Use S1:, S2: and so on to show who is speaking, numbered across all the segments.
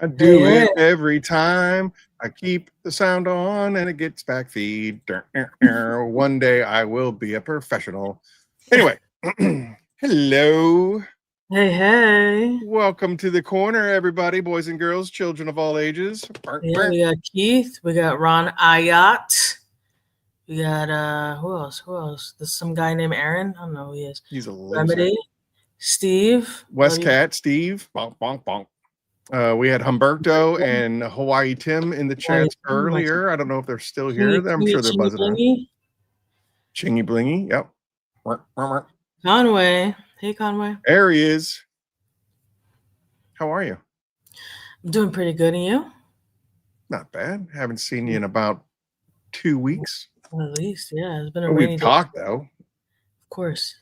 S1: I do it every time. I keep the sound on and it gets back feed. One day I will be a professional. Anyway, hello.
S2: Hey.
S1: Welcome to the corner, everybody, boys and girls, children of all ages.
S2: Yeah, we got Keith. We got Ron Ayat. We got, who else? There's some guy named Aaron. I don't know who he is.
S1: He's a loser.
S2: Remedy. Steve.
S1: Westcat, Steve. Bonk, bonk, bonk. We had Humberto and Hawaii Tim in the chats earlier. I don't know if they're still here. I'm sure they're buzzing around. Chingy Blingy. Yep.
S2: Conway. Hey, Conway.
S1: There he is. How are you?
S2: I'm doing pretty good. And you?
S1: Not bad. Haven't seen you in about 2 weeks.
S2: Well, at least, yeah. It's been a rainy day.
S1: We've talked, though.
S2: Of course.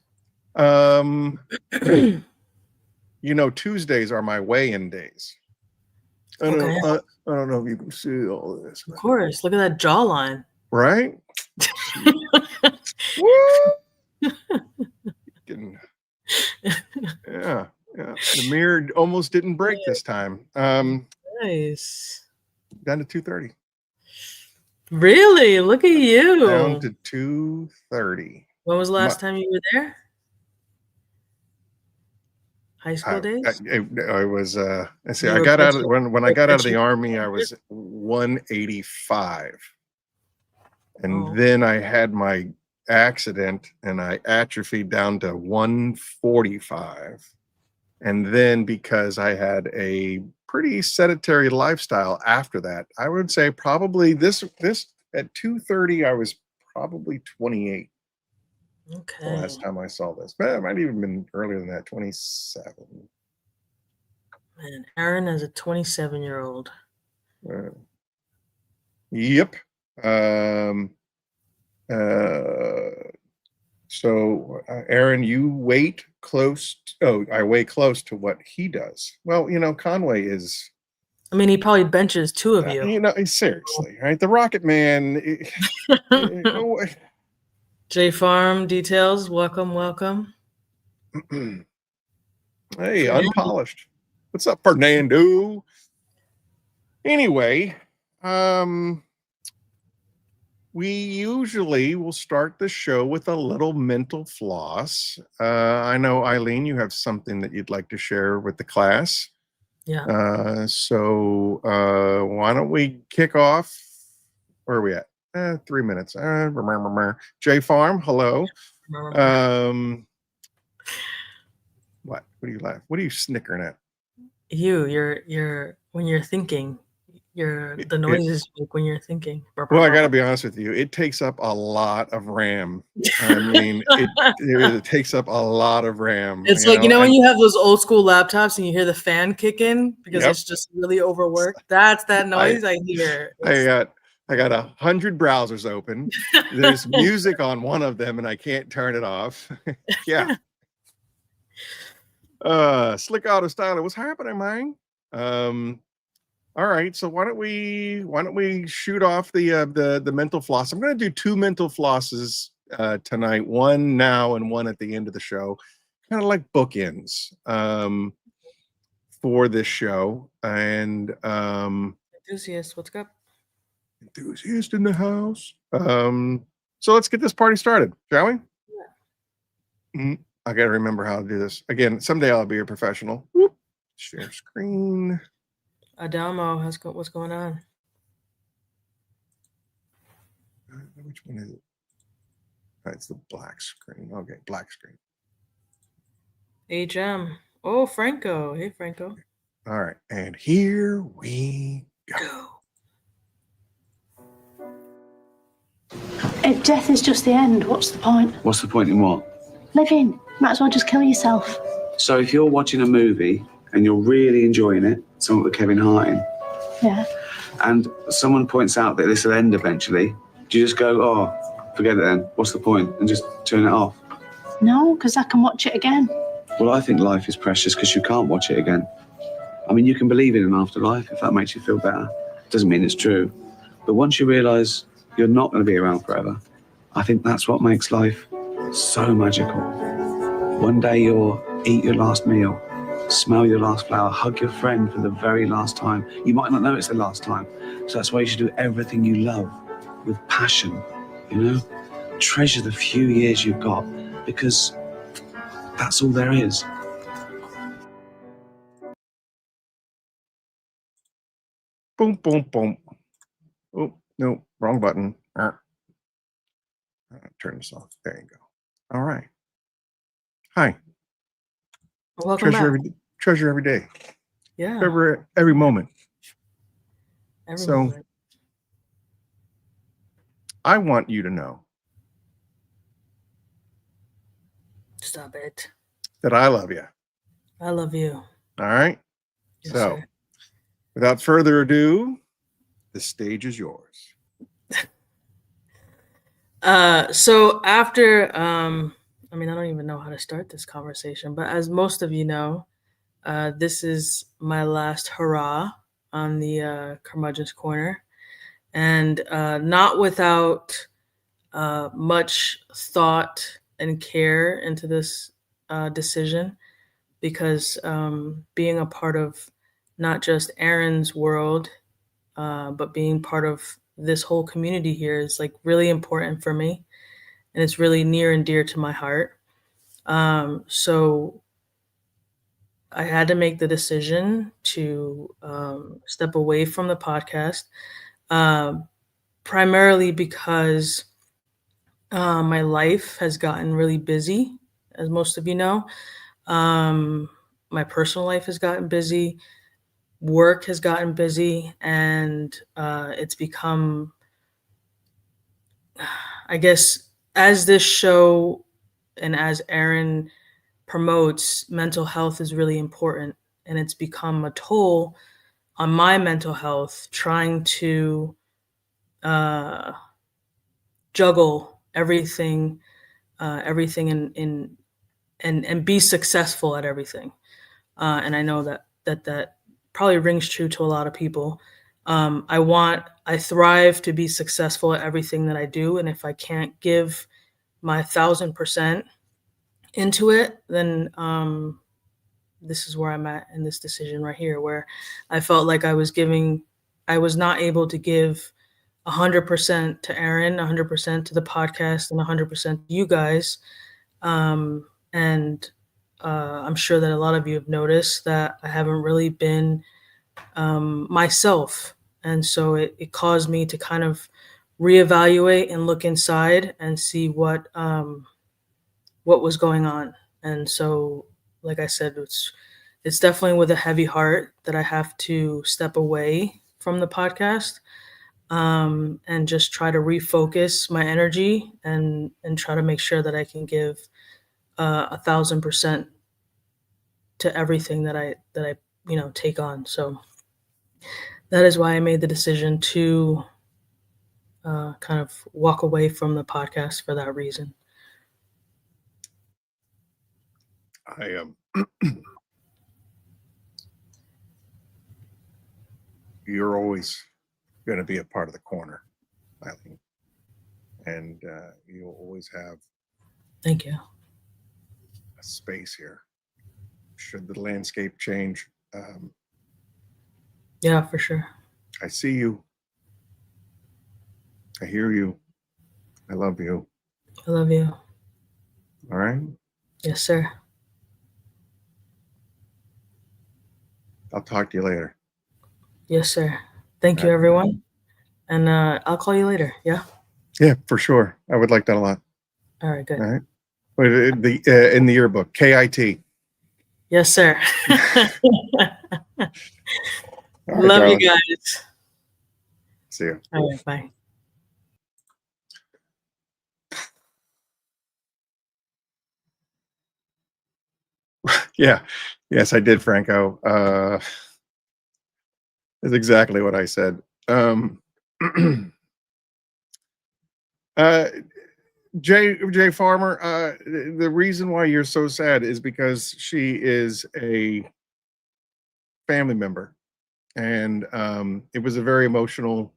S1: You know, Tuesdays are my weigh-in days. I don't know if you can see all of this.
S2: Of course. Look at that jawline.
S1: Right? Yeah. The mirror almost didn't break this time.
S2: Nice.
S1: Down to 230.
S2: Really? Look at you.
S1: Down to 230.
S2: When was the last time you were there? High school days?
S1: I was I see. I got out of when I got out of the Army, I was 185. And then I had my accident and I atrophied down to 145. And then because I had a pretty sedentary lifestyle after that, I would say probably this at 230, I was probably 28.
S2: Okay.
S1: The last time I saw this. But it might even been earlier than that, 27.
S2: Man, Aaron is a 27-year-old.
S1: Yep. So Aaron, you weight close. I weigh close to what he does. Well, you know, Conway is.
S2: I mean, he probably benches two of you.
S1: You know, seriously, right? The Rocket Man.
S2: J Farm Details, welcome.
S1: Hey, unpolished. What's up, Fernando? Anyway, we usually will start the show with a little mental floss. I know, Eileen, you have something that you'd like to share with the class.
S2: Yeah.
S1: So why don't we kick off? Where are we at? 3 minutes. J Farm, hello. What? What do you laugh? What are you snickering at?
S2: You're when you're thinking. The noises make when you're thinking.
S1: Well, I got to be honest with you. It takes up a lot of RAM. I mean, it takes up a lot of RAM.
S2: It's like, when you have those old school laptops and you hear the fan kick in because it's just really overworked. That's that noise I hear.
S1: I got 100 browsers open. There's music on one of them and I can't turn it off. Yeah. Slick Auto Styler, what's happening, man? All right, so why don't we shoot off the mental floss? I'm going to do 2 mental flosses tonight, one now and one at the end of the show, kind of like bookends for this show. And
S2: enthusiast, what's up?
S1: Enthusiast in the house. So let's get this party started, shall we? Yeah. I got to remember how to do this. Again, someday I'll be a professional. Whoop. Share screen.
S2: Adamo, what's going on?
S1: Which one is it? It's the black screen. Okay, black screen.
S2: HM. Oh, Franco. Hey, Franco.
S1: All right, and here we go.
S3: If death is just the end, what's the point?
S4: What's the point in what?
S3: Living. Might as well just kill yourself.
S4: So if you're watching a movie and you're really enjoying it, something with Kevin Hart in,
S3: yeah,
S4: and someone points out that this will end eventually, do you just go, oh, forget it then, what's the point, and just turn it off?
S3: No, because I can watch it again.
S4: Well, I think life is precious because you can't watch it again. I mean, you can believe in an afterlife if that makes you feel better. Doesn't mean it's true. But once you realise you're not going to be around forever, I think that's what makes life so magical. One day you'll eat your last meal, Smell your last flower. Hug your friend for the very last time. You might not know it's the last time. So that's why you should do everything you love with passion, you know? Treasure the few years you've got, because that's all there is.
S1: Boom, boom, boom. Oh, no, wrong button. Turn this off. There you go. All right. Hi.
S2: Welcome back.
S1: Treasure every day.
S2: Yeah.
S1: Treasure every moment.
S2: Every
S1: So
S2: moment.
S1: I want you to know
S2: Stop it.
S1: that I love you.
S2: I love you.
S1: All right.
S2: Yes,
S1: So
S2: sir.
S1: without further ado, the stage is yours.
S2: So after I mean, I don't even know how to start this conversation, but as most of you know, this is my last hurrah on the Curmudgeon's Corner, and not without much thought and care into this decision, because being a part of not just Aaron's world, but being part of this whole community here is like really important for me, and it's really near and dear to my heart. So I had to make the decision to step away from the podcast, primarily because my life has gotten really busy, as most of you know. My personal life has gotten busy, work has gotten busy, and it's become, I guess, as this show and as Aaron promotes, mental health is really important, and it's become a toll on my mental health, trying to juggle everything, in and be successful at everything. And I know that probably rings true to a lot of people. I thrive to be successful at everything that I do, and if I can't give my 1,000% into it, then this is where I'm at in this decision right here, where I felt like I was not able to give 100% to Aaron, 100% to the podcast, and 100% to you guys. And I'm sure that a lot of you have noticed that I haven't really been myself. And so it caused me to kind of reevaluate and look inside and see what was going on. And so, like I said, it's definitely with a heavy heart that I have to step away from the podcast, and just try to refocus my energy and try to make sure that I can give 1,000% to everything that I take on. So that is why I made the decision to kind of walk away from the podcast for that reason.
S1: I you're always going to be a part of the corner, Eileen, and you'll always have
S2: Thank you.
S1: a space here. Should the landscape change,
S2: Yeah, for sure.
S1: I see you. I hear you. I love you.
S2: I love you.
S1: All right.
S2: Yes, sir.
S1: I'll talk to you later.
S2: Yes, sir. Thank you, everyone. And I'll call you later. Yeah.
S1: Yeah, for sure. I would like that a lot.
S2: All right. Good.
S1: All right. But in the yearbook, KIT.
S2: Yes, sir.
S1: Right,
S2: Love
S1: darling.
S2: you guys.
S1: See you.
S2: All right. Bye.
S1: Yeah. Yes, I did, Franco. That's exactly what I said. Jay Farmer, the reason why you're so sad is because she is a family member, and it was a very emotional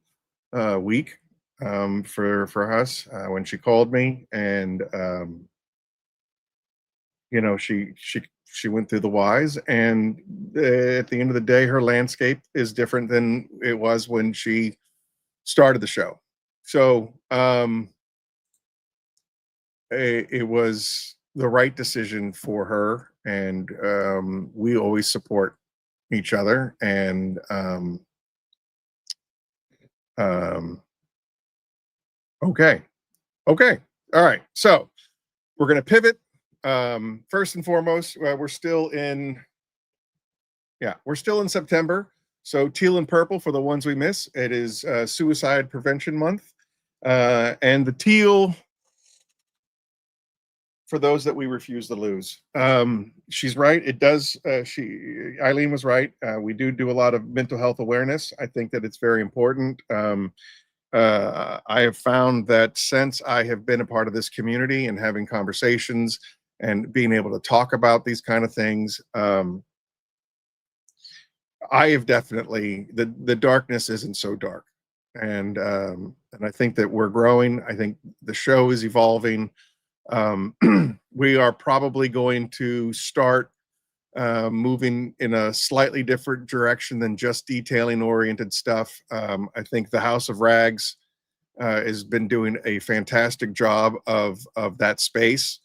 S1: week for us when she called me, and she she went through the Ys, and at the end of the day, her landscape is different than it was when she started the show. So it was the right decision for her, and we always support each other. And okay, all right. So we're going to pivot. First and foremost, we're still in September. So teal and purple for the ones we miss. It is Suicide Prevention Month, and the teal for those that we refuse to lose. She's right. It does. Eileen was right. We do a lot of mental health awareness. I think that it's very important. I have found that since I have been a part of this community and having conversations and being able to talk about these kind of things, I have definitely, the darkness isn't so dark. And I think that we're growing. I think the show is evolving. We are probably going to start moving in a slightly different direction than just detailing oriented stuff. I think the House of Rags has been doing a fantastic job of that space.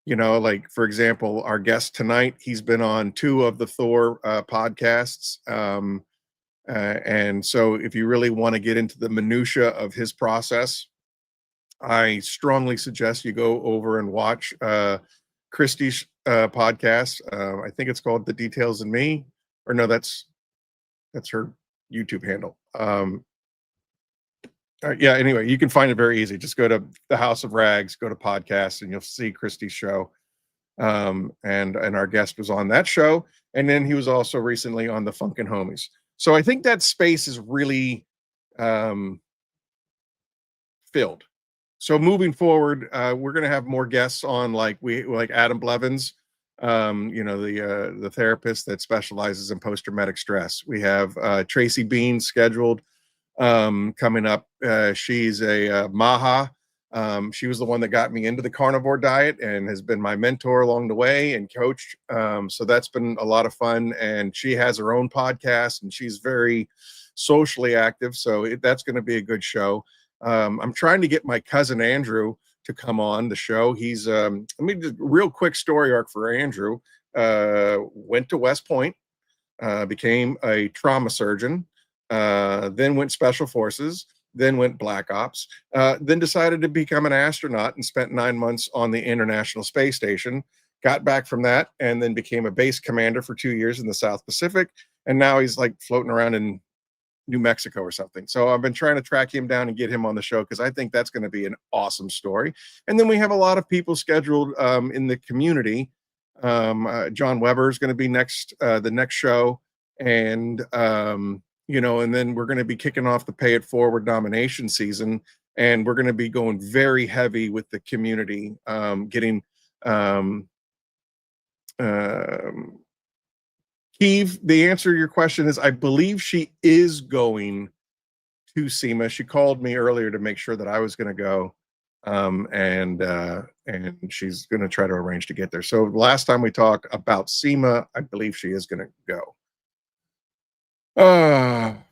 S1: You know, like, for example, our guest tonight, he's been on 2 of the Thor podcasts. And so if you really want to get into the minutia of his process, I strongly suggest you go over and watch Christy's podcast. I think it's called The Details in Me, or no, that's her YouTube handle. Yeah, anyway, you can find it very easy. Just go to the House of Rags, go to podcasts, and you'll see Christy's show. And our guest was on that show, and then he was also recently on the Funkin' Homies. So I think that space is really filled. So moving forward, we're going to have more guests on, like Adam Blevins, you know, the therapist that specializes in post-traumatic stress. We have Tracy Bean scheduled coming up. She's a Maha. She was the one that got me into the carnivore diet and has been my mentor along the way and coach. So that's been a lot of fun. And she has her own podcast, and she's very socially active. So that's going to be a good show. I'm trying to get my cousin Andrew to come on the show. He's let me just real quick story arc for Andrew. Went to West Point, became a trauma surgeon, then went special forces, then went black ops, then decided to become an astronaut and spent 9 months on the International Space Station. Got back from that and then became a base commander for 2 years in the South Pacific. And now he's like floating around in New Mexico or something. So I've been trying to track him down and get him on the show because I think that's going to be an awesome story. And then we have a lot of people scheduled in the community. John Weber is going to be the next show. And, you know, and then we're going to be kicking off the Pay It Forward nomination season. And we're going to be going very heavy with the community, getting Eve, the answer to your question is I believe she is going to SEMA. She called me earlier to make sure that I was going to go, and she's going to try to arrange to get there. So last time we talked about SEMA, I believe she is going to go.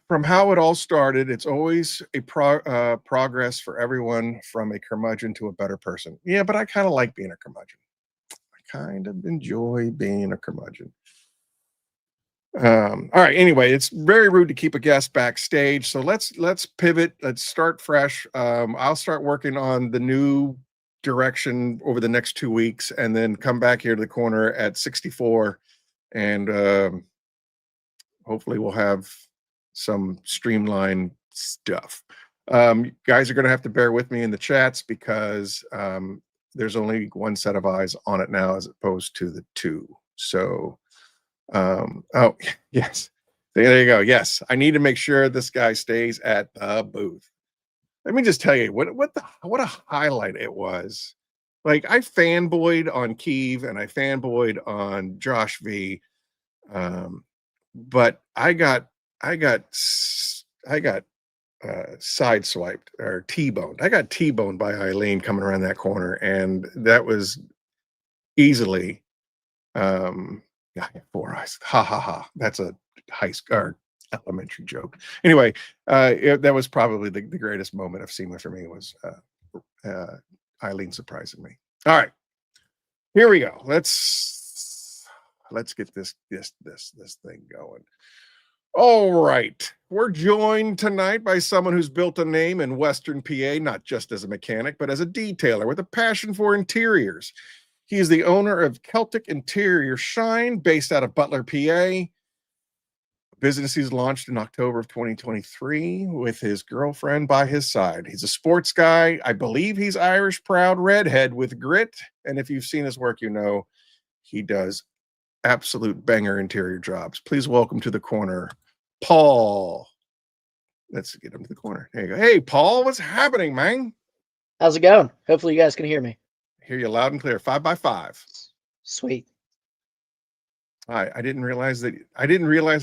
S1: From how it all started, it's always a progress for everyone from a curmudgeon to a better person. Yeah, but I kind of like being a curmudgeon. I kind of enjoy being a curmudgeon. All right, anyway, it's very rude to keep a guest backstage, so let's pivot. Let's start fresh. I'll start working on the new direction over the next 2 weeks, and then come back here to the corner at 64, and hopefully we'll have some streamlined stuff. Guys are going to have to bear with me in the chats because there's only one set of eyes on it now as opposed to the 2. So oh yes, there you go. Yes, I need to make sure this guy stays at the booth. Let me just tell you what a highlight it was. Like, I fanboyed on Keeve and I fanboyed on Josh V, but I got sideswiped or T-boned. I got T-boned by Eileen coming around that corner, and that was easily Yeah, 4 eyes. Ha ha ha. That's a high school or elementary joke. Anyway, that was probably the greatest moment of SEMA for me was Eileen surprising me. All right, here we go. Let's get this thing going. All right. We're joined tonight by someone who's built a name in Western PA, not just as a mechanic, but as a detailer with a passion for interiors. He is the owner of Celtic Interior Shine, based out of Butler, PA. Business he's launched in October of 2023 with his girlfriend by his side. He's a sports guy. I believe he's Irish proud redhead with grit. And if you've seen his work, you know he does absolute banger interior jobs. Please welcome to the corner, Paul. Let's get him to the corner. There you go. Hey, Paul, what's happening, man?
S5: How's it going? Hopefully you guys can hear me.
S1: Hear you loud and clear. 5x5.
S5: Sweet.
S1: I didn't realize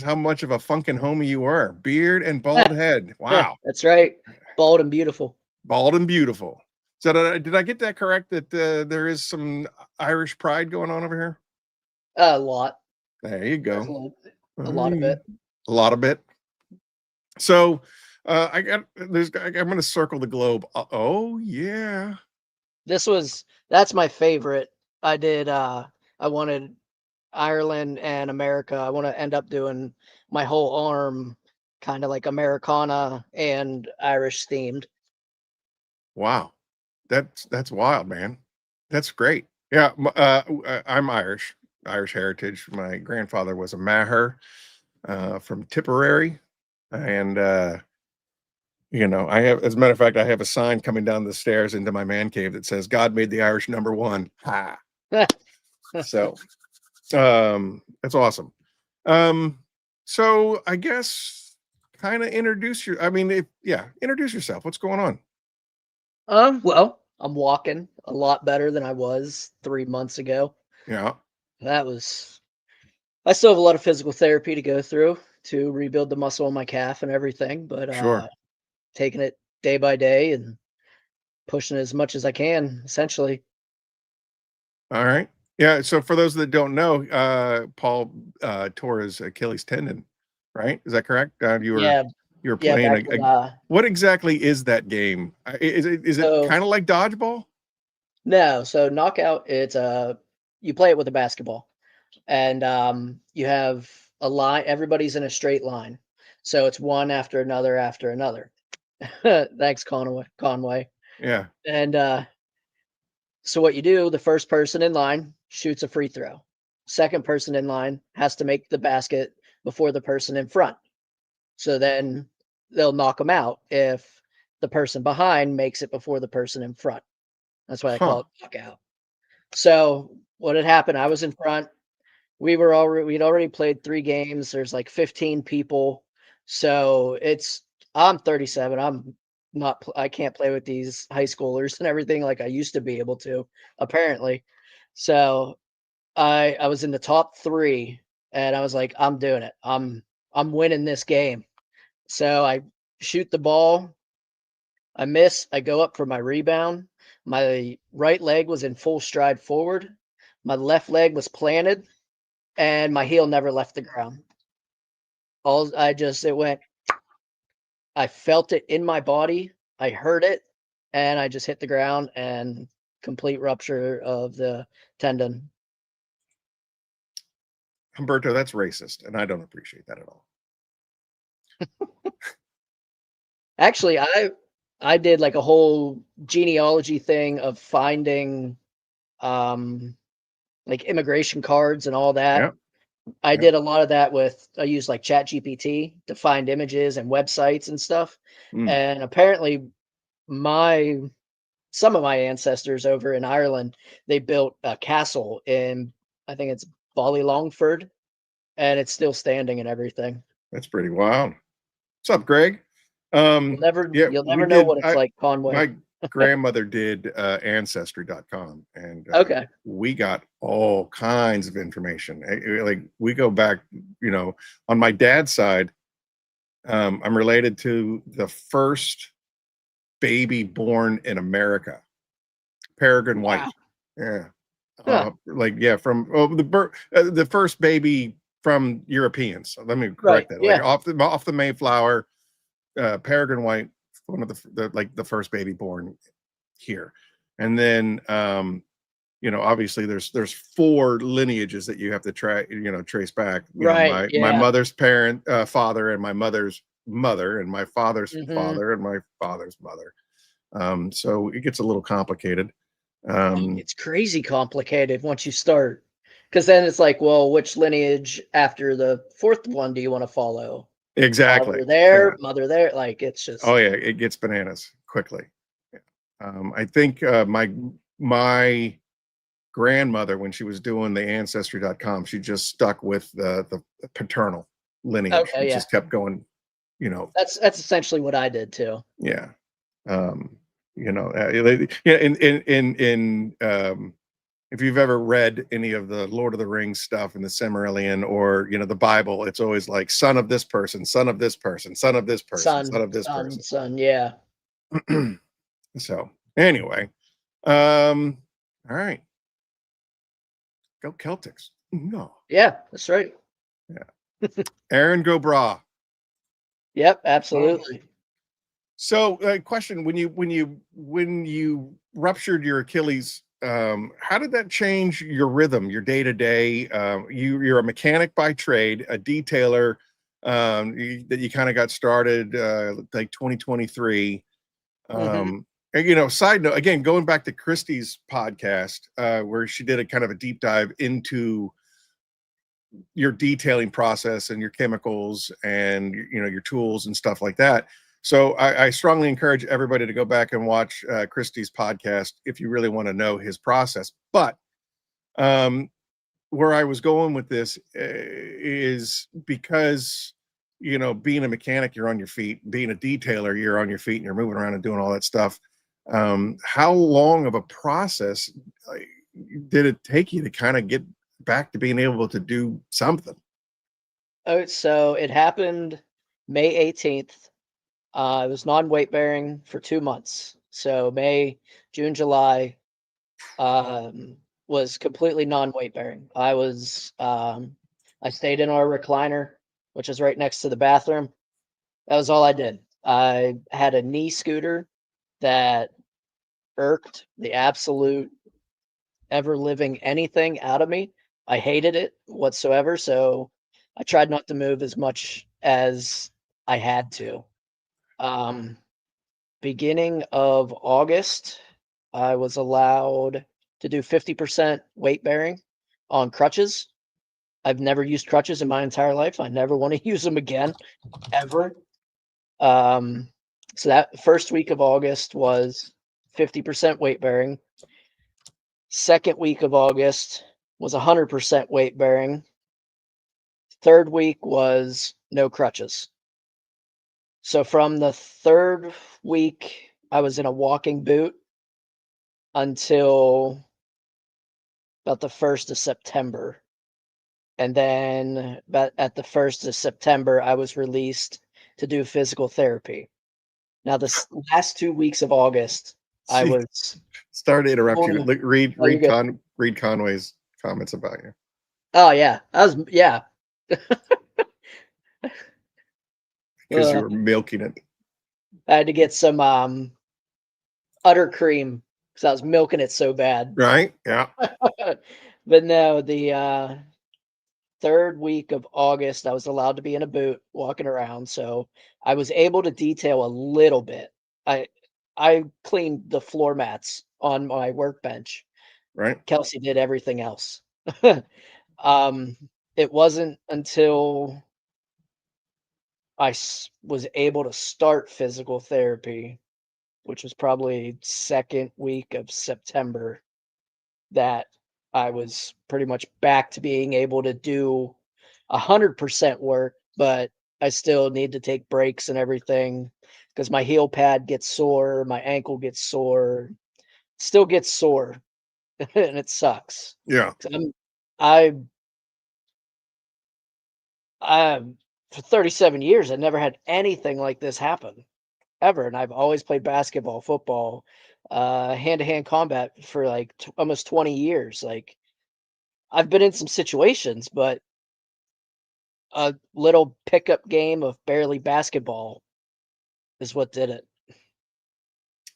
S1: how much of a funkin' homie you were. Beard and bald head. Wow.
S5: Yeah, that's right. Bald and beautiful.
S1: Bald and beautiful. So did I get that correct that there is some Irish pride going on over here?
S5: A lot.
S1: There you go.
S5: A lot of it.
S1: A lot of it. So I'm going to circle the globe. Oh yeah.
S5: That's my favorite. I wanted Ireland and America. I want to end up doing my whole arm kind of like Americana and Irish themed.
S1: Wow. That's wild, man. That's great. Yeah. I'm Irish heritage. My grandfather was a Maher from Tipperary. And I have, as a matter of fact, I have a sign coming down the stairs into my man cave that says God made the Irish number one. Ha. So that's awesome. So I guess kind of introduce yourself. What's going on?
S5: Well, I'm walking a lot better than I was 3 months ago.
S1: Yeah.
S5: I still have a lot of physical therapy to go through to rebuild the muscle in my calf and everything, but
S1: Sure.
S5: Taking it day by day and pushing as much as I can, essentially.
S1: All right. Yeah. So for those that don't know, Paul tore his Achilles tendon, right? Is that correct? You were playing. What exactly is that game? Is it kind of like dodgeball?
S5: No. So knockout, you play it with a basketball, and you have a line. Everybody's in a straight line, so it's one after another after another. Thanks, Conway.
S1: Yeah.
S5: And so what you do, the first person in line shoots a free throw. Second person in line has to make the basket before the person in front. So then they'll knock them out if the person behind makes it before the person in front. That's why I call it knockout. So what had happened, I was in front. We'd already played 3 games. There's like 15 people. So I'm 37. I can't play with these high schoolers and everything like I used to be able to, apparently. So I was in the top 3 and I was like, I'm doing it. I'm winning this game. So I shoot the ball. I miss. I go up for my rebound. My right leg was in full stride forward. My left leg was planted and my heel never left the ground. It went. I felt it in my body. I heard it, and I just hit the ground and complete rupture of the tendon.
S1: Humberto, that's racist, and I don't appreciate that at all.
S5: Actually, I did like a whole genealogy thing of finding like immigration cards and all that.
S1: Yeah.
S5: I did a lot of that I used like ChatGPT to find images and websites and stuff. And apparently some of my ancestors over in Ireland, they built a castle in, I think it's Ballylongford, and it's still standing and everything.
S1: That's pretty wild. What's up, Greg?
S5: You'll never know what it's like, Conway.
S1: My grandmother did ancestry.com, and
S5: okay,
S1: we got all kinds of information. Like we go back, on my dad's side, I'm related to the first baby born in America, Peregrine White. Yeah. Like, yeah, from the first baby from Europeans. Let me
S5: Right.
S1: correct that.
S5: Yeah.
S1: Like off the Mayflower, peregrine white, one of the first baby born here. And then obviously there's 4 lineages that you have to trace back.
S5: Right.
S1: My
S5: Yeah.
S1: mother's father, and my mother's mother, and my father's father, and my father's mother. So it gets a little complicated.
S5: It's crazy complicated once you start, because then it's like, well, which lineage after the 4th one do you want to follow?
S1: Exactly.
S5: Father there,
S1: Yeah.
S5: mother there. Like, it's just.
S1: Oh yeah, it gets bananas quickly. I think my grandmother, when she was doing the ancestry.com, she just stuck with the paternal lineage.
S5: Okay,
S1: and
S5: yeah.
S1: just kept going,
S5: That's essentially what I did too.
S1: yeah. In if you've ever read any of the Lord of the Rings stuff in the Silmarillion, or the Bible, it's always like son of this person, son of this person, son of this person, son of this person.
S5: Son, yeah.
S1: So anyway, all right, go Celtics. No,
S5: Yeah, that's right.
S1: Aaron, go Bra.
S5: Yep, absolutely.
S1: So, question: when you ruptured your Achilles, how did that change your rhythm, your day to day? You're a mechanic by trade, a detailer, that you kind of got started like 2023. And, side note, again, going back to Christy's podcast, where she did a kind of a deep dive into your detailing process and your chemicals and your tools and stuff like that. So I strongly encourage everybody to go back and watch Christy's podcast if you really want to know his process. But where I was going with this is because being a mechanic, you're on your feet. Being a detailer, you're on your feet and you're moving around and doing all that stuff. How long of a process did it take you to kind of get back to being able to do something?
S5: Oh, so it happened May 18th. It was non-weight bearing for 2 months. So May, June, July was completely non-weight bearing. I stayed in our recliner, which is right next to the bathroom. That was all I did. I had a knee scooter that irked the absolute ever living anything out of me. I hated it whatsoever. So I tried not to move as much as I had to. Beginning of August, I was allowed to do 50% weight bearing on crutches. I've never used crutches in my entire life. I never want to use them again, ever. So that first week of August was 50% weight bearing. Second week of August was 100% weight bearing. Third week was no crutches. So from the third week, I was in a walking boot until about the 1st of September. And then at the 1st of September, I was released to do physical therapy. Now, the last 2 weeks of August, I was.
S1: Sorry to interrupt you.
S5: You're
S1: Read Conway's comments about you.
S5: Oh, yeah. Yeah.
S1: Because you were milking it.
S5: I had to get some udder cream because I was milking it so bad.
S1: Right? Yeah.
S5: But no, the third week of August, I was allowed to be in a boot walking around. So I was able to detail a little bit. I cleaned the floor mats on my workbench.
S1: Right.
S5: Kelsey did everything else. It wasn't until I was able to start physical therapy, which was probably second week of September, that I was pretty much back to being able to do 100% work, but I still need to take breaks and everything because my heel pad gets sore, my ankle gets sore, still gets sore, and it sucks.
S1: Yeah.
S5: I for 37 years, I never had anything like this happen, forever, and I've always played basketball, football, hand-to-hand combat for like almost 20 years. Like I've been in some situations, but a little pickup game of barely basketball is what did it.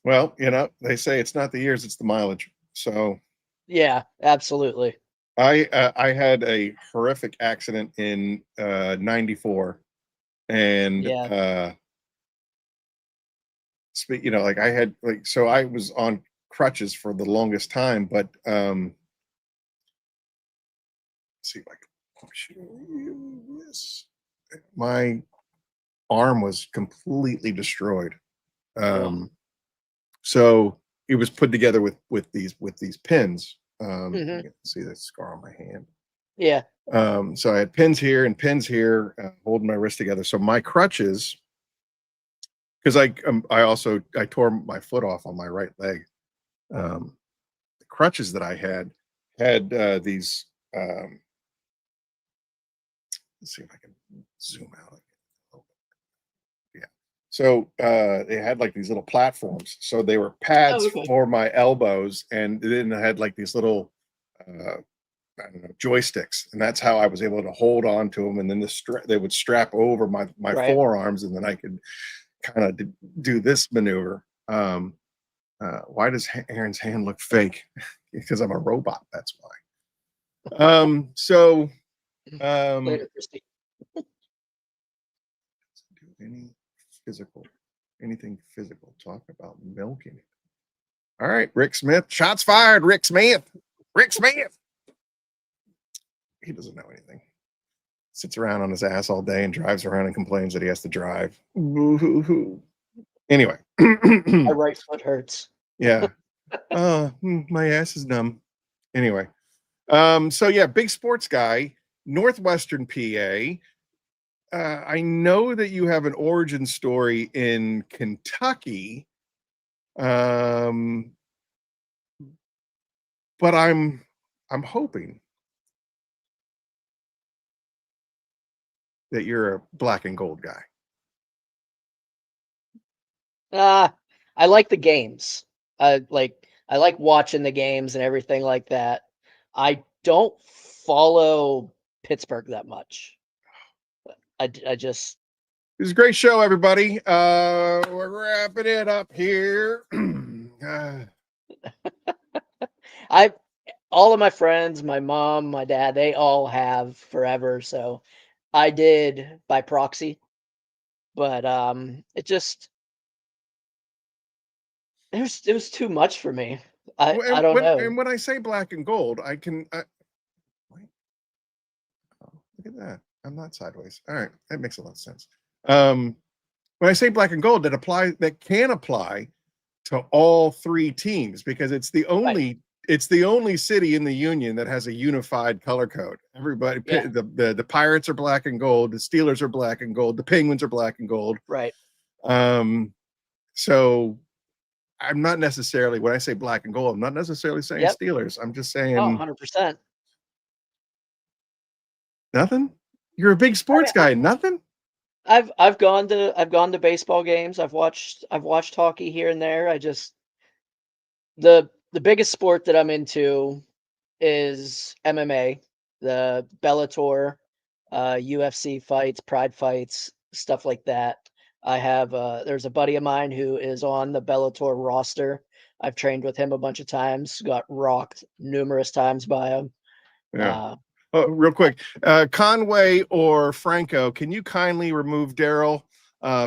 S1: Well, they say it's not the years, it's the mileage. So
S5: Yeah, absolutely.
S1: I had a horrific accident in 94, and
S5: Yeah.
S1: like I had so I was on crutches for the longest time, but let's see if I can show you this. My arm was completely destroyed. So it was put together with these pins. You can see the scar on my hand.
S5: Yeah.
S1: So I had pins here and pins here, holding my wrist together. So my crutches, because I tore my foot off on my right leg. The crutches that I had these. Let's see if I can zoom out. Yeah. So they had like these little platforms. So they were pads for my elbows, and then I had like these little I don't know, joysticks, and that's how I was able to hold on to them. And then they would strap over my forearms, and then I could kind of do this maneuver. Why does Aaron's hand look fake? Because I'm a robot. That's why.
S5: Later, Christy.
S1: Anything physical? Talk about milking it. All right, Rick Smith. Shots fired. Rick Smith. He doesn't know anything. Sits around on his ass all day and drives around and complains that he has to drive. Boo-hoo-hoo. Anyway.
S5: My right foot hurts.
S1: Yeah. My ass is numb. Anyway. So yeah, big sports guy, Northwestern PA. I know that you have an origin story in Kentucky. But I'm hoping that you're a black and gold guy.
S5: I like the games. I like watching the games and everything like that. I don't follow Pittsburgh that much. I just.
S1: It was a great show, everybody. We're wrapping it up here.
S5: All of my friends, my mom, my dad, they all have forever. So I did by proxy, but it was too much for me. I don't know.
S1: And when I say black and gold, wait. Oh, look at that. I'm not sideways. All right, that makes a lot of sense. When I say black and gold, that can apply to all three teams, because it's the only city in the union that has a unified color code. Everybody, the Pirates are black and gold, the Steelers are black and gold, the Penguins are black and gold.
S5: Right.
S1: So I'm not necessarily, when I say black and gold, I'm not necessarily saying Steelers. I'm just saying
S5: 100%.
S1: Nothing. You're a big sports guy. Nothing.
S5: I've gone to baseball games. I've watched hockey here and there. The biggest sport that I'm into is MMA, the Bellator, UFC fights, Pride fights, stuff like that. I have there's a buddy of mine who is on the Bellator roster. I've trained with him a bunch of times, got rocked numerous times by him.
S1: Yeah. Real quick, Conway or Franco, can you kindly remove Daryl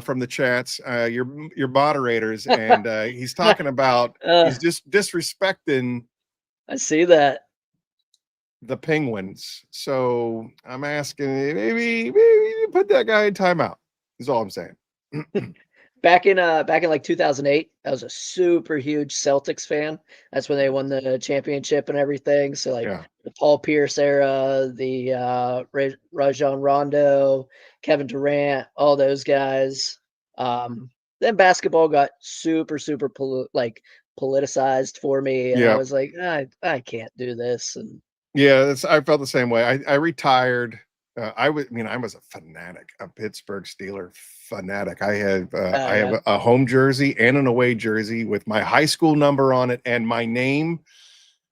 S1: from the chats? Your moderators, and he's talking about he's just disrespecting.
S5: I see that.
S1: The Penguins. So I'm asking, maybe put that guy in timeout. Is all I'm saying.
S5: Back in like 2008, I was a super huge Celtics fan. That's when they won the championship and everything. So the Paul Pierce era, the Rajon Rondo, Kevin Durant, all those guys. Then basketball got super politicized for me, and I was like, I can't do this. And
S1: I felt the same way. I retired I was a fanatic, a Pittsburgh Steeler fanatic. I have
S5: Yeah.
S1: a home jersey and an away jersey with my high school number on it and my name.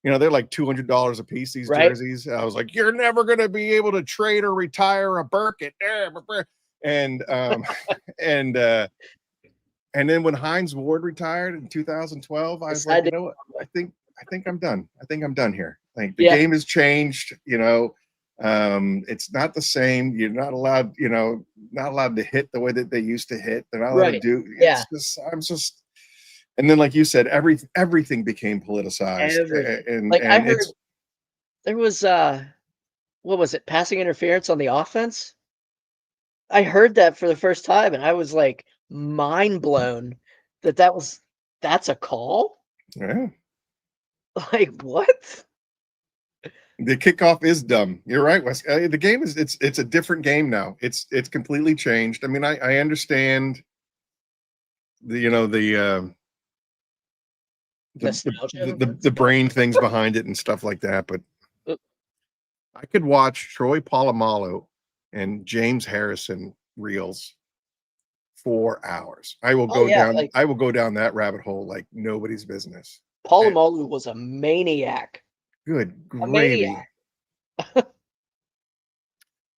S1: They're like $200 a piece, these
S5: Right.
S1: jerseys. I was like, you're never going to be able to trade or retire a Burkett. And and then when Hines Ward retired in 2012, I was like, you know what? I think I'm done. I think I'm done here. Like the game has changed, it's not the same. You're not allowed, not allowed to hit the way that they used to hit. They're not allowed to do.
S5: Yeah.
S1: And then, like you said, everything became politicized.
S5: Everything. I heard there was what was it? Passing interference on the offense. I heard that for the first time, and I was like mind blown that's a call.
S1: Yeah.
S5: Like what?
S1: The kickoff is dumb. You're right, Wes. The game is it's a different game now. It's completely changed. I mean, I understand the brain things behind it and stuff like that, but I could watch Troy Polamalu and James Harrison reels for hours. I will go down. I will go down that rabbit hole like nobody's business.
S5: Polamalu was a maniac.
S1: Good gravy.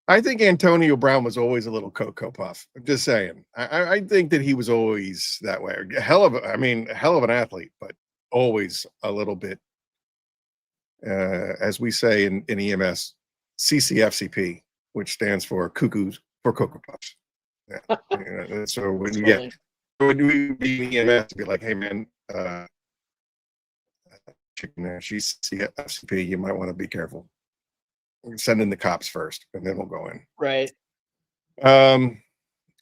S1: I think Antonio Brown was always a little Cocoa Puff. I'm just saying. I think that he was always that way. Hell of an athlete, but always a little bit, as we say in EMS, CCFCP, which stands for Cuckoos for Cocoa Puffs. Yeah. So when we be in EMS, be like, hey man, chicken there, she's CFCP. You might want to be careful. Send in the cops first, and then we'll go in.
S5: Right.
S1: All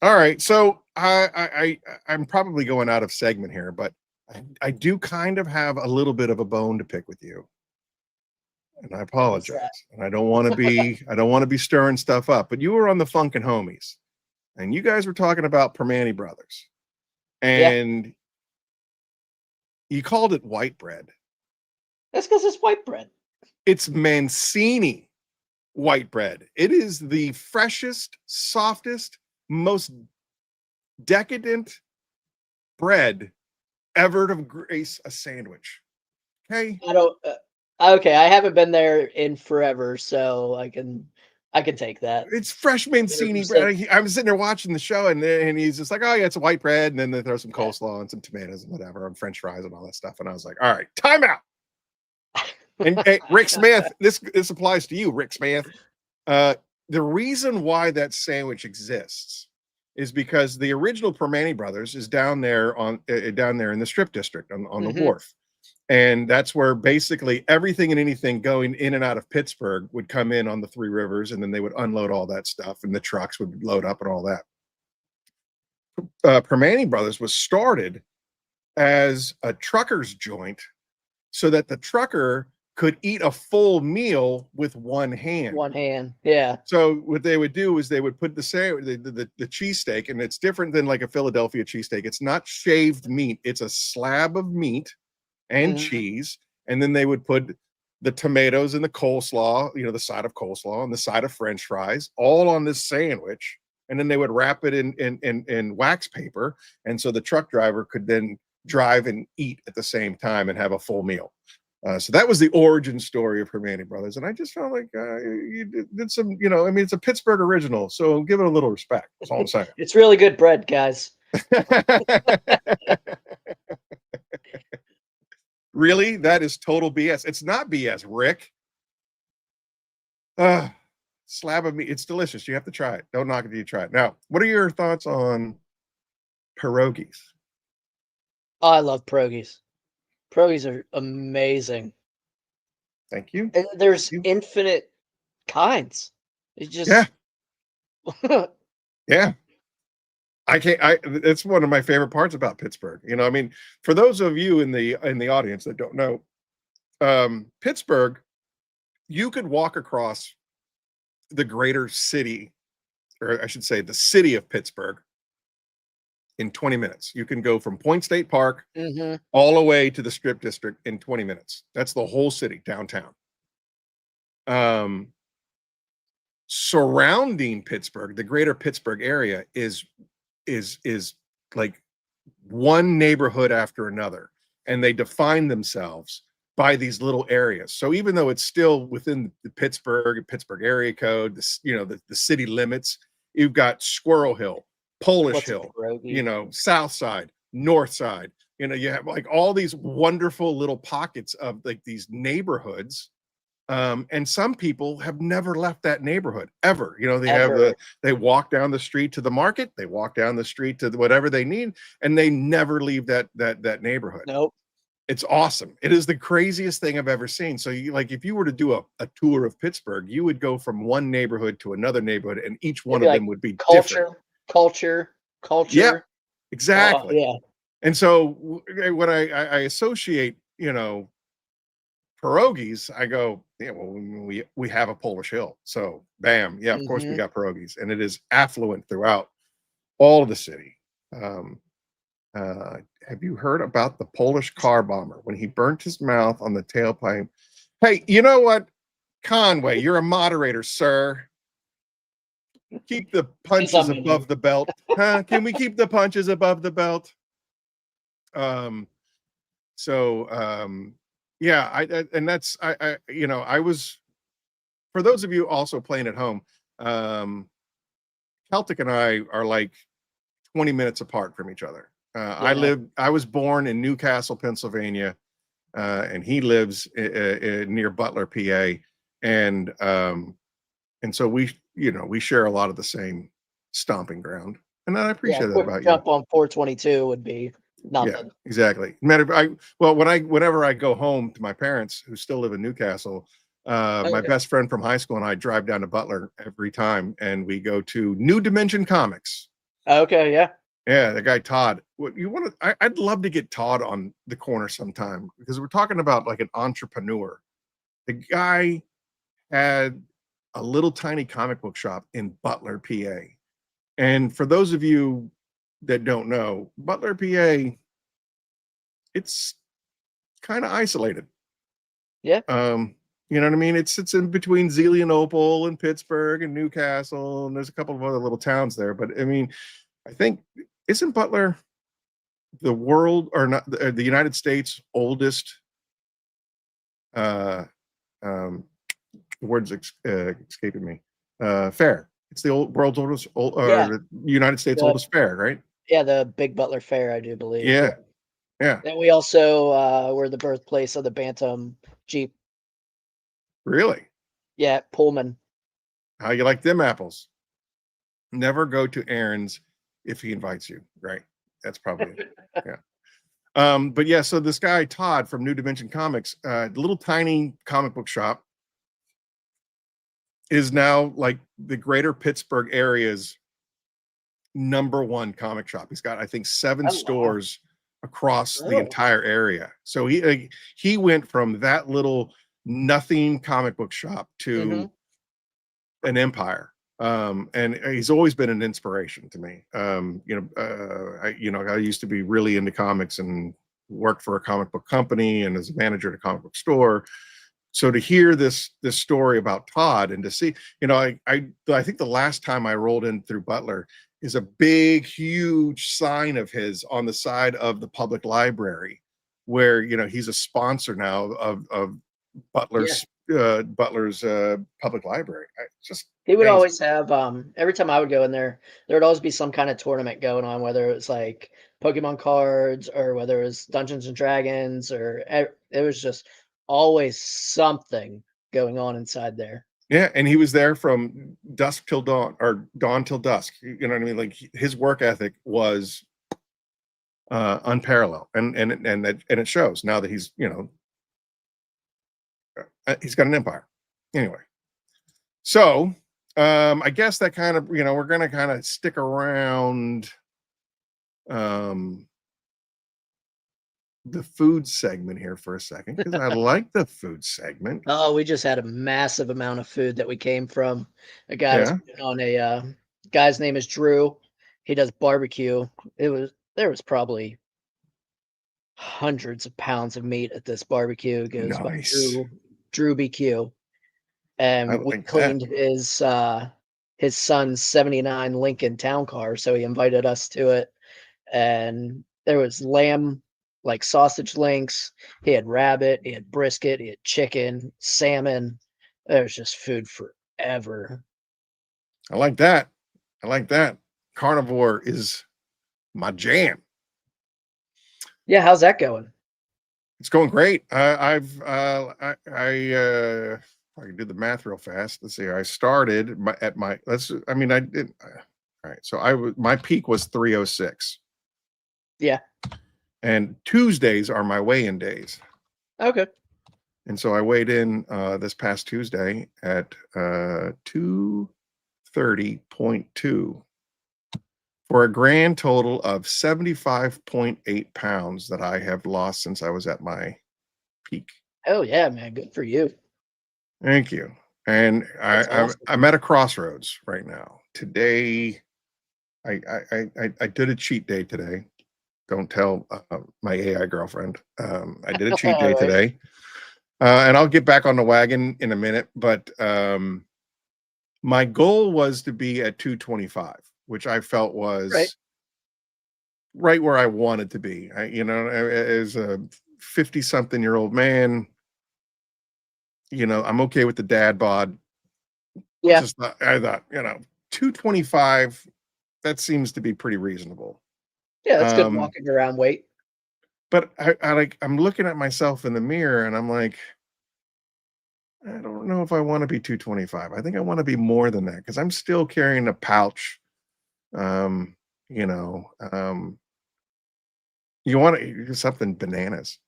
S1: right. So I'm probably going out of segment here, but I do kind of have a little bit of a bone to pick with you, and I apologize. And I don't want to be stirring stuff up. But you were on the Funkin' Homies, and you guys were talking about Permane Brothers, and you called it white bread.
S5: That's because it's white bread.
S1: It's Mancini white bread. It is the freshest, softest, most decadent bread ever to grace a sandwich. Okay.
S5: Okay, I haven't been there in forever, so I can take that.
S1: It's fresh Mancini bread. I'm sitting there watching the show, and he's just like, "Oh yeah, it's a white bread," and then they throw some coleslaw and some tomatoes and whatever, and French fries and all that stuff. And I was like, "All right, time out." And hey, Rick Smith, this applies to you, Rick Smith. The reason why that sandwich exists is because the original Permane Brothers is down there in the Strip District on the wharf, and that's where basically everything and anything going in and out of Pittsburgh would come in on the Three Rivers, and then they would unload all that stuff, and the trucks would load up and all that. Permane Brothers was started as a trucker's joint, so that the trucker could eat a full meal with one hand.
S5: One hand, yeah.
S1: So what they would do is they would put the cheesesteak, and it's different than like a Philadelphia cheesesteak. It's not shaved meat. It's a slab of meat and cheese, and then they would put the tomatoes and the coleslaw, the side of coleslaw and the side of French fries, all on this sandwich, and then they would wrap it in wax paper, and so the truck driver could then drive and eat at the same time and have a full meal. So that was the origin story of Permane Brothers, and I just felt like you did some, it's a Pittsburgh original, so give it a little respect. That's all I'm saying.
S5: It's really good bread, guys.
S1: Really? That is total BS. It's not BS, Rick. Slab of meat. It's delicious. You have to try it. Don't knock it till you try it. Now, what are your thoughts on pierogies?
S5: Oh, I love pierogies. Pierogies are amazing.
S1: Thank you.
S5: And there's infinite kinds. It's just
S1: yeah. It's one of my favorite parts about Pittsburgh. For those of you in the audience that don't know, Pittsburgh, you could walk across the greater city, or I should say the city of Pittsburgh, in 20 minutes. You can go from Point State Park all the way to the Strip District in 20 minutes. That's the whole city, downtown. surrounding Pittsburgh, the greater Pittsburgh area is like one neighborhood after another, and they define themselves by these little areas. So even though it's still within the Pittsburgh area code, the city limits, you've got Squirrel Hill, Polish Hill, South Side, North Side. You have like all these wonderful little pockets of like these neighborhoods. And some people have never left that neighborhood ever. They walk down the street to the market, they walk down the street to whatever they need, and they never leave that neighborhood.
S5: Nope.
S1: It's awesome. It is the craziest thing I've ever seen. So if you were to do a tour of Pittsburgh, you would go from one neighborhood to another neighborhood, and each one of them would be different.
S5: Culture.
S1: Yeah, exactly.
S5: Yeah.
S1: And so when I associate, pierogies, I go, yeah, well, we have a Polish Hill. So bam. Yeah, of course we got pierogies, and it is affluent throughout all of the city. Have you heard about the Polish car bomber when he burnt his mouth on the tailpipe? Hey, you know what? Conway, you're a moderator, sir. Keep the punches above the belt. Huh? Can we keep the punches above the belt? Yeah, I was, for those of you also playing at home, Celtic and I are like 20 minutes apart from each other. I was born in Newcastle, Pennsylvania, and he lives near Butler, PA. And so we share a lot of the same stomping ground. And I appreciate that about you.
S5: Jump on 422 would be nothing.
S1: Yeah, exactly. Whenever I go home to my parents who still live in Newcastle, my best friend from high school and I drive down to Butler every time, and we go to New Dimension Comics.
S5: Okay, yeah.
S1: Yeah, the guy Todd. I'd love to get Todd on the corner sometime, because we're talking about like an entrepreneur. The guy had a little tiny comic book shop in Butler, PA. And for those of you that don't know, Butler, PA, it's kind of isolated.
S5: Yeah.
S1: You know what I mean? It's in between Zelienople and Pittsburgh and Newcastle, and there's a couple of other little towns there. But I mean, I think, isn't Butler the world, or not, the United States oldest? The word's escaping me. Fair. It's the world's oldest, the United States oldest fair, right?
S5: Yeah, the Big Butler Fair, I do believe.
S1: Yeah.
S5: And we also were the birthplace of the Bantam Jeep.
S1: Really?
S5: Yeah, Pullman.
S1: How you like them apples? Never go to Aaron's if he invites you, right? That's probably it. Yeah. But yeah, so this guy Todd from New Dimension Comics, little tiny comic book shop, is now like the greater Pittsburgh area's #1 comic shop. He's got, I think, 7 stores across the entire area. So he went from that little nothing comic book shop to an empire. And he's always been an inspiration to me. I used to be really into comics and worked for a comic book company and as a manager at a comic book store. So to hear this story about Todd, and to see, I think the last time I rolled in through Butler is a big, huge sign of his on the side of the public library, where he's a sponsor now of Butler's public library.
S5: He would always have every time I would go in there would always be some kind of tournament going on, whether it was like Pokemon cards or whether it was Dungeons and Dragons, or it was just always something going on inside there.
S1: Yeah, and he was there from dusk till dawn, or dawn till dusk. You know what I mean? Like, his work ethic was unparalleled, and it shows now that he's he's got an empire. Anyway, so I guess that kind of, we're going to kind of stick around the food segment here for a second, because I like the food segment.
S5: Oh, we just had a massive amount of food that we came from. A guy was on a guy's name is Drew. He does barbecue. There was probably hundreds of pounds of meat at this barbecue. It goes by Drew BQ. and we
S1: like that.
S5: cleaned his son's 79 Lincoln Town Car, so he invited us to it. And there was lamb, like sausage links. He had rabbit, he had brisket, he had chicken, salmon. There was just food forever.
S1: I like that. I like that. Carnivore is my jam.
S5: Yeah, how's that going?
S1: It's going great. I can do the math real fast. Let's see. I started I did. All right. So my peak was 306.
S5: Yeah.
S1: And Tuesdays are my weigh-in days.
S5: Okay.
S1: And so I weighed in this past Tuesday at 230.2 for a grand total of 75.8 pounds that I have lost since I was at my peak.
S5: Oh yeah, man. Good for you.
S1: Thank you. And I'm at a crossroads right now. Today, I did a cheat day today. Don't tell my AI girlfriend. I did a cheat day today. And I'll get back on the wagon in a minute. But my goal was to be at 225, which I felt was right where I wanted to be. As a 50-something-year-old man, I'm okay with the dad bod.
S5: Yeah.
S1: I thought, 225, that seems to be pretty reasonable.
S5: Yeah, that's good walking around weight.
S1: But I'm looking at myself in the mirror and I'm like, I don't know if I want to be 225. I think I want to be more than that because I'm still carrying a pouch. You want to do something bananas.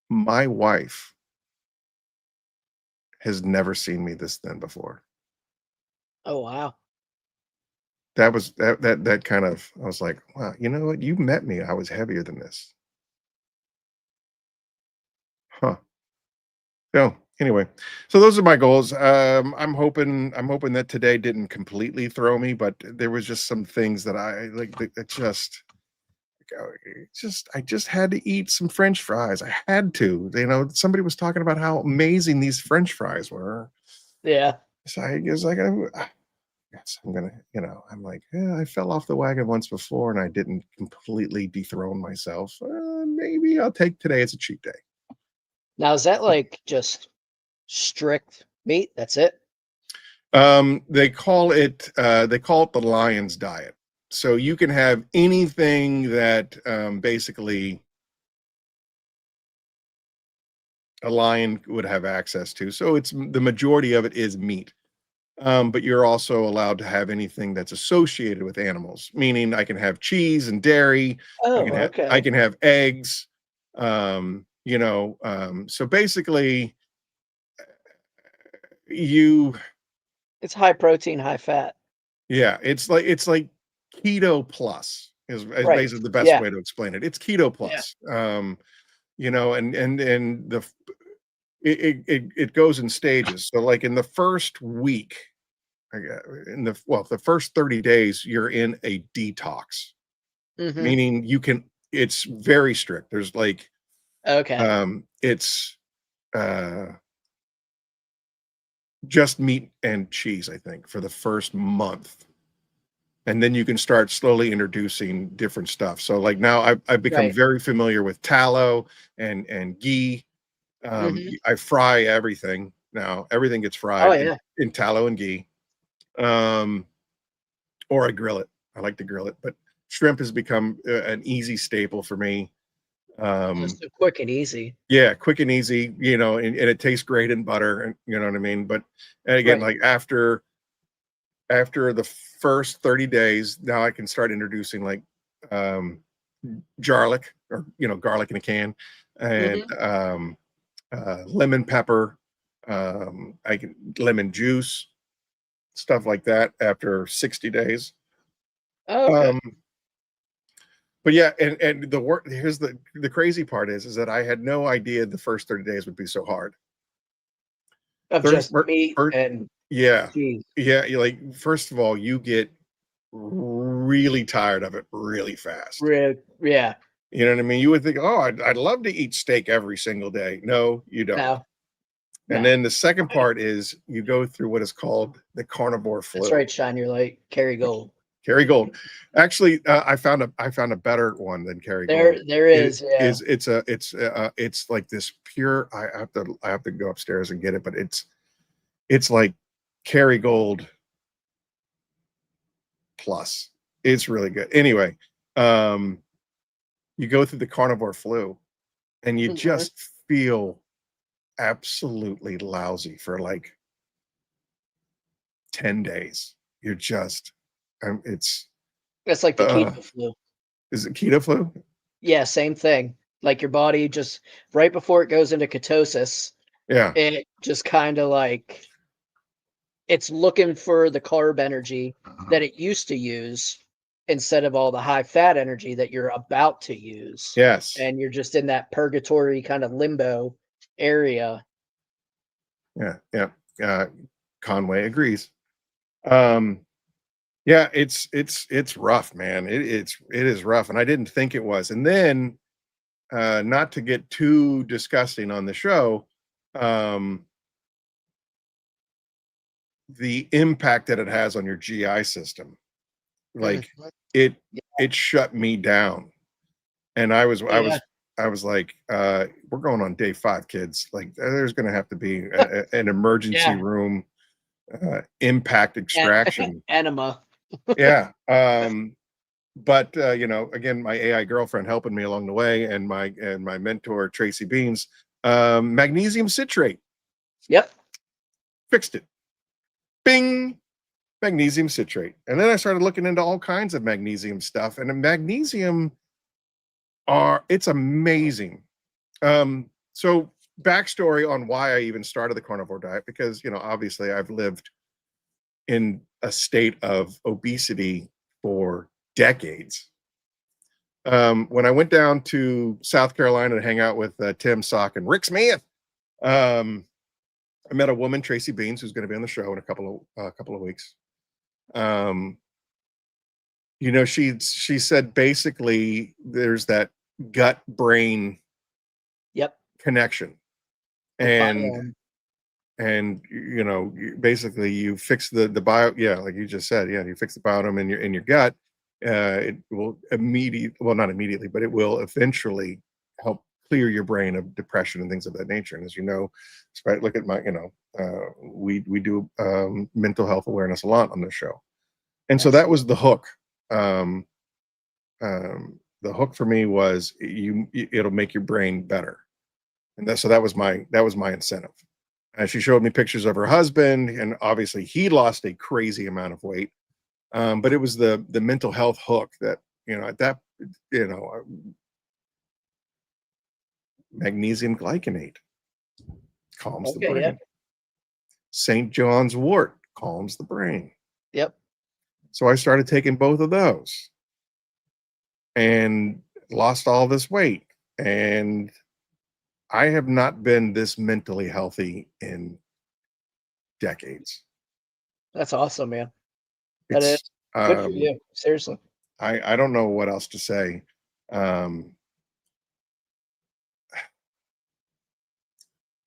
S1: My wife has never seen me this thin before.
S5: Oh wow.
S1: That was that kind of, I was like, wow, you know what? You met me. I was heavier than this. Huh. So anyway, so those are my goals. I'm hoping that today didn't completely throw me, but there was just some things that I just had to eat some French fries. I had to. Somebody was talking about how amazing these French fries were.
S5: Yeah.
S1: So I guess I'm gonna, I'm like, I fell off the wagon once before and I didn't completely dethrone myself. Maybe I'll take today as a cheat day.
S5: Now is that like just strict meat? That's it?
S1: They call it the Lion's diet. So you can have anything that basically a lion would have access to. So it's the majority of it is meat. But you're also allowed to have anything that's associated with animals, meaning I can have cheese and dairy.
S5: Oh,
S1: I can have eggs. So basically
S5: it's high protein, high fat.
S1: Yeah, it's like keto plus is basically the best way to explain it. It's keto plus. And it goes in stages. So like in the first week, the first 30 days, you're in a detox, meaning it's very strict. There's like, it's just meat and cheese, I think, for the first month. And then you can start slowly introducing different stuff. So like now I've become very familiar with tallow and ghee. I fry everything now. Everything gets fried in tallow and ghee. Or I grill it. I like to grill it, but shrimp has become an easy staple for me.
S5: Just quick and easy.
S1: Yeah, quick and easy, and it tastes great in butter, and you know what I mean? But again, like after the first 30 days, now I can start introducing like garlic or garlic in a can and lemon pepper, lemon juice, stuff like that after 60 days. But yeah, and here's the crazy part is that I had no idea the first 30 days would be so hard.
S5: Of just meat and cheese.
S1: Yeah, like first of all, you get really tired of it really fast.
S5: Yeah.
S1: You know what I mean? You would think, oh, I'd love to eat steak every single day. No, you don't.
S5: No.
S1: And then the second part is you go through what is called the carnivore flu.
S5: That's right. Shine your light. Carry gold.
S1: Carry gold. Actually, I found a better one than carry gold.
S5: There is.
S1: It's like this pure. I have to go upstairs and get it, but it's like carry gold plus. It's really good. Anyway, you go through the carnivore flu, and you just feel absolutely lousy for like 10 days. You're just it's
S5: like the keto flu.
S1: Is it keto flu?
S5: Yeah, same thing. Like your body just right before it goes into ketosis, it just kind of like it's looking for the carb energy that it used to use instead of all the high fat energy that you're about to use.
S1: Yes.
S5: And you're just in that purgatory kind of limbo area.
S1: Yeah. Conway agrees. Yeah, it's rough, man. It is rough, and I didn't think it was. And then, not to get too disgusting on the show, the impact that it has on your GI system, like it shut me down, and I was like, we're going on day 5, kids. Like, there's going to have to be an emergency room impact extraction
S5: enema.
S1: Yeah. But again, my AI girlfriend helping me along the way, and my mentor Tracy Beans, magnesium citrate.
S5: Yep.
S1: Fixed it. Bing. Magnesium citrate. And then I started looking into all kinds of magnesium stuff, and the magnesium it's amazing. So backstory on why I even started the carnivore diet, because obviously I've lived in a state of obesity for decades. When I went down to South Carolina to hang out with Tim Sock and Rick Smith, I met a woman, Tracy Beans, who's going to be on the show in a couple of weeks. She said basically there's that gut brain connection, and basically you fix the bio, like you just said, you fix the biome in your gut, it will not immediately, but it will eventually help clear your brain of depression and things of that nature. And as you know, look at my, we do mental health awareness a lot on this show, and so that was the hook. The hook for me was it'll make your brain better, and that was my incentive. And she showed me pictures of her husband, and obviously he lost a crazy amount of weight. But it was the mental health hook that, magnesium glycinate calms the brain.
S5: Yep.
S1: St. John's wort calms the brain.
S5: Yep.
S1: So I started taking both of those and lost all this weight. And I have not been this mentally healthy in decades.
S5: That's awesome, man. That is good for you. Seriously.
S1: I don't know what else to say.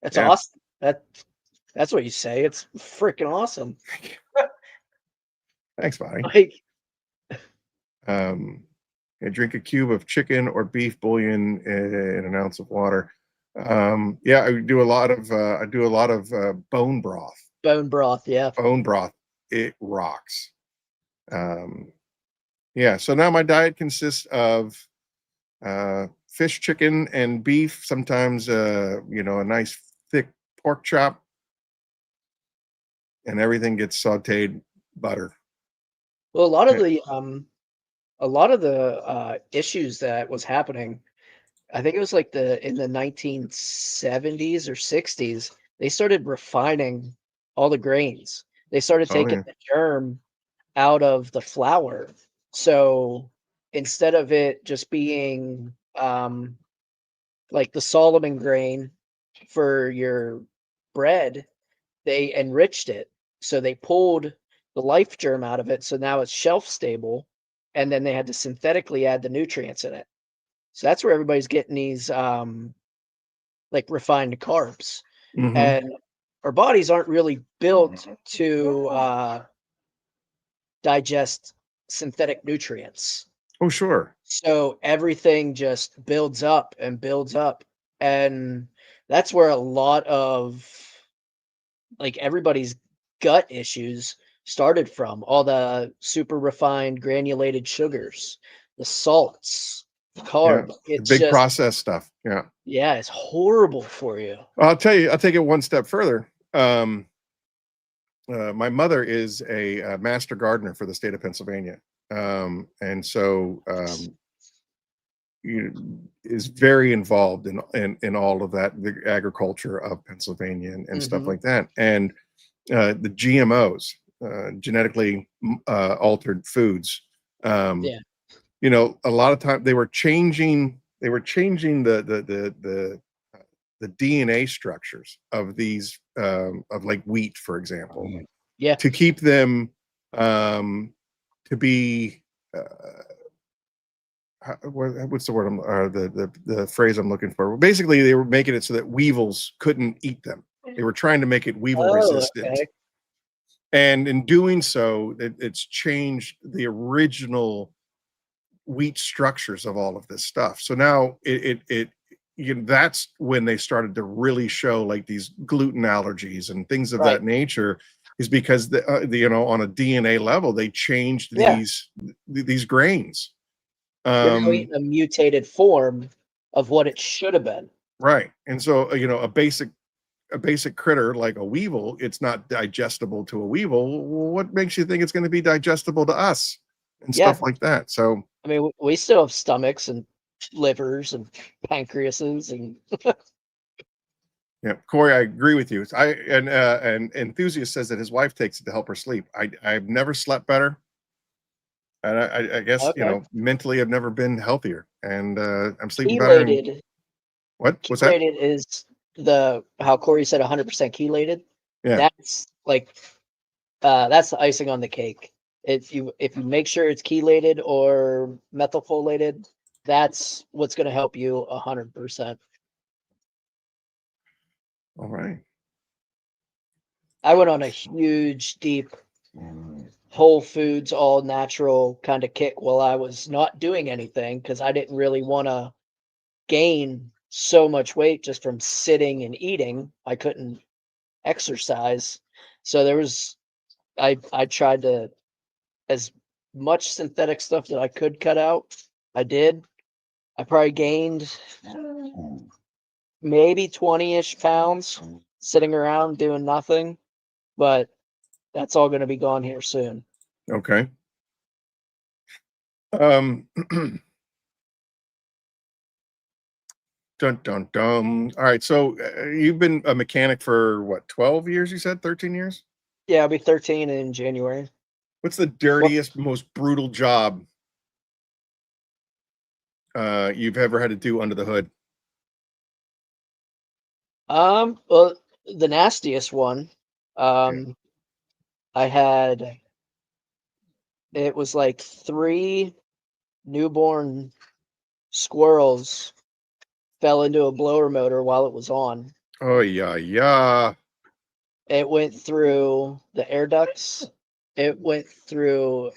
S5: That's awesome. That's what you say. It's freaking awesome.
S1: Thanks, buddy.
S5: Like,
S1: drink a cube of chicken or beef bouillon in an ounce of water. I do a lot of bone broth.
S5: Bone broth, yeah.
S1: Bone broth, it rocks. So now my diet consists of fish, chicken, and beef. Sometimes a nice thick pork chop, and everything gets sauteed butter.
S5: Well, a lot of the issues that was happening, I think it was like in the 1970s or 60s, they started refining all the grains. They started taking the germ out of the flour. So instead of it just being like the Solomon grain for your bread, they enriched it. So they pulled the life germ out of it. So now it's shelf stable. And then they had to synthetically add the nutrients in it. So that's where everybody's getting these like refined carbs.
S1: Mm-hmm.
S5: And our bodies aren't really built to digest synthetic nutrients.
S1: Oh, sure.
S5: So everything just builds up and builds up. And that's where a lot of like everybody's gut issues started from. All the super refined granulated sugars, the salts, the
S1: Yeah.
S5: carbs.
S1: The
S5: It's
S1: big
S5: just,
S1: process stuff. Yeah.
S5: yeah, it's horrible for you.
S1: I'll tell you, I'll take it one step further. My mother is a master gardener for the state of Pennsylvania. And so is very involved in all of that, the agriculture of Pennsylvania and stuff like that. And the GMOs, genetically altered foods.
S5: Yeah.
S1: A lot of time they were changing the DNA structures of these of like wheat, for example,
S5: Yeah.
S1: to keep them to be what's the word the phrase I'm looking for. Basically, they were making it so that weevils couldn't eat them. They were trying to make it weevil resistant.
S5: Okay.
S1: And in doing so, it's changed the original wheat structures of all of this stuff. So now that's when they started to really show like these gluten allergies and things of that nature, is because on a DNA level they changed these grains.
S5: You're now eating a mutated form of what it should have been.
S1: Right. And so a basic critter like a weevil, it's not digestible to a weevil. What makes you think it's going to be digestible to us and stuff like that? So
S5: I mean, we still have stomachs and livers and pancreases and
S1: yeah, Corey, I agree with you. And Enthusiast says that his wife takes it to help her sleep. I've never slept better, and I guess mentally I've never been healthier, and I'm sleeping better. What's that?
S5: Chelated is how Corey said 100% chelated.
S1: Yeah,
S5: that's that's the icing on the cake. If you make sure it's chelated or methylfolated, that's what's going to help you 100%.
S1: All right.
S5: I went on a huge, deep, whole foods, all natural kind of kick while I was not doing anything because I didn't really want to gain so much weight just from sitting and eating. I couldn't exercise. So I tried to, as much synthetic stuff that I could cut out, I did. I probably gained maybe 20-ish pounds sitting around doing nothing, but that's all going to be gone here soon.
S1: Okay. Dun dun dun. All right. So you've been a mechanic for what, 12 years? You said 13 years?
S5: Yeah, I'll be 13 in January.
S1: What's the dirtiest, most brutal job you've ever had to do under the hood?
S5: Well, the nastiest one, I had, it was like 3 newborn squirrels fell into a blower motor while it was on.
S1: Oh, yeah.
S5: It went through the air ducts. It went through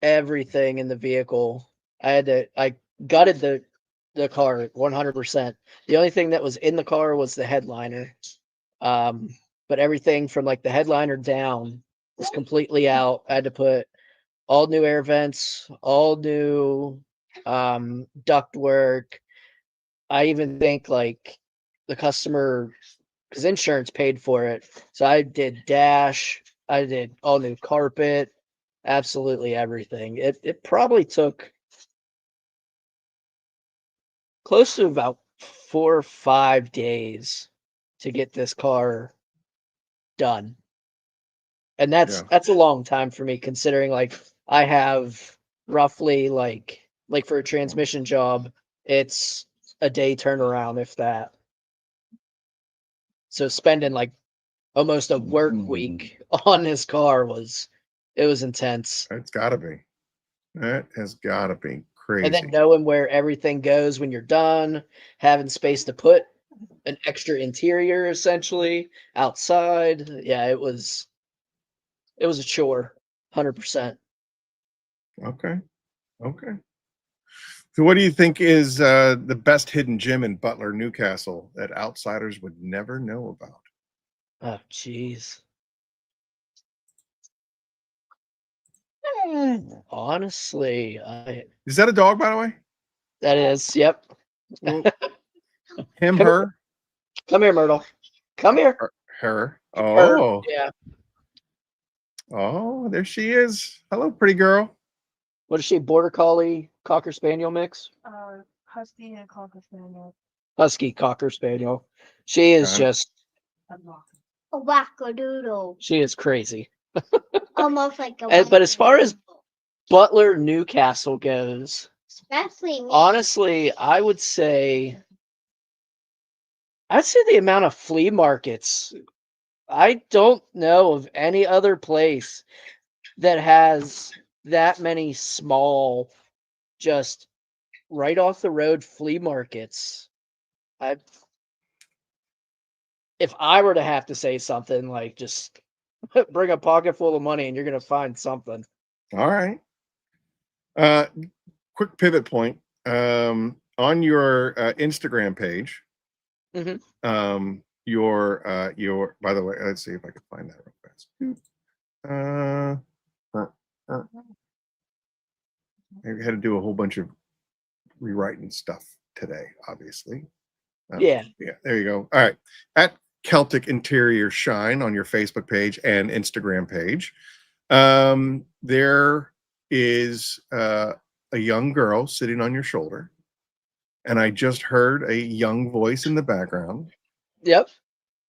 S5: everything in the vehicle. I gutted the car 100%. The only thing that was in the car was the headliner. But everything from like the headliner down was completely out. I had to put all new air vents, all new duct work. I even think like the customer, because insurance paid for it. So I did dash, I did all new carpet, absolutely everything. It probably took close to about 4 or 5 days to get this car done. And that's a long time for me, considering like I have roughly like for a transmission job, it's a day turnaround, if that. So spending like almost a work week on this car was intense.
S1: It's gotta be. That has gotta be crazy.
S5: And then knowing where everything goes when you're done, having space to put an extra interior essentially outside. Yeah, it was a chore, 100%.
S1: Okay. Okay. So what do you think is the best hidden gem in Butler, Newcastle that outsiders would never know about?
S5: Oh, jeez. Honestly,
S1: Is that a dog, by the way?
S5: that is, yep.
S1: Well, him,
S5: Come here.
S1: her,
S5: Come here, Myrtle. Come here.
S1: her, her.
S5: Her.
S1: Oh,
S5: Yeah.
S1: oh, there she is. Hello, pretty girl.
S5: What is she? Border Collie, Cocker Spaniel mix?
S6: Husky and Cocker Spaniel.
S5: Husky, Cocker Spaniel. She is
S1: Okay.
S5: just,
S6: A wackadoodle.
S5: she is crazy.
S6: Almost like a
S5: But as far as
S6: wackadoodle.
S5: Butler, Newcastle goes,
S6: Especially me.
S5: honestly, I'd say the amount of flea markets. I don't know of any other place that has that many small, just right off the road flea markets. If I were to have to say something, like, just bring a pocket full of money and you're gonna find something.
S1: All right. Quick pivot point. On your Instagram page,
S5: Mhm.
S1: your by the way, let's see if I can find that real fast. I had to do a whole bunch of rewriting stuff today, obviously.
S5: Yeah.
S1: Yeah, there you go. All right. At Celtic Interior Shine on your Facebook page and Instagram page. There is a young girl sitting on your shoulder, and I just heard a young voice in the background.
S5: Yep.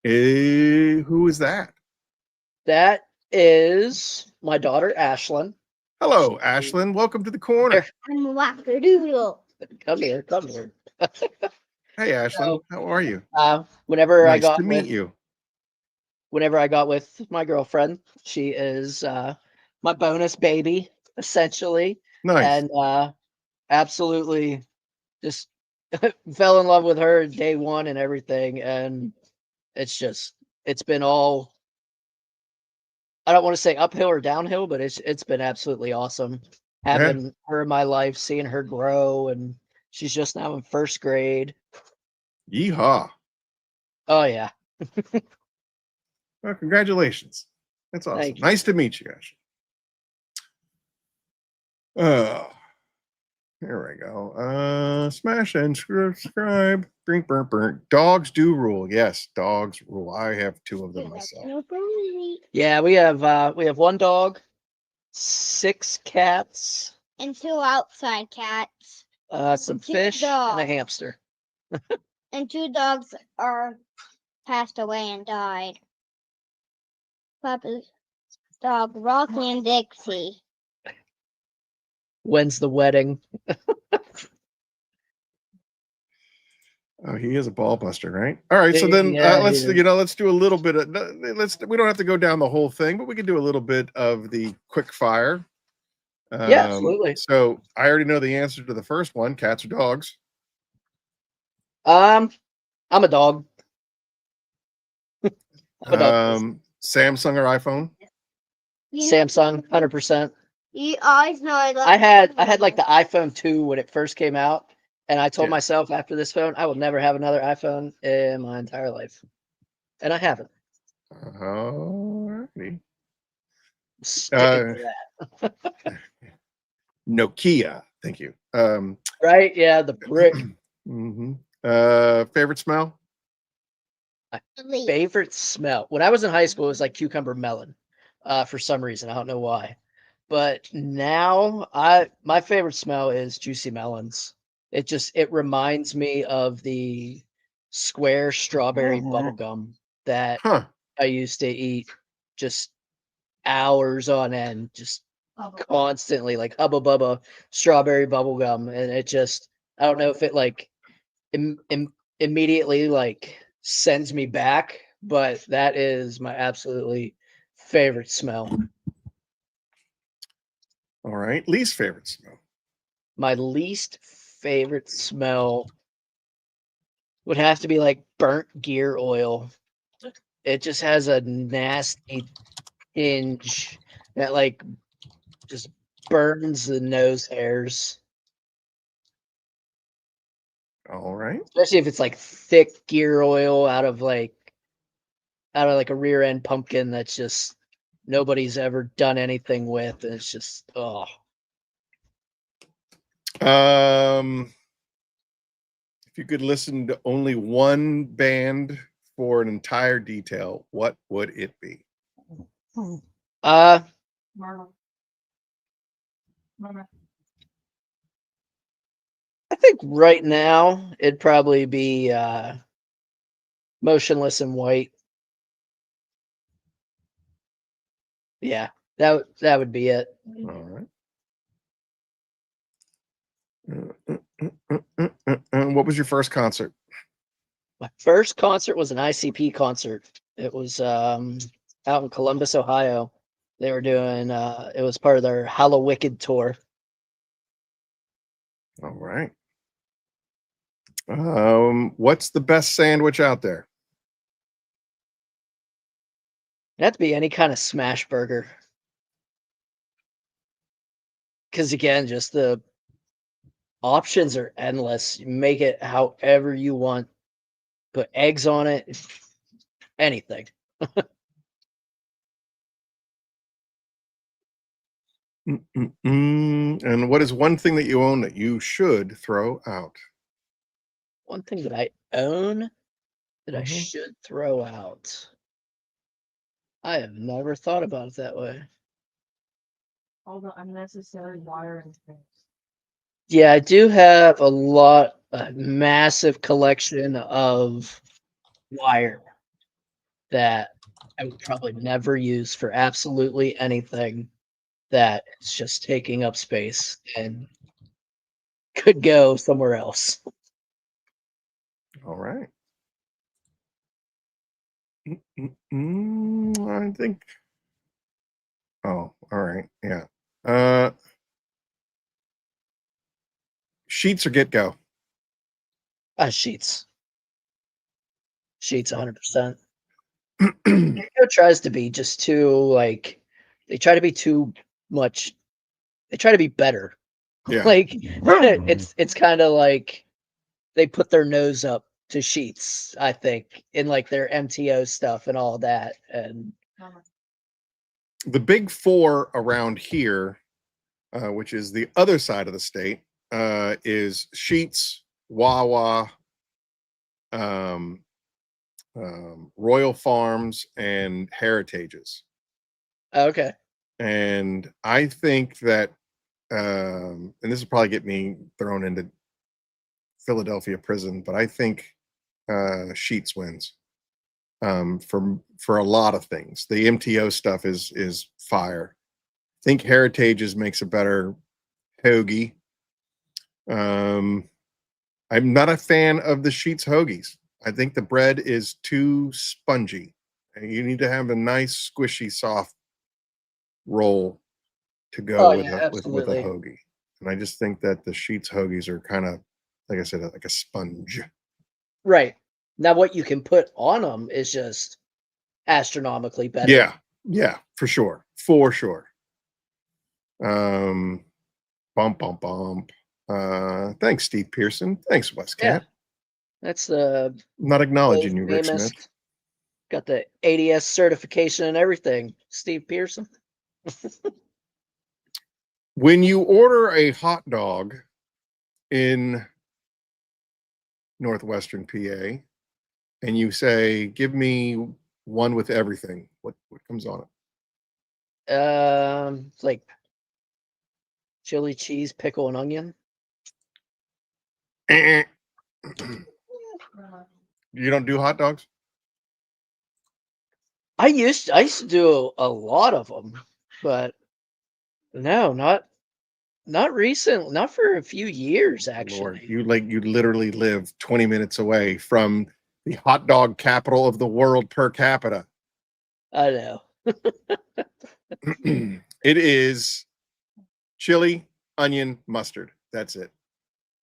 S1: Who is that?
S5: That is my daughter, Ashlyn.
S1: Hello, Ashlyn. Welcome to the corner.
S6: I'm a wackadoodle.
S5: Come here. Come here.
S1: Hey, Ashlyn. How are you?
S5: Whenever I
S1: Nice
S5: got
S1: to meet you.
S5: whenever I got with my girlfriend, she is my bonus baby, essentially.
S1: Nice.
S5: And absolutely just fell in love with her day one and everything. And it's been all, I don't want to say uphill or downhill, but it's been absolutely awesome having her in my life, seeing her grow, and she's just now in first grade.
S1: Yeehaw.
S5: Oh yeah.
S1: Well, congratulations. That's awesome.
S5: Thank you.
S1: Nice to meet you, Ashlyn. Oh, here we go. Smash and subscribe. Drink, burn, burn. Dogs do rule. Yes, dogs rule. I have 2 of them myself.
S5: Yeah, we have one dog, 6 cats,
S6: And 2 outside cats.
S5: some
S6: 2
S5: fish, and a
S6: dogs.
S5: hamster.
S6: And 2 dogs are passed away and died. Papa's dog, Rocky and Dixie.
S5: When's the wedding?
S1: Oh, he is a ball buster, right? All right, so then
S5: Yeah,
S1: let's
S5: he is.
S1: let's do a little bit of we don't have to go down the whole thing, but we can do a little bit of the quick fire.
S5: Yeah, absolutely.
S1: So I already know the answer to the first one: cats or dogs.
S5: I'm a dog. I'm a dog person.
S1: Samsung or iPhone?
S5: Samsung, 100%.
S6: You always know I love
S5: I had like the iPhone 2 when it first came out, and I told
S1: Yeah.
S5: myself after this phone, I will never have another iPhone in my entire life, and I haven't.
S1: All righty.
S5: Sticking to that.
S1: Nokia. Thank you.
S5: Right? Yeah, the brick.
S1: Favorite smell?
S6: Leaf.
S5: Favorite smell. When I was in high school, it was like cucumber melon. For some reason, I don't know why. But now my favorite smell is juicy melons. It reminds me of the square strawberry bubble gum that
S1: Huh.
S5: I used to eat just hours on end, just constantly, like Hubba Bubba strawberry bubble gum. And I don't know if it like immediately like sends me back, but that is my absolutely favorite smell.
S1: All right. Least favorite smell?
S5: My least favorite smell. would have to be like burnt gear oil. It just has a nasty tinge that like just burns the nose hairs.
S1: All right.
S5: Especially if it's like thick gear oil out of like a rear end pumpkin that's just nobody's ever done anything with, and it's just
S1: If you could listen to only one band for an entire detail, what would it be?
S5: I think right now it'd probably be Motionless in White. Yeah, that would be it.
S1: All right. What was your first concert?
S5: My first concert was an ICP concert. It was out in Columbus, Ohio. They were doing it was part of their Hallow Wicked tour.
S1: All right. What's the best sandwich out there?
S5: It had to be any kind of smash burger. Because again, just the options are endless. You make it however you want. Put eggs on it. Anything.
S1: And what is one thing that you own that you should throw out?
S5: One thing that I own that I
S1: Mhm.
S5: should throw out. I have never thought about it that way.
S2: All the unnecessary wire and things.
S5: Yeah, I do have a massive collection of wire that I would probably never use for absolutely anything, that it's just taking up space and could go somewhere else.
S1: All right. I think. Oh, all right. Yeah. Sheets or get go?
S5: Sheets. Sheets 100%. It tries to be just too like they try to be too much. They try to be better.
S1: Yeah.
S5: Like it's kind of like they put their nose up to sheets, I think, in like their MTO stuff and all that. And
S1: The big four around here, which is the other side of the state, is Sheets, Wawa, Royal Farms, and Heritages.
S5: okay.
S1: And I think that, and this will probably get me thrown into Philadelphia prison, but I think Sheets wins for a lot of things. The MTO stuff is fire. I think Heritages makes a better hoagie. I'm not a fan of the Sheets hoagies. I think the bread is too spongy. And you need to have a nice, squishy, soft roll to go with
S5: Yeah,
S1: with a
S5: absolutely.
S1: hoagie. And I just think that the Sheets hoagies are kind of, like I said, like a sponge.
S5: Right. Now what you can put on them is just astronomically better.
S1: Yeah, for sure. For sure. Bump, bump, bump. Thanks, Steve Pearson. Thanks, Westcat.
S5: Yeah. That's the
S1: Not acknowledging you, Rick
S5: famous.
S1: Smith.
S5: Got the ADS certification and everything. Steve Pearson.
S1: When you order a hot dog in Northwestern PA and you say, give me one with everything, what comes on it?
S5: Like chili, cheese, pickle, and onion.
S1: You don't do hot dogs?
S5: I used to do a lot of them, but no, not recent, not for a few years actually.
S1: Lord, you literally live 20 minutes away from the hot dog capital of the world per capita.
S5: I know.
S1: It is chili, onion, mustard. That's it.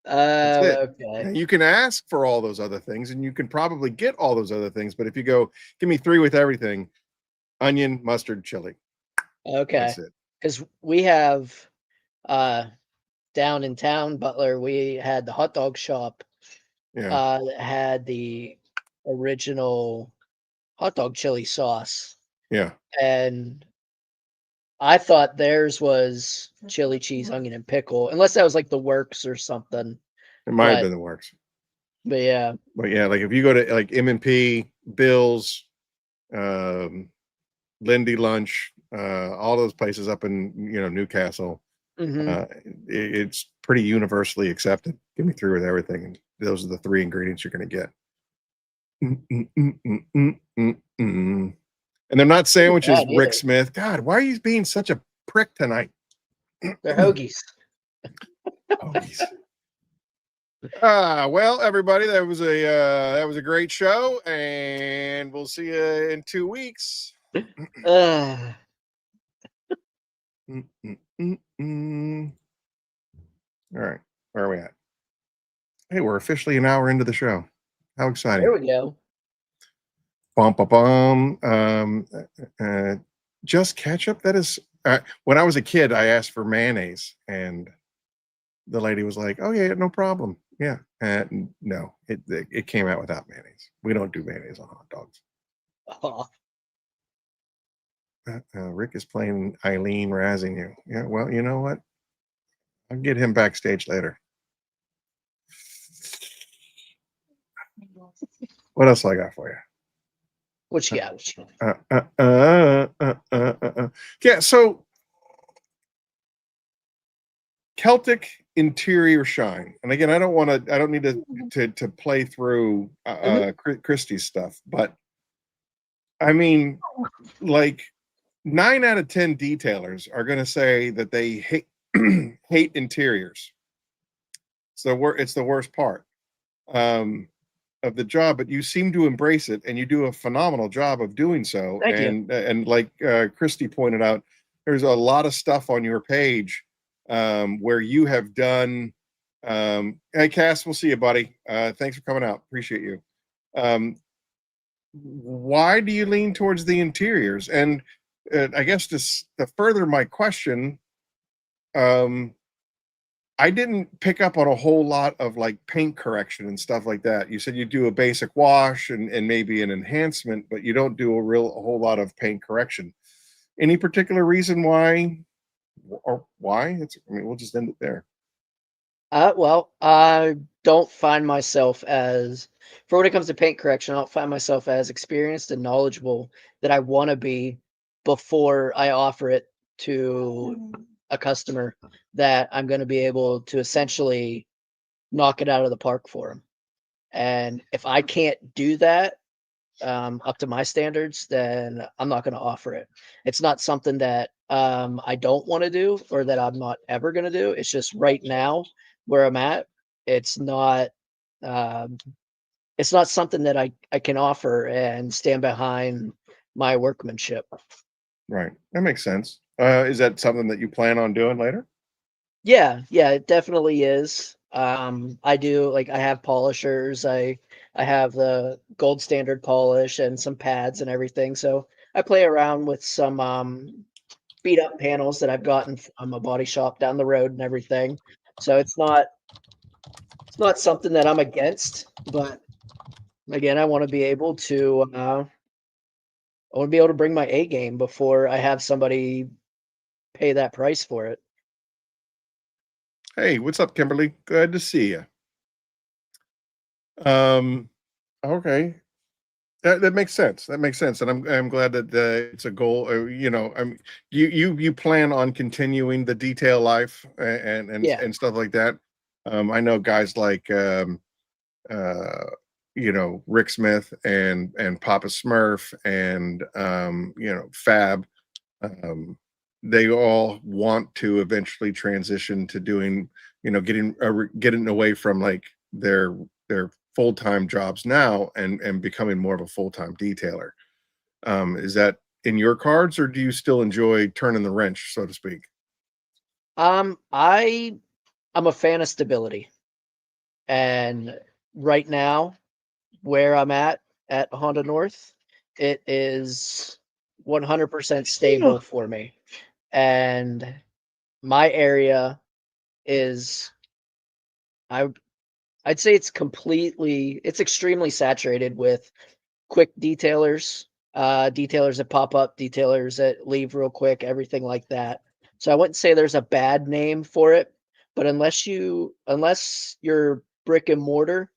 S1: That's it.
S5: Okay.
S1: And you can ask for all those other things, and you can probably get all those other things. But if you go, give me 3 with everything: onion, mustard, chili.
S5: Okay.
S1: That's it.
S5: Because we have down in town, Butler, we had the hot dog shop
S1: Yeah.
S5: that had the original hot dog chili sauce.
S1: Yeah.
S5: And I thought theirs was chili, cheese, onion, and pickle, unless that was like the works or something.
S1: It might have
S5: But
S1: been the works.
S5: but yeah,
S1: But yeah, like if you go to like M&P, Bill's, Lindy Lunch, all those places up in Newcastle,
S5: mhm.
S1: it's pretty universally accepted. Give me 3 with everything, and those are the 3 ingredients you're going to get. And they're not sandwiches,
S5: bad
S1: Rick
S5: either.
S1: Smith. God, why are you being such a prick tonight?
S5: They're hoagies.
S1: Hoagies. Well, everybody, that was a great show, and we'll see you in 2 weeks.
S5: Uh,
S1: All right, where are we at? Hey, we're officially an hour into the show. How exciting!
S5: there we go.
S1: Bum, bum, bum. Just ketchup. That is. When I was a kid, I asked for mayonnaise, and the lady was like, "Oh yeah, no problem." Yeah, no, it came out without mayonnaise. We don't do mayonnaise on hot dogs.
S5: Oh,
S1: Rick is playing Eileen razzing you. Yeah, well, you know what? I'll get him backstage later. What else I got for you?
S5: what you got? What you got?
S1: Yeah, so Celtic Interior Shine, and again, I don't need to play through Christie's stuff, but I mean, like 9 out of 10 detailers are going to say that they hate hate interiors. So it's the worst part of the job, but you seem to embrace it, and you do a phenomenal job of doing so.
S5: Thank you.
S1: And like Christy pointed out, there's a lot of stuff on your page where you have done. Hey, Cass, we'll see you, buddy. Thanks for coming out. Appreciate you. Why do you lean towards the interiors? And I guess to further my question, I didn't pick up on a whole lot of like paint correction and stuff like that. You said you do a basic wash and maybe an enhancement, but you don't do a whole lot of paint correction. Any particular reason why? Or why? We'll just end it there.
S5: Well, I don't find myself as, for when it comes to paint correction, I don't find myself as experienced and knowledgeable that I want to be before I offer it to a customer, that I'm going to be able to essentially knock it out of the park for them. And if I can't do that up to my standards, then I'm not going to offer it. It's not something that I don't want to do or that I'm not ever going to do. It's just right now where I'm at, it's not something that I can offer and stand behind my workmanship.
S1: Right. That makes sense. Is that something that you plan on doing later?
S5: Yeah, it definitely is. I do, like, I have polishers. I have the gold standard polish and some pads and everything. So I play around with some beat up panels that I've gotten from a body shop down the road and everything. So it's not something that I'm against, but again, I want to be able to bring my A game before I have somebody pay that price for it.
S1: Hey, what's up, Kimberly? Good to see you. Okay, that makes sense. That makes sense, and I'm glad that it's a goal. You plan on continuing the detail life and stuff like that. I know guys like Rick Smith and Papa Smurf and Fab. They all want to eventually transition to doing, getting away from like their full-time jobs now and becoming more of a full-time detailer. Is that in your cards, or do you still enjoy turning the wrench, so to speak?
S5: I'm a fan of stability. And right now, where I'm at Honda North, it is 100% stable for me. And my area is, I'd say it's extremely saturated with quick detailers, detailers that pop up, detailers that leave real quick, everything like that. So I wouldn't say there's a bad name for it, but unless you're brick and mortar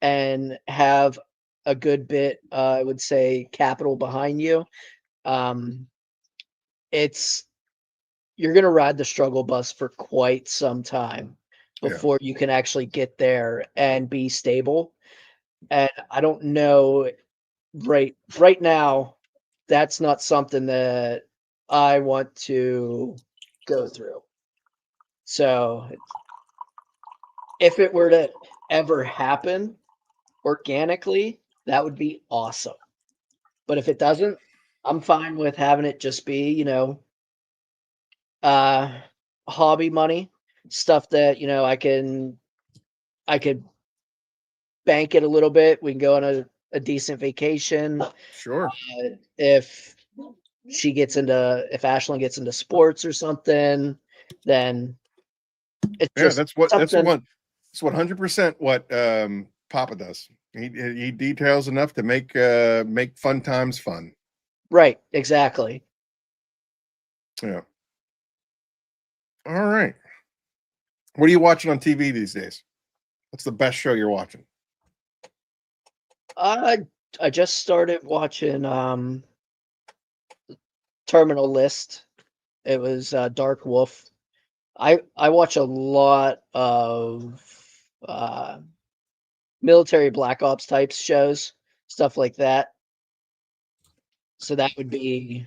S5: and have a good bit, I would say, capital behind you, um, it's you're gonna ride the struggle bus for quite some time
S1: Yeah.
S5: before you can actually get there and be stable. And I don't know right now, that's not something that I want to go through. So if it were to ever happen organically, that would be awesome. But if it doesn't, I'm fine with having it just be, hobby money, stuff that, I could bank it a little bit. We can go on a decent vacation.
S1: Sure.
S5: If Ashlyn gets into sports or something, then it's
S1: Yeah,
S5: just
S1: that's
S5: something.
S1: It's 100% what Papa does. He details enough to make fun times fun.
S5: Right, exactly.
S1: Yeah. All right. What are you watching on TV these days? What's the best show you're watching?
S5: I just started watching Terminal List. It was Dark Wolf. I watch a lot of military black ops types shows, stuff like that. So that's the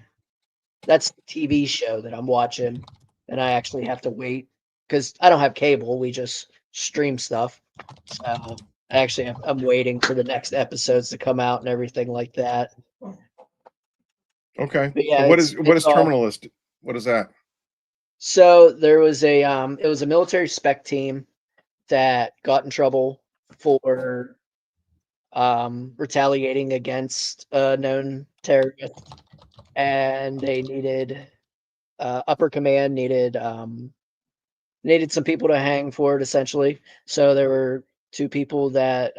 S5: TV show that I'm watching, and I actually have to wait because I don't have cable. We just stream stuff. So I'm waiting for the next episodes to come out and everything like that.
S1: Okay.
S5: But yeah,
S1: So what is
S5: all.
S1: Terminalist? What is that?
S5: So there was it was a military spec team that got in trouble for retaliating against a known terrorist, and they needed upper command needed some people to hang for it, essentially. So there were two people that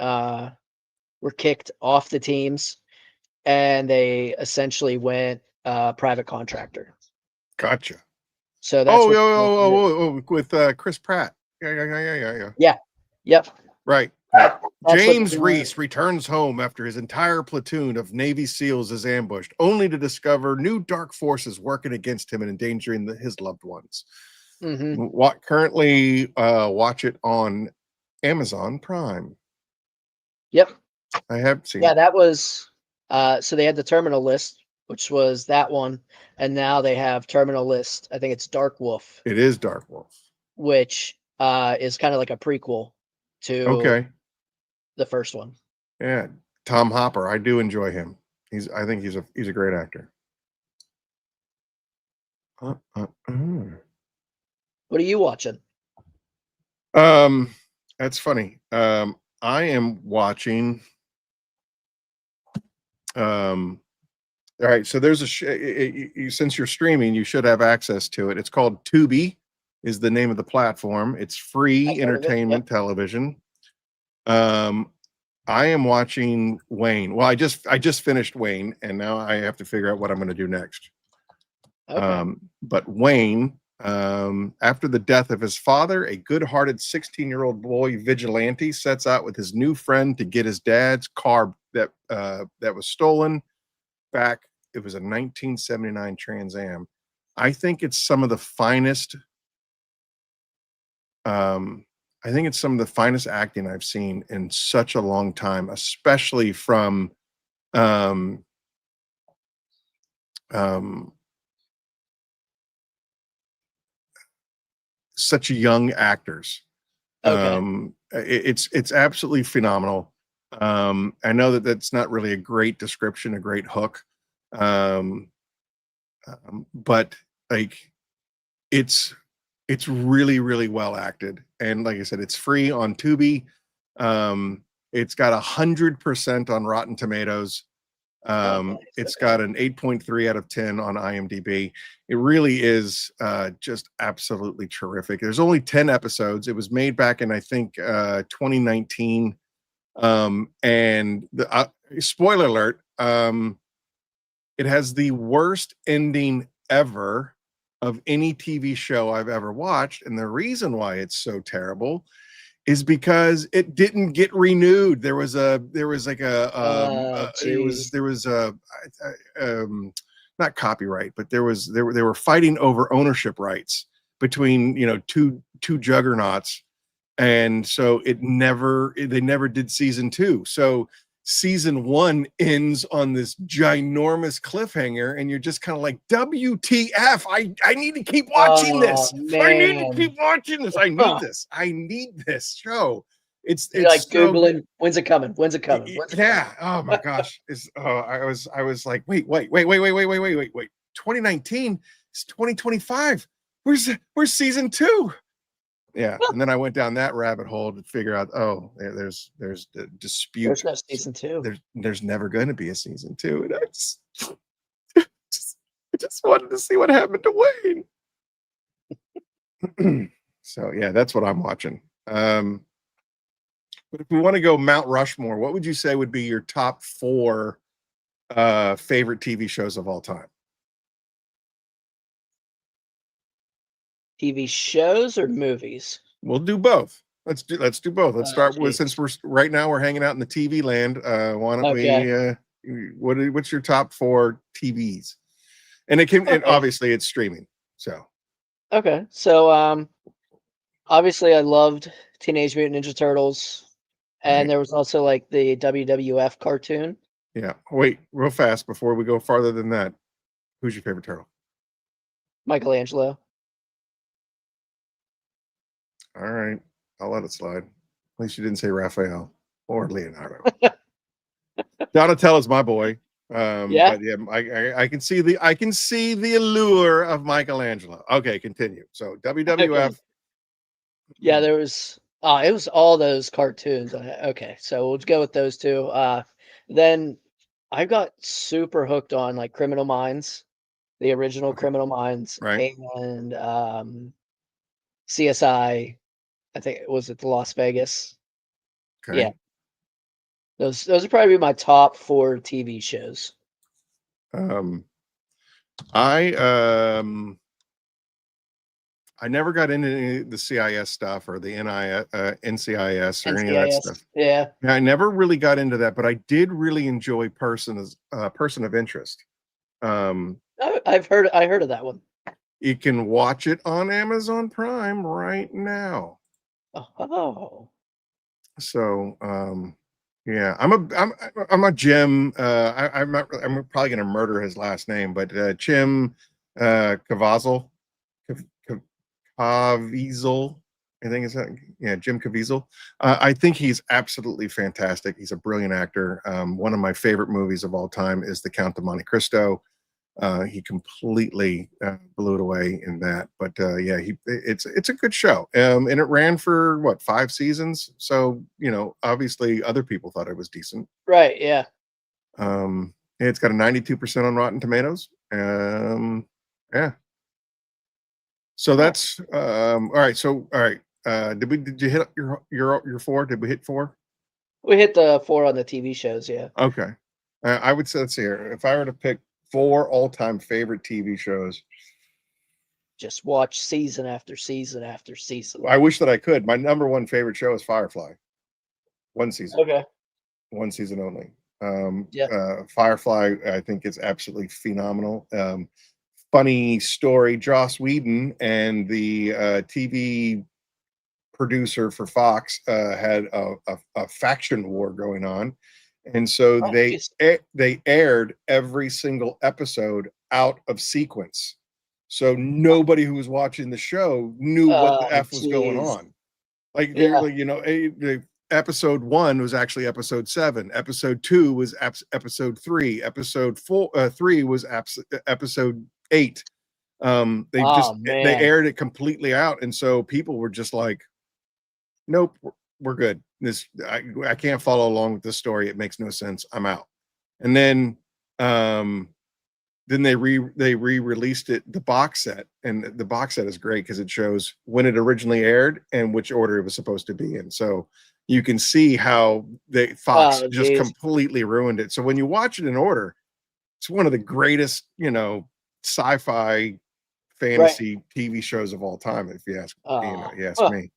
S5: were kicked off the teams, and they essentially went private contractor.
S1: Gotcha.
S5: So that's
S1: with Chris Pratt. Yeah.
S5: Yeah. Yep.
S1: Right.
S5: That's
S1: James Reese returns home after his entire platoon of Navy SEALs is ambushed, only to discover new dark forces working against him and endangering his loved ones.
S5: Mm-hmm.
S1: Currently watch it on Amazon Prime.
S5: Yep.
S1: I have seen
S5: it.
S1: it.
S5: That was so they had the Terminal List, which was that one, and now they have Terminal List. I think it's Dark Wolf.
S1: It is Dark Wolf,
S5: which is kind of like a prequel to the first one.
S1: Yeah, Tom Hopper. I do enjoy him. I think he's a great actor.
S5: What are you watching?
S1: That's funny. I am watching. All right, so there's since you're streaming, you should have access to it. It's called Tubi, is the name of the platform. It's free entertainment television. I am watching Wayne. Well, I just finished Wayne, and now I have to figure out what I'm going to do next.
S5: Okay.
S1: But Wayne, after the death of his father, a good-hearted 16-year-old boy vigilante sets out with his new friend to get his dad's car that was stolen back. It was a 1979 Trans Am. I think it's some of the finest. I think it's some of the finest acting I've seen in such a long time, especially from such young actors.
S5: Okay.
S1: It's absolutely phenomenal. I know that that's not really a great description, a great hook, but like it's really, really well acted. And like I said, it's free on Tubi. It's got 100% on Rotten Tomatoes.
S5: Nice.
S1: It's got an 8.3 out of 10 on IMDb. It really is just absolutely terrific. There's only 10 episodes. It was made back in, I think, 2019. And the spoiler alert, it has the worst ending ever of any TV show I've ever watched. And the reason why it's so terrible is because it didn't get renewed. There was like a not copyright, but they were fighting over ownership rights between, two juggernauts. And so they never did season 2. So season 1 ends on this ginormous cliffhanger, and you're just kind of like, WTF, I need to keep watching this.
S5: Man.
S1: I need to keep watching this. I need this. I need this show. It's
S5: like
S1: so
S5: Googling,
S1: good.
S5: when's it coming? When's it coming?
S1: Yeah. Oh my gosh. I was like, wait. 2019, it's 2025. Where's season 2? Yeah, and then I went down that rabbit hole to figure out, there's the dispute.
S5: There's no season 2.
S1: There's never going to be a season 2, and I just wanted to see what happened to Wayne. So yeah, that's what I'm watching. But if we want to go Mount Rushmore, what would you say would be your top 4 favorite TV shows of all time?
S5: TV shows or movies?
S1: We'll do both. Let's do both. Let's start with,
S5: geez.
S1: since we're hanging out in the TV land. Why don't we? What's your top 4 TVs? And and obviously it's streaming. So
S5: okay, so obviously I loved Teenage Mutant Ninja Turtles, and there was also like the WWF cartoon.
S1: Yeah. Wait, real fast before we go farther than that. Who's your favorite turtle?
S5: Michelangelo.
S1: All right, I'll let it slide. At least you didn't say Raphael or Leonardo. Donatello's my boy. But yeah, I can see the allure of Michelangelo. Okay, continue. So WWF.
S5: Yeah, there was it was all those cartoons. Okay, so we'll go with those 2. Then I got super hooked on like Criminal Minds, the original Criminal Minds,
S1: right?
S5: And CSI. I think it was at the Las Vegas.
S1: Okay.
S5: Yeah. Those are probably my top 4 TV shows.
S1: I never got into any of the CIS stuff or the NCIS or any of that stuff.
S5: Yeah.
S1: I never really got into that, but I did really enjoy Person of Interest.
S5: I heard of that one.
S1: You can watch it on Amazon Prime right now.
S5: Oh.
S1: So yeah, I'm a Jim. I'm probably gonna murder his last name, but Jim Caviezel. I think is that, yeah, Jim Caviezel. I think he's absolutely fantastic. He's a brilliant actor. One of my favorite movies of all time is The Count of Monte Cristo. He completely blew it away in that. But yeah, it's a good show. And it ran for what, 5 seasons? So, obviously other people thought it was decent.
S5: Right, yeah.
S1: It's got a 92% on Rotten Tomatoes. Yeah. So that's all right. So all right. Did you hit your 4? Did we hit 4?
S5: We hit the 4 on the TV shows, yeah.
S1: Okay. I would say, let's see here. If I were to pick 4 all-time favorite TV shows,
S5: just watch season after season after season.
S1: I wish that I could. My number 1 favorite show is Firefly. 1 season.
S5: Okay.
S1: 1 season only.
S5: Firefly,
S1: I think is absolutely phenomenal. Funny story. Joss Whedon and the TV producer for Fox had a faction war going on, and so they aired every single episode out of sequence. So nobody who was watching the show knew what the F was going on. Episode 1 was actually episode 7. Episode 2 was episode 3. Episode 3 was episode 8. They aired it completely out, and so people were just like, nope, we're good. I can't follow along with this story. It makes no sense. I'm out. And then they re-released it, the box set, and the box set is great because it shows when it originally aired and which order it was supposed to be in. So you can see how Fox just completely ruined it. So when you watch it in order, it's one of the greatest, sci-fi fantasy TV shows of all time, if you ask me.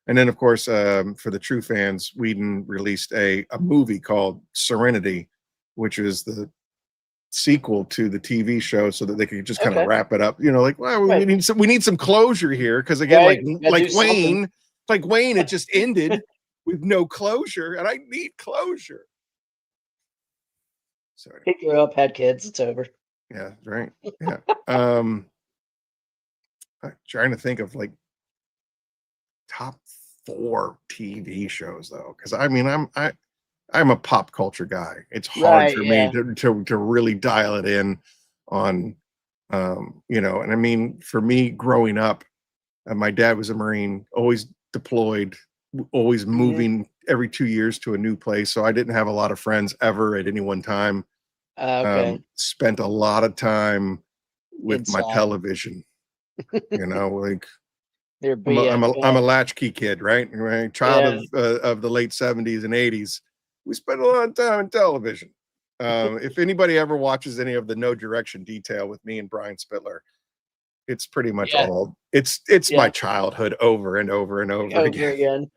S1: And then, of course, for the true fans, Whedon released a movie called Serenity, which is the sequel to the TV show, so that they could just kind of wrap it up. We need some closure here, because again, like Wayne, it just ended with no closure, and I need closure. So
S5: he grew up, had kids. It's over.
S1: Yeah, right. Yeah. I'm trying to think of like top 4 TV shows though, because I'm a pop culture guy. It's hard for me to really dial it in on, and I mean, for me growing up, my dad was a Marine, always deployed, always moving every 2 years to a new place. So I didn't have a lot of friends ever at any one time. Spent a lot of time with my television, like I'm a latchkey kid, right? Child of the late 70s and 80s. We spent a lot of time in television. If anybody ever watches any of the No Direction Detail with me and Brian Spittler, it's pretty much all it's my childhood over and over and over again.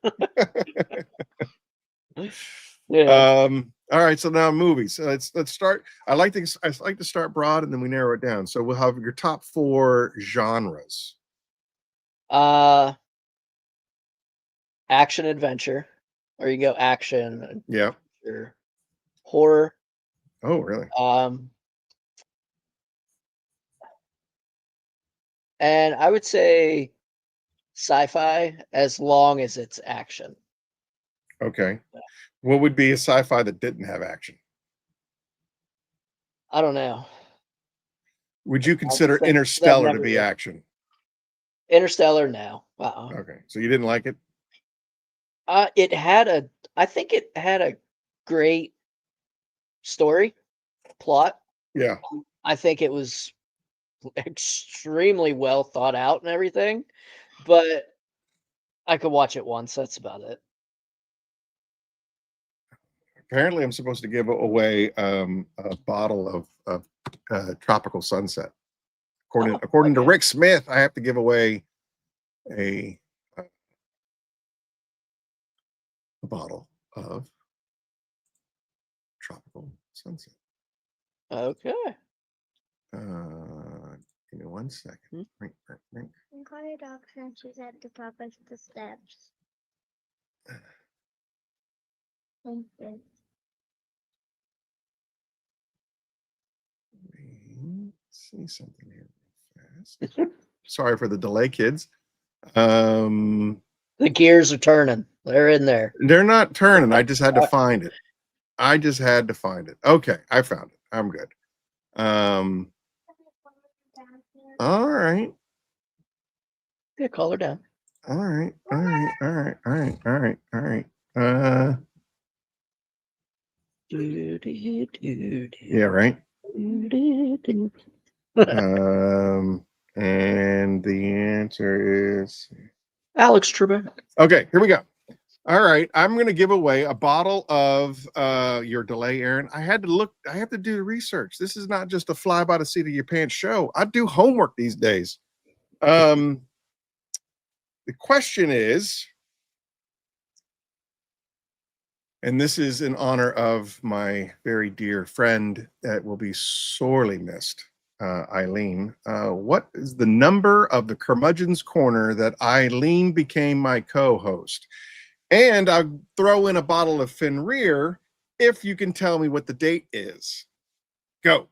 S1: All right, so now movies. So let's start. I like to start broad and then we narrow it down. So we'll have your top 4 genres.
S5: Action adventure, or you go action.
S1: Yeah.
S5: Horror.
S1: Oh, really?
S5: And I would say sci-fi, as long as it's action.
S1: Okay. What would be a sci-fi that didn't have action?
S5: I don't know.
S1: Would you consider Interstellar to be action?
S5: Interstellar, no.
S1: Okay, so you didn't like it?
S5: I think it had a great story, plot.
S1: Yeah.
S5: I think it was extremely well thought out and everything, but I could watch it once. That's about it.
S1: Apparently, I'm supposed to give away a bottle of Tropical Sunset. According to Rick Smith, I have to give away a bottle of Tropical Sunset.
S5: Okay.
S1: Give me 1 second. Ring.
S6: Call your dog since she's at the top of the steps. Thank you.
S1: See something here fast. Sorry for the delay, kids. The
S5: gears are turning. They're in there.
S1: They're not turning. I just had to find it. Okay, I found it. I'm good. All right.
S5: Yeah, call her down.
S1: All right. Yeah, right. And the answer is
S5: Alex Trebek.
S1: Okay, here we go. All right, I'm going to give away a bottle of your delay, Aaron. I have to do the research. This is not just a fly by the seat of your pants show. I do homework these days. The question is, and this is in honor of my very dear friend that will be sorely missed, Eileen. What is the number of the Curmudgeon's Corner that Eileen became my co-host? And I'll throw in a bottle of Fenrir if you can tell me what the date is. Go.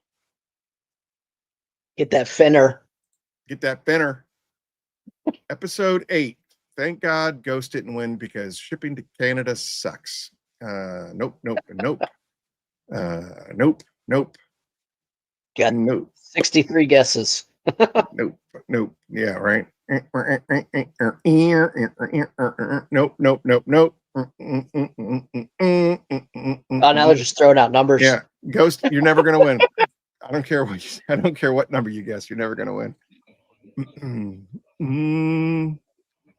S5: Get that Fenner.
S1: Episode 8. Thank God Ghost didn't win because shipping to Canada sucks. Nope.
S5: Got 63 guesses.
S1: Nope. Yeah, right. Nope.
S5: Oh, now they're just throwing out numbers.
S1: Yeah, Ghost, you're never gonna win. I don't care what number you guess. You're never gonna win.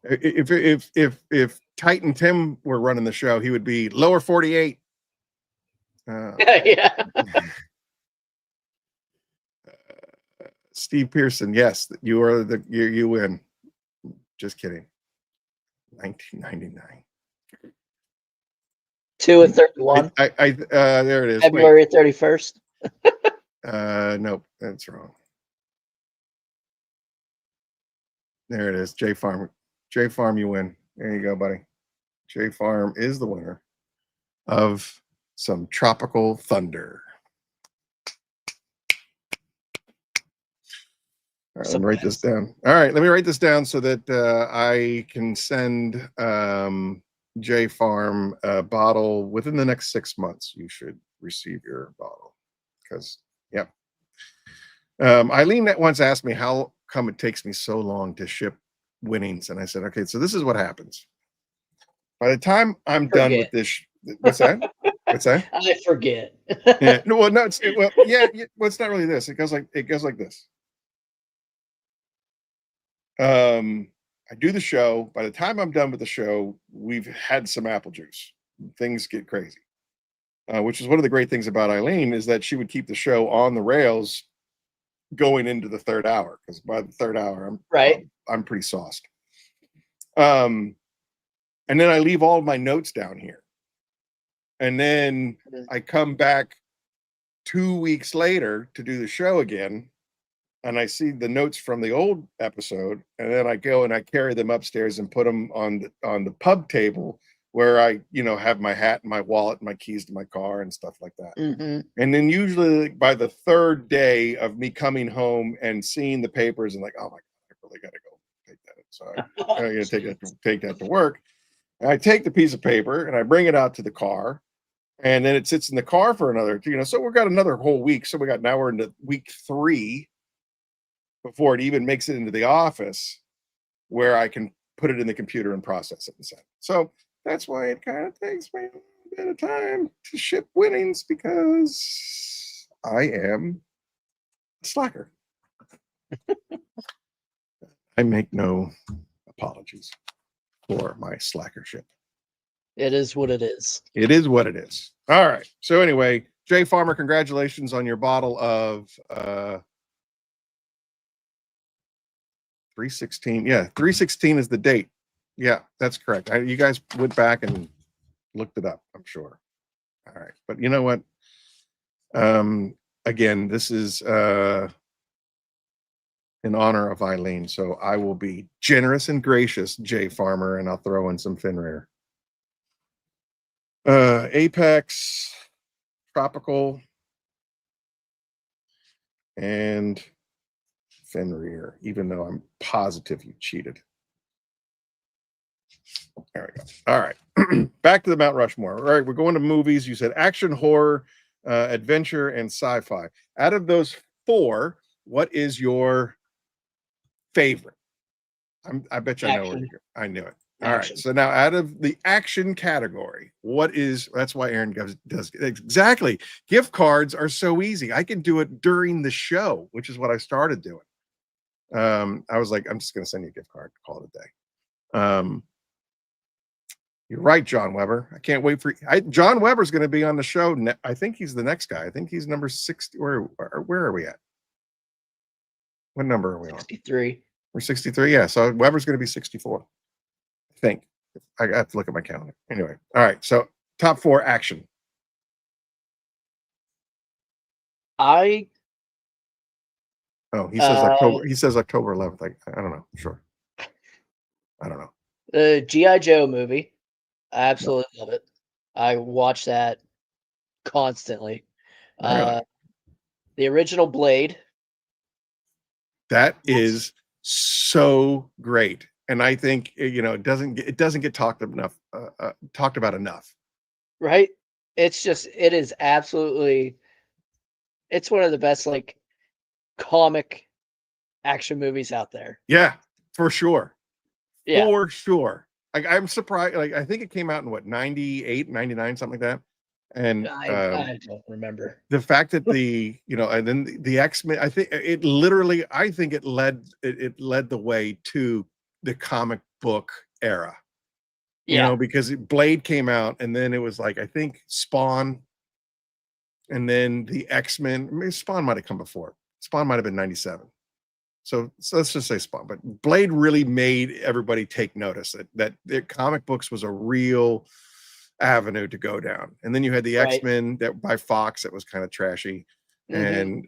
S1: If Titan Tim were running the show, he would be lower 48.
S5: Yeah.
S1: Steve Pearson, yes, you win. Just kidding. 1999.
S5: 2 and 31.
S1: There it is.
S5: February 31st.
S1: Nope, that's wrong. There it is. J Farm. J Farm, you win. There you go, buddy. J Farm is the winner of some tropical thunder. All right, let me write this down. All right, let me write this down so that I can send J Farm a bottle within the next 6 months. You should receive your bottle because, yeah. Eileen once asked me how come it takes me so long to ship winnings, and I said, okay, so this is what happens. By the time I'm done with this, what's that? What's that?
S5: I forget.
S1: Yeah. No, well, no, it's well, it's not really this. It goes like this. I do the show. By the time I'm done with the show, we've had some apple juice. Things get crazy, which is one of the great things about Eileen is that she would keep the show on the rails going into the third hour, because by the third hour, I'm pretty sauced. And then I leave all of my notes down here, and then I come back 2 weeks later to do the show again. And I see the notes from the old episode, and then I go and I carry them upstairs and put them on the pub table where I, have my hat and my wallet and my keys to my car and stuff like that.
S5: Mm-hmm.
S1: And then usually by the third day of me coming home and seeing the papers and like, oh my God, I really got to go take that. So I'm going to take that to work. And I take the piece of paper and I bring it out to the car, and then it sits in the car for another, so we've got another whole week. So now we're into week 3 before it even makes it into the office where I can put it in the computer and process it and send it. So that's why it kind of takes me a little bit of time to ship winnings, because I am a slacker. I make no apologies for my slackership.
S5: It is what it is.
S1: It is what it is. All right. So anyway, Jay Farmer, congratulations on your bottle of 316. Yeah, 316 is the date. Yeah, that's correct. You guys went back and looked it up, I'm sure. All right. But you know what? Again, this is in honor of Eileen. So I will be generous and gracious, Jay Farmer, and I'll throw in some Finrear. Apex, Tropical, and Finrear, even though I'm positive you cheated. There we go. All right. Back to the Mount Rushmore. All right, we're going to movies. You said action, horror, adventure, and sci-fi. Out of those 4, what is your favorite? I bet you I know where you're going. I knew it. All right. So now out of the action category, that's why Aaron does exactly. Gift cards are so easy. I can do it during the show, which is what I started doing. I was like, I'm just going to send you a gift card, call it a day. You're right, John Weber. I can't wait for John Weber's going to be on the show. I think he's the next guy. I think he's number 60. Where are we at? What number are we on?
S5: 63.
S1: We're 63. Yeah. So Weber's going to be 64. I think. I have to look at my calendar. Anyway. All right. So top 4 action. Oh, he says October. He says October 11th. I don't know. Sure. I don't know.
S5: The G.I. Joe movie. I absolutely love it. I watch that constantly.
S1: Really?
S5: The original Blade.
S1: That is so great, and I think it doesn't get talked about enough.
S5: Right? It is absolutely. It's one of the best comic action movies out there.
S1: Yeah, for sure.
S5: Yeah.
S1: For sure. I'm surprised. Like, I think it came out in what, 98, 99, something like that. And
S5: I don't remember.
S1: the fact that and then the X-Men, I think it led the way to the comic book era.
S5: Yeah.
S1: Because Blade came out, and then it was like, I think Spawn, and then the X-Men. Maybe Spawn might have come before. Spawn might have been 97. So let's just say Spawn. But Blade really made everybody take notice that the comic books was a real avenue to go down. And then you had the X-Men that by Fox that was kind of trashy. And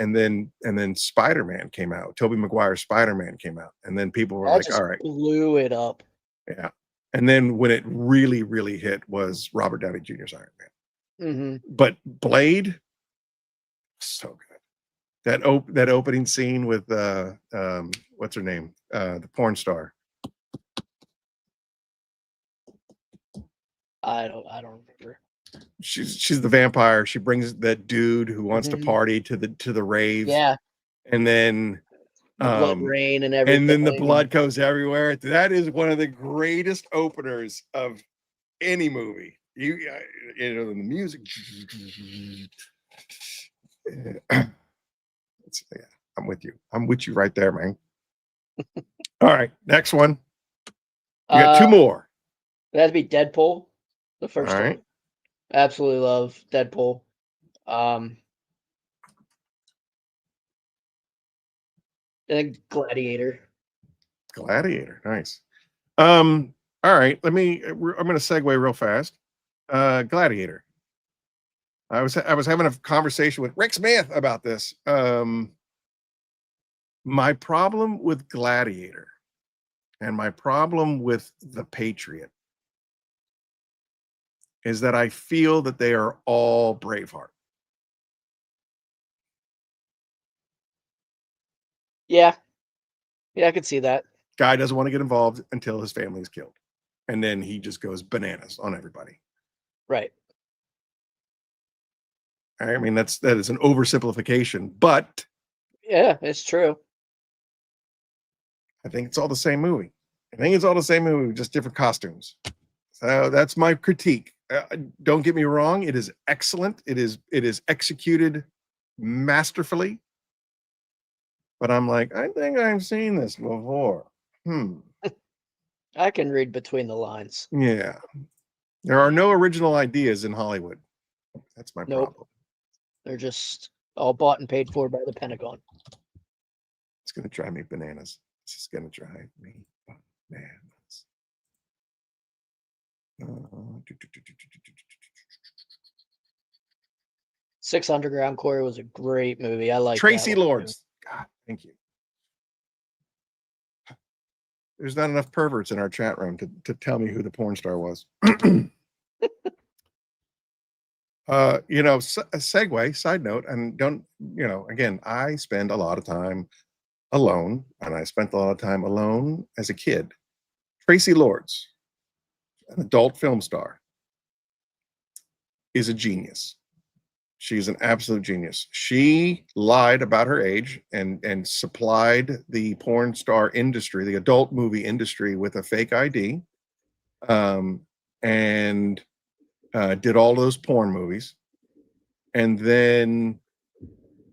S1: then Spider-Man came out. Tobey Maguire's Spider-Man came out. And then people were like, all right.
S5: Blew it up.
S1: Yeah. And then when it really, really hit was Robert Downey Jr.'s Iron Man. But Blade, so good. That opening scene with what's her name? The porn star.
S5: I don't remember.
S1: She's the vampire. She brings that dude who wants to party to the rave.
S5: Yeah.
S1: And then
S5: the blood rain and everything.
S1: And then the blood goes everywhere. That is one of the greatest openers of any movie. The music. I'm with you. I'm with you right there, man. All right, next one. We got two more.
S5: That'd be Deadpool, the first
S1: one.
S5: Absolutely love Deadpool. And Gladiator.
S1: Gladiator, nice. All right, I'm going to segue real fast. Gladiator. I was having a conversation with Rick Smith about this. My problem with Gladiator and my problem with The Patriot is that I feel that they are all Braveheart.
S5: Yeah, I could see that.
S1: Guy doesn't want to get involved until his family is killed. And then he just goes bananas on everybody.
S5: Right.
S1: I mean, that is an oversimplification, but
S5: yeah, it's true.
S1: I think it's all the same movie. Just different costumes. So that's my critique. Don't get me wrong; it is excellent. It is executed masterfully. But I'm like, I think I've seen this before.
S5: I can read between the lines.
S1: Yeah, there are no original ideas in Hollywood. That's my problem.
S5: They're just all bought and paid for by the Pentagon.
S1: It's going to drive me bananas. It's just going to drive me bananas.
S5: Six Underground Quarry was a great movie. I like
S1: Tracy Lords. God, thank you. There's not enough perverts in our chat room to tell me who the porn star was. A segue, side note, and again, I spend a lot of time alone, and I spent a lot of time alone as a kid. Tracy Lords, an adult film star, is a genius. She's an absolute genius. She lied about her age and supplied the porn star industry, the adult movie industry, with a fake ID, and did all those porn movies. And then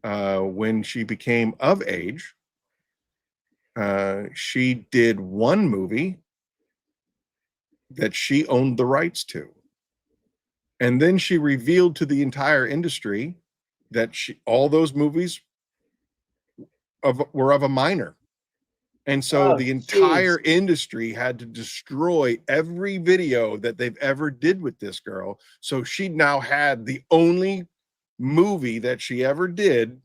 S1: when she became of age, she did one movie that she owned the rights to. And then she revealed to the entire industry that all those movies were of a minor. And so the entire industry had to destroy every video that they've ever did with this girl. So she now had the only movie that she ever did,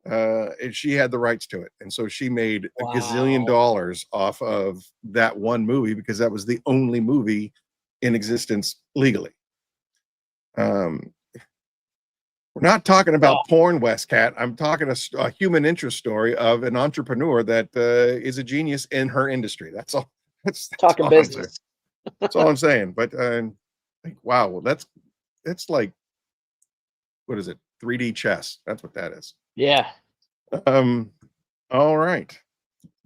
S1: and she had the rights to it. And so she made a gazillion dollars off of that one movie because that was the only movie in existence legally. We're not talking about porn, Westcat. I'm talking a human interest story of an entrepreneur that is a genius in her industry. That's all. That's
S5: talking
S1: all
S5: business.
S1: That's all I'm saying. But wow, well, that's like, what is it? 3D chess. That's what that is.
S5: Yeah.
S1: All right.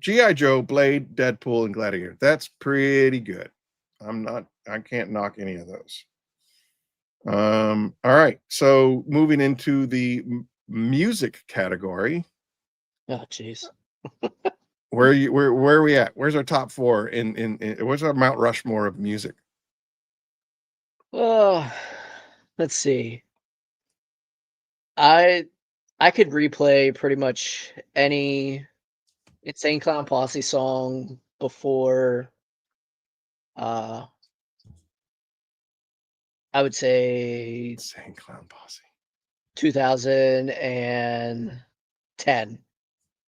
S1: G.I. Joe, Blade, Deadpool, and Gladiator. That's pretty good. I can't knock any of those. All right. So moving into the music category.
S5: Oh, jeez.
S1: Where are we at? Where's our top four in where's our Mount Rushmore of music?
S5: Oh, let's see. I could replay pretty much any Insane Clown Posse song before I would say
S1: Insane Clown Posse.
S5: 2010.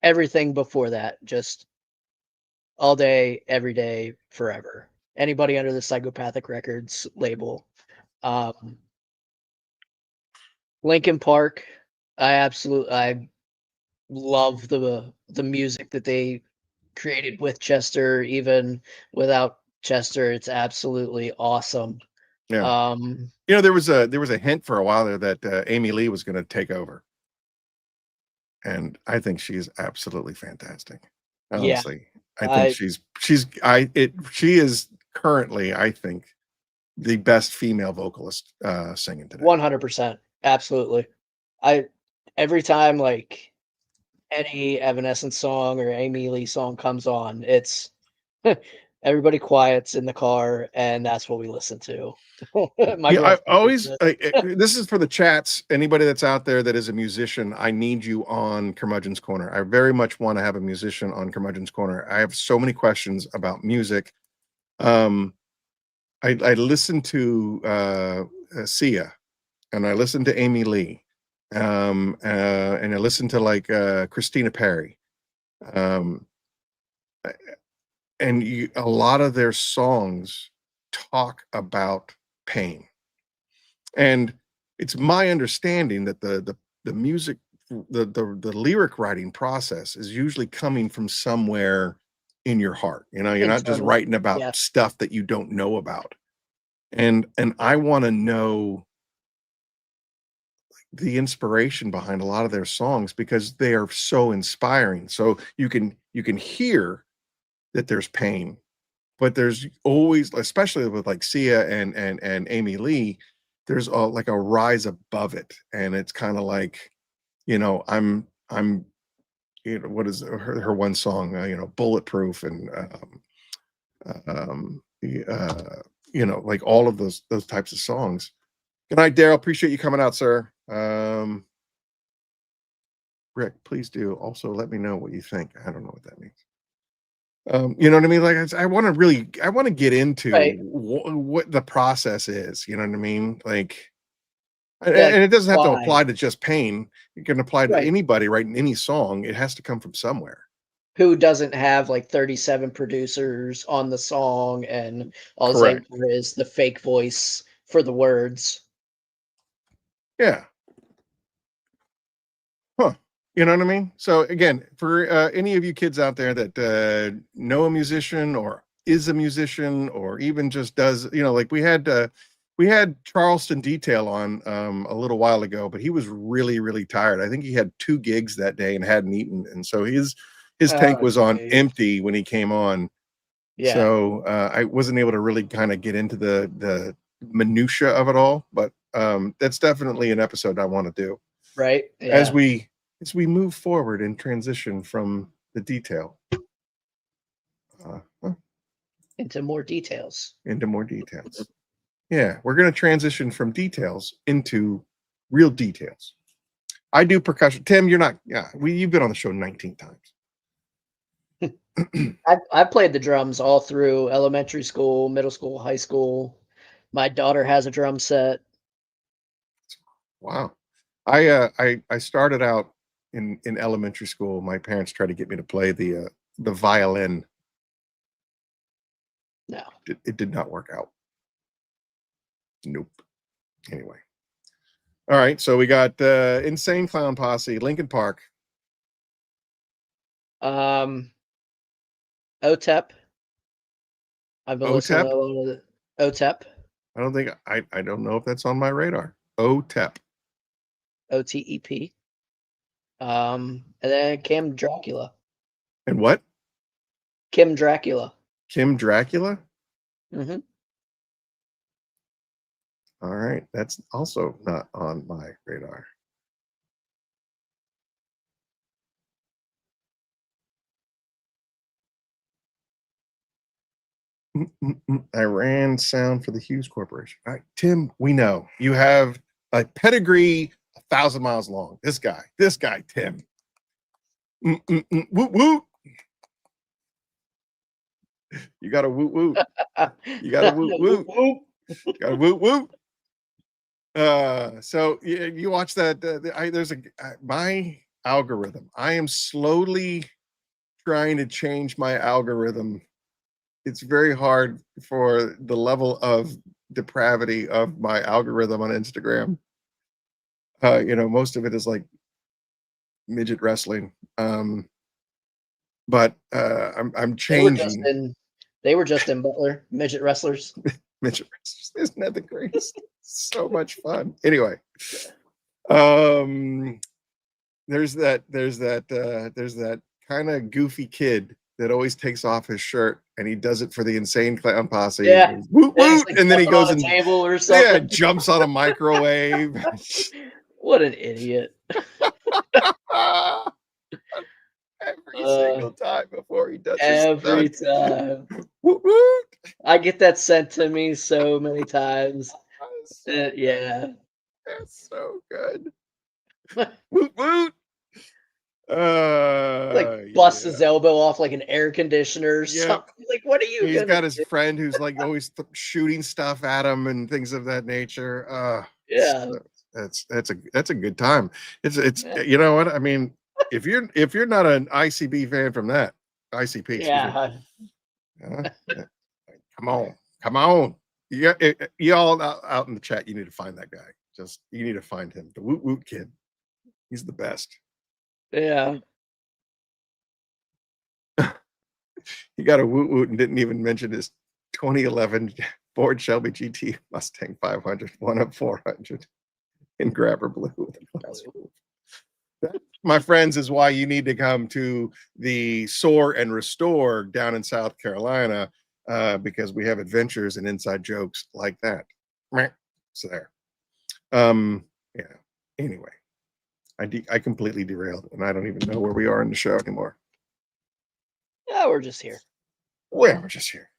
S5: Everything before that, just all day, every day, forever. Anybody under the Psychopathic Records label. Linkin Park, I love the music that they created with Chester. Even without Chester, it's absolutely awesome.
S1: Yeah. There was a hint for a while there that Amy Lee was going to take over, and I think she's absolutely fantastic. Honestly, yeah. I think she is currently, I think, the best female vocalist singing today.
S5: 100%, absolutely. Every time like any Evanescence song or Amy Lee song comes on, it's everybody quiets in the car, and that's what we listen to.
S1: I always this is for the chats. Anybody that's out there that is a musician, I need you on Curmudgeon's Corner. I very much want to have a musician on Curmudgeon's Corner. I have so many questions about music. I listened to Sia, and I listened to Amy Lee, and I listened to like Christina Perri, and a lot of their songs talk about pain. And it's my understanding that the music, the lyric writing process is usually coming from somewhere in your heart. You're not just writing about stuff that you don't know about. And I want to know the inspiration behind a lot of their songs, because they are so inspiring. So you can hear that there's pain, but there's always, especially with like Sia and Amy Lee, there's like a rise above it. And it's kind of like, I'm what is her one song, Bulletproof, and like all of those types of songs. Good night, Daryl. Appreciate you coming out, sir. Rick, please do also let me know what you think. I don't know what that means. You know what I mean? Like, I want to get into what the process is. You know what I mean? Like, and it doesn't have to apply to just pain. It can apply to anybody writing any song. It has to come from somewhere.
S5: Who doesn't have like 37 producers on the song, and all they is the fake voice for the words?
S1: Yeah. Huh. You know what I mean? So again, for any of you kids out there that know a musician or is a musician, or even just does, like we had Charleston Detail on a little while ago, but he was really, really tired. I think he had 2 gigs that day and hadn't eaten. And so his tank was on empty when he came on. Yeah. So I wasn't able to really kind of get into the minutia of it all, but that's definitely an episode I want to do.
S5: Right. Yeah.
S1: As we move forward and transition from the detail
S5: into more details.
S1: Yeah, we're going to transition from details into real details. I do percussion. Tim, you're not. Yeah, you've been on the show 19 times.
S5: I played the drums all through elementary school, middle school, high school. My daughter has a drum set.
S1: Wow. I started out in elementary school. My parents tried to get me to play the violin.
S5: No.
S1: It did not work out. Nope. Anyway. All right, so we got Insane Clown Posse, Linkin Park.
S5: OTEP. I've been listening to a lot of OTEP.
S1: I don't know if that's on my radar. OTEP.
S5: OTEP. And then Kim Dracula.
S1: And what?
S5: Kim Dracula.
S1: Kim Dracula?
S5: Mm-hmm.
S1: All right, that's also not on my radar. Iran sound for the Hughes Corporation. All right, Tim, we know you have a pedigree 1,000 miles long. This guy, Tim. Woot woot. You got a woot woot. You got a woot woot. You got a woot woot. So you watch that. There's my algorithm. I am slowly trying to change my algorithm. It's very hard for the level of depravity of my algorithm on Instagram. Most of it is like midget wrestling. But I'm changing.
S5: They were just in Butler, midget wrestlers.
S1: Midget wrestlers. Isn't that the greatest? So much fun. Anyway, there's that kind of goofy kid that always takes off his shirt, and he does it for the Insane Clown Posse.
S5: Yeah.
S1: Woot, woot, and then he goes and
S5: table or something.
S1: Jumps on a microwave.
S5: What an idiot.
S1: Every single time before he does
S5: every time.
S1: Woot, woot.
S5: I get that sent to me so many times. Yeah.
S1: That's so good. Woot woot.
S5: Like busts his elbow off like an air conditioner or something. Like, what are you?
S1: He's got his friend who's like always shooting stuff at him and things of that nature.
S5: Yeah.
S1: That's a good time. It's you know what I mean. If you're not an ICB fan from that ICP,
S5: yeah.
S1: Come on. You all out in the chat. You need to find that guy. You need to find him. The Woot Woot kid. He's the best.
S5: Yeah.
S1: He got a Woot Woot and didn't even mention his 2011 Ford Shelby GT Mustang 500, one of 400 in grabber blue. That, my friends, is why you need to come to the Soar and Restore down in South Carolina, because we have adventures and inside jokes like that. So there. Yeah. Anyway, I completely derailed, and I don't even know where we are in the show anymore.
S5: Yeah, we're just here.
S1: Well, we're just here.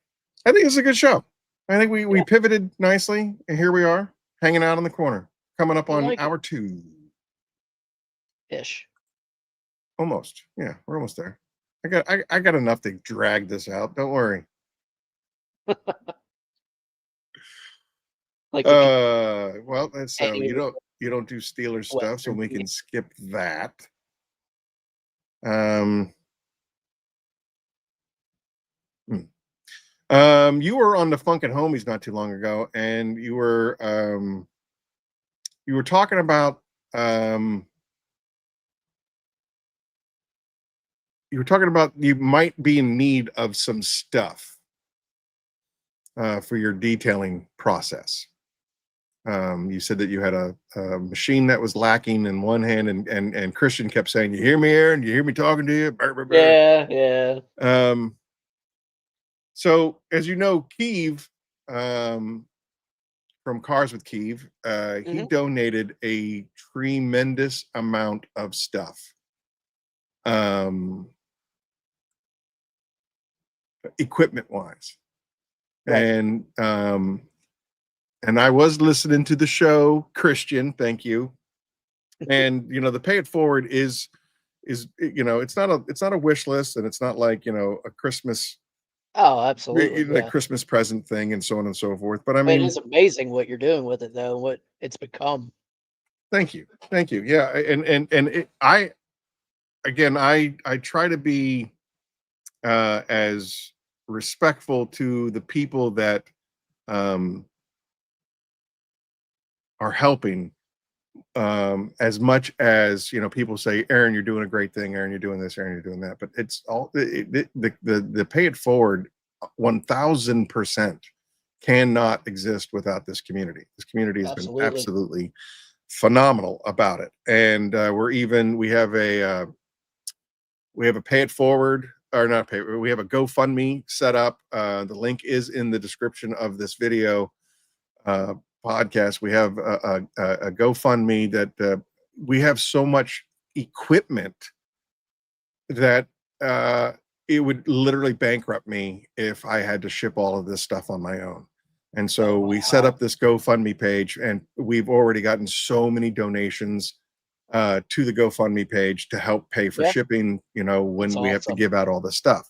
S1: I think it's a good show. I think we pivoted nicely, and here we are, hanging out in the corner, coming up on hour 2.
S5: Ish.
S1: Almost. Yeah, we're almost there. I got enough to drag this out. Don't worry. Well, that's so you don't do Steelers stuff, so we can skip that. You were on the Funkin' Homies not too long ago, and you were talking about you might be in need of some stuff for your detailing process. You said that you had a machine that was lacking in one hand, and Christian kept saying, "You hear me, Aaron? You hear me talking to you?" Burr, burr, burr.
S5: Yeah.
S1: So, as you know, Keeve from Cars with Keeve, he donated a tremendous amount of stuff. Equipment wise, right. And I was listening to the show, Christian, thank you. And the pay it forward is it's not a wish list, and it's not like a Christmas
S5: absolutely
S1: a Christmas present thing and so on and so forth. But I mean,
S5: it is amazing what you're doing with it, though, what it's become.
S1: Thank you. Yeah, and I try to be as respectful to the people that are helping, as much as people say, Aaron, you're doing a great thing, Aaron, you're doing this, Aaron, you're doing that. But it's all the pay it forward 1000% cannot exist without this community. This community has been absolutely phenomenal about it. And we have a pay it forward, or not pay, we have a GoFundMe set up. The link is in the description of this video. podcast, we have a GoFundMe that we have so much equipment that it would literally bankrupt me if I had to ship all of this stuff on my own. And so we set up this GoFundMe page, and we've already gotten so many donations to the GoFundMe page to help pay for shipping, you know, when
S5: That's
S1: we have to
S5: awesome.
S1: give out all this stuff.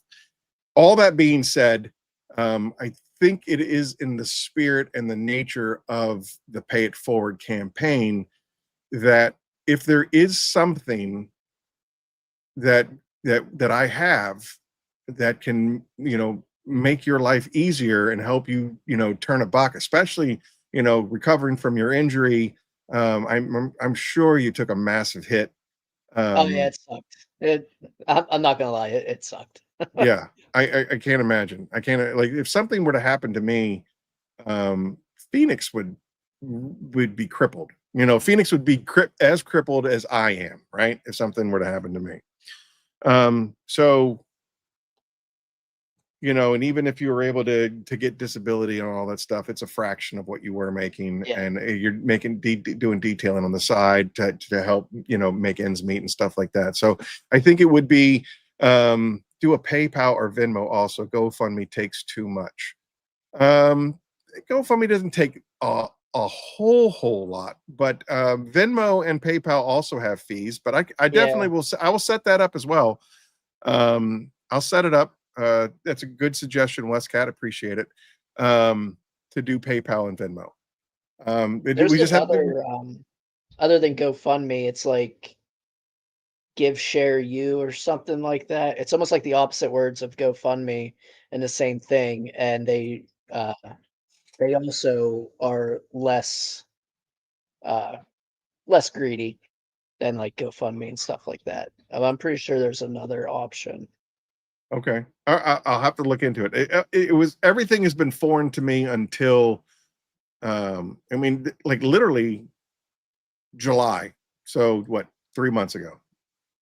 S1: All that being said, I think it is in the spirit and the nature of the Pay It Forward campaign that if there is something that I have that can, you know, make your life easier and help you, you know, turn a buck, especially, you know, recovering from your injury. I'm sure you took a massive hit.
S5: Oh yeah, it sucked. I'm not gonna lie, it sucked.
S1: Yeah, I can't imagine. I can't, like, if something were to happen to me, Phoenix would be crippled. You know, Phoenix would be as crippled as I am, right? If something were to happen to me. So, you know, and even if you were able to get disability and all that stuff, it's a fraction of what you were making, and you're making doing detailing on the side to help, you know, make ends meet and stuff like that. So I think it would be do a PayPal or Venmo. Also, GoFundMe takes too much. GoFundMe doesn't take a whole lot, but Venmo and PayPal also have fees. But I definitely will. I will set that up as well. I'll set it up. That's a good suggestion, Westcat. Appreciate it. To do PayPal and Venmo.
S5: There's
S1: We just have
S5: another other than GoFundMe, it's like Give Share You or something like that. It's almost like the opposite words of GoFundMe and the same thing. And they also are less less greedy than like GoFundMe and stuff like that. I'm pretty sure there's another option.
S1: Okay, I'll have to look into it. It was, everything has been foreign to me until, I mean, like literally July. So what, 3 months ago?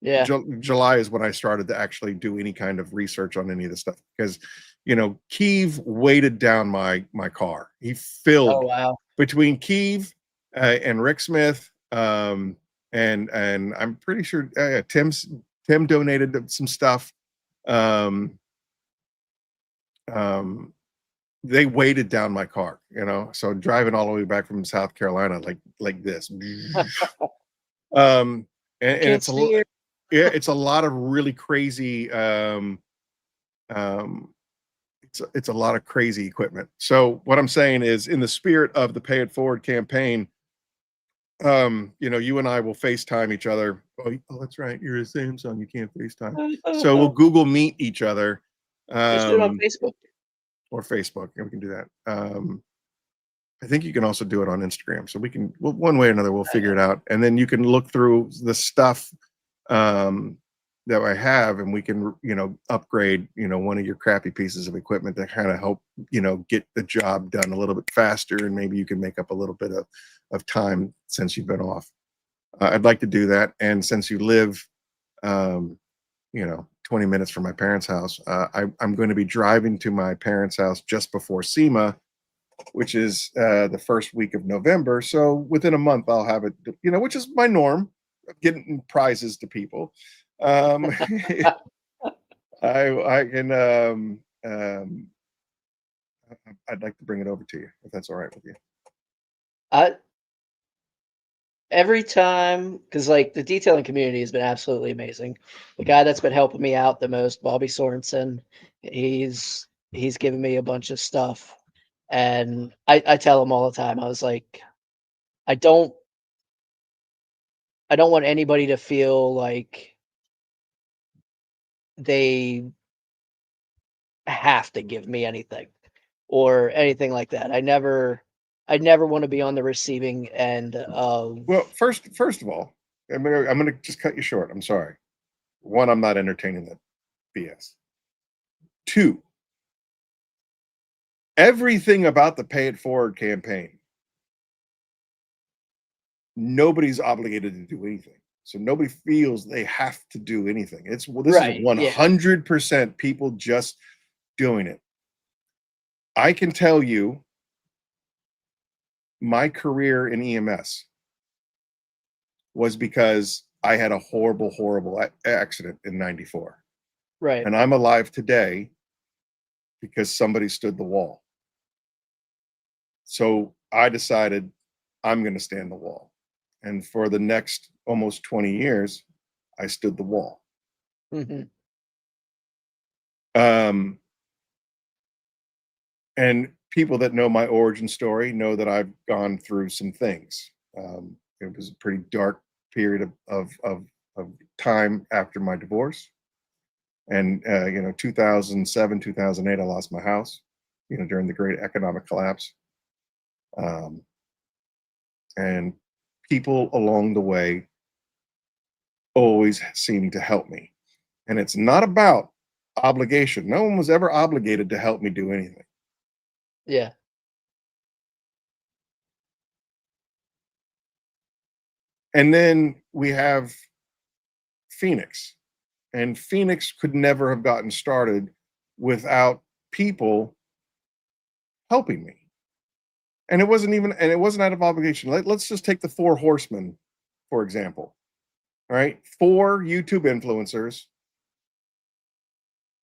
S5: Yeah.
S1: July is when I started to actually do any kind of research on any of this stuff, because, you know, Keeve weighted down my car. He filled between Keeve and Rick Smith, and I'm pretty sure Tim donated some stuff. They weighted down my car, you know, so driving all the way back from South Carolina like this. And it's it's a lot of really crazy it's a lot of crazy equipment. So what I'm saying is, in the spirit of the Pay It Forward campaign, you know, you and I will FaceTime each other. Oh, that's right, you're a Samsung, you can't FaceTime. So we'll Google Meet each other.
S5: Just do it on Facebook.
S1: Or Facebook. Yeah, we can do that. I think you can also do it on Instagram. So we can, one way or another, we'll figure it out. And then you can look through the stuff that I have, and we can, you know, upgrade, you know, one of your crappy pieces of equipment to kind of help, you know, get the job done a little bit faster, and maybe you can make up a little bit of time since you've been off. I'd like to do that. And since you live, you know, 20 minutes from my parents' house, I'm going to be driving to my parents' house just before SEMA, which is the first week of November. So within a month, I'll have it, you know, which is my norm, getting prizes to people. I can, I'd like to bring it over to you, if that's all right with you.
S5: Every time, because like the detailing community has been absolutely amazing. The guy that's been helping me out the most, Bobby Sorensen, he's given me a bunch of stuff, and I tell him all the time, I was like, I don't want anybody to feel like they have to give me anything or anything like that. I never want to be on the receiving end of.
S1: Well, first of all, I'm gonna just cut you short. I'm sorry. One, I'm not entertaining that BS. Two, everything about the Pay It Forward campaign, nobody's obligated to do anything. So nobody feels they have to do anything. This is 100% people just doing it. I can tell you my career in EMS was because I had a horrible accident in 94.
S5: Right.
S1: And I'm alive today because somebody stood the wall. So I decided I'm going to stand the wall. And for the next almost 20 years, I stood the wall.
S5: Mm-hmm.
S1: And people that know my origin story know that I've gone through some things. It was a pretty dark period of time after my divorce. And, 2007, 2008, I lost my house, during the great economic collapse. And people along the way always seemed to help me. And it's not about obligation. No one was ever obligated to help me do anything.
S5: Yeah.
S1: And then we have Phoenix. And Phoenix could never have gotten started without people helping me. And it wasn't out of obligation. Let's just take the 4 horsemen, for example. All right. 4 YouTube influencers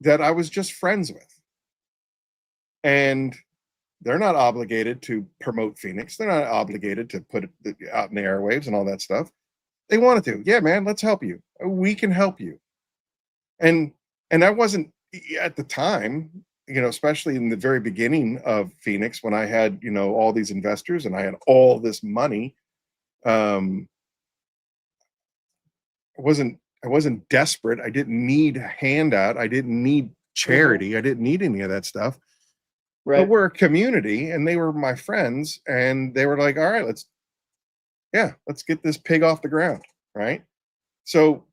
S1: that I was just friends with. And they're not obligated to promote Phoenix. They're not obligated to put it out in the airwaves and all that stuff. They wanted to. Yeah, man, let's help you. We can help you. And I wasn't at the time, especially in the very beginning of Phoenix, when I had, all these investors and I had all this money. I wasn't desperate. I didn't need a handout. I didn't need charity. I didn't need any of that stuff.
S5: Right.
S1: But we're a community and they were my friends and they were like, all right, let's get this pig off the ground. Right. So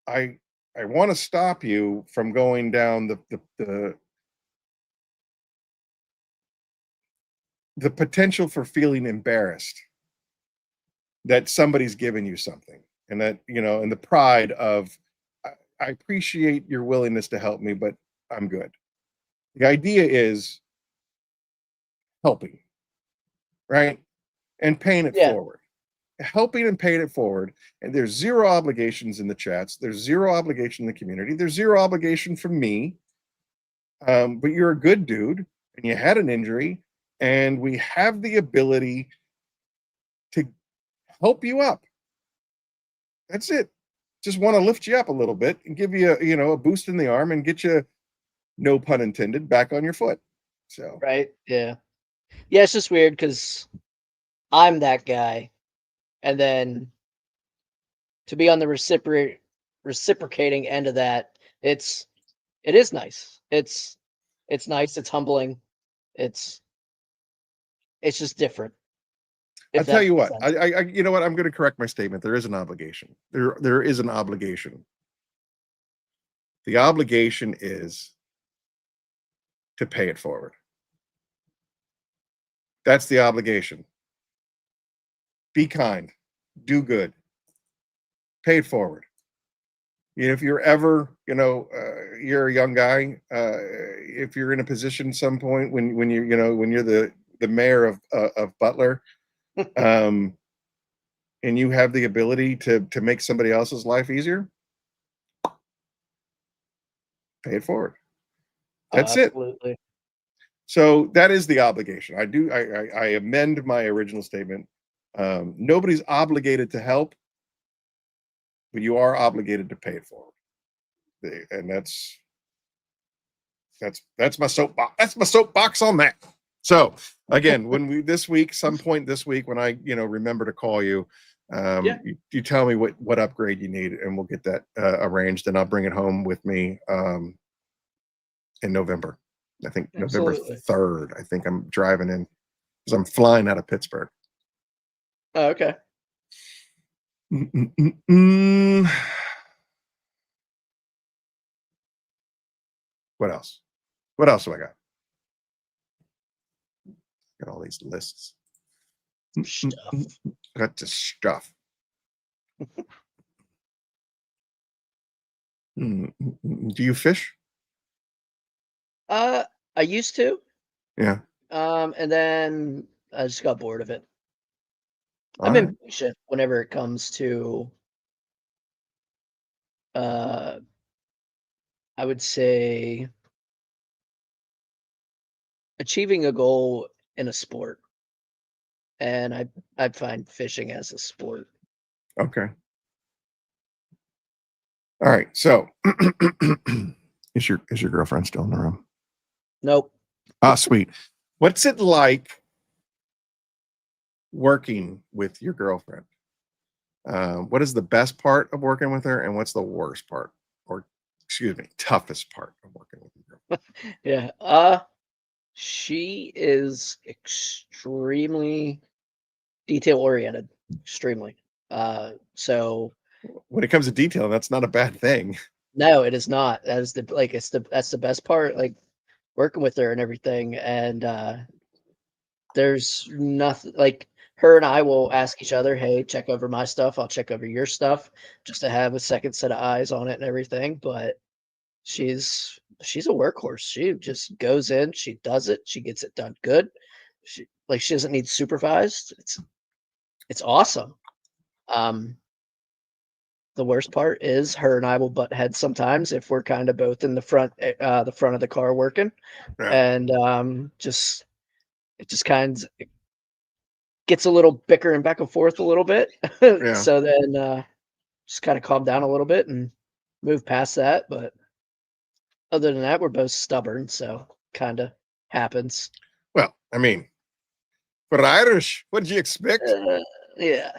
S1: I want to stop you from going down the potential for feeling embarrassed that somebody's given you something, and that, and the pride of, I appreciate your willingness to help me, but I'm good. The idea is helping, right? And paying it forward. Helping and paying it forward. And there's 0 obligations in the chats. There's 0 obligation in the community. There's 0 obligation from me. But you're a good dude and you had an injury, and we have the ability to help you up. That's it. Just want to lift you up a little bit and give you a boost in the arm and get you, no pun intended, back on your foot. So
S5: Right. Yeah. Yeah. It's just weird because I'm that guy. And then to be on the reciprocating end of that, it is nice. It's nice. It's humbling. It's just different.
S1: I'll tell you what, I you know what, I'm going to correct my statement. There is an obligation. There is an obligation. The obligation is to pay it forward. That's the obligation. Be kind, do good, pay it forward. If you're ever, you're a young guy, if you're in a position at some point when you're the mayor of Butler, and you have the ability to make somebody else's life easier, pay it forward. That's it.
S5: Absolutely.
S1: So that is the obligation. I amend my original statement. Nobody's obligated to help, but you are obligated to pay it forward. And that's my soapbox. That's my soapbox on that. So again, some point this week, when I, remember to call you, you tell me what upgrade you need, and we'll get that arranged, and I'll bring it home with me in November. I think November 3rd. I think I'm driving in because I'm flying out of Pittsburgh.
S5: Oh, okay.
S1: What else? What else do I got? Got all these lists.
S5: Stuff.
S1: Got the stuff. Do you fish?
S5: I used to.
S1: Yeah.
S5: And then I just got bored of it. I'm
S1: All right.
S5: impatient whenever it comes to I would say achieving a goal in a sport. And I'd find fishing as a sport.
S1: Okay. All right. So is your girlfriend still in the room?
S5: Nope.
S1: Ah, sweet. What's it like working with your girlfriend? What is the best part of working with her, and what's the worst part, or excuse me, toughest part of working with your girlfriend?
S5: Yeah. She is extremely detail oriented. Extremely. So
S1: When it comes to detail, that's not a bad thing.
S5: no, it is not. That is that's the best part, like working with her and everything. And there's nothing like her and I will ask each other, hey, check over my stuff, I'll check over your stuff, just to have a second set of eyes on it and everything. But she's a workhorse. She just goes in, she does it, she gets it done good. She doesn't need supervised. It's awesome. The worst part is her and I will butt heads sometimes if we're kind of both in the front of the car working.
S1: Yeah.
S5: And it just kind of gets a little bickering back and forth a little bit.
S1: Yeah.
S5: So then just kind of calm down a little bit and move past that. But other than that, we're both stubborn, so kind of happens.
S1: Well, I mean, for Irish, what did you expect?
S5: Yeah.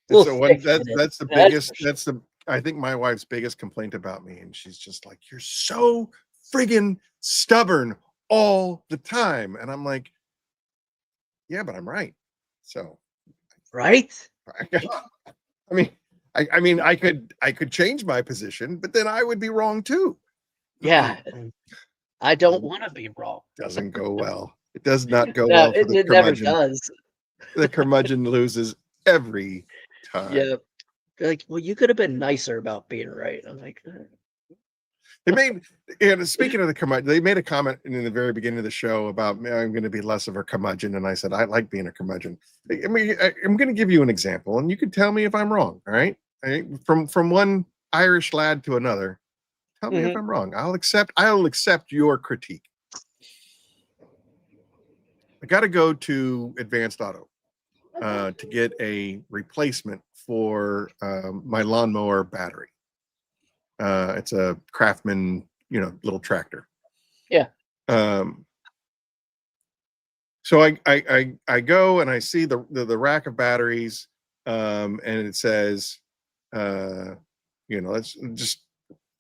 S1: That's the biggest. I think my wife's biggest complaint about me, and she's just like, "You're so friggin' stubborn all the time," and I'm like, "Yeah, but I'm right." So,
S5: Right?
S1: I mean, I could change my position, but then I would be wrong too.
S5: Yeah. And I don't want to be wrong.
S1: Doesn't go well. It does not go
S5: No,
S1: well for
S5: it
S1: the
S5: never
S1: curmudgeon.
S5: does.
S1: The curmudgeon loses every time.
S5: Yeah. They're like, well, you could have been nicer about being right. I'm like,
S1: They made, and speaking of the curmudgeon, they made a comment in the very beginning of the show about I'm going to be less of a curmudgeon, and I said I like being a curmudgeon. I mean, I'm going to give you an example, and you can tell me if I'm wrong. All right, from one Irish lad to another, tell me if I'm wrong. I'll accept your critique. I got to go to Advanced Auto to get a replacement for my lawnmower battery. It's a Craftsman, little tractor.
S5: Yeah.
S1: So I go and I see the rack of batteries, and it says, it's just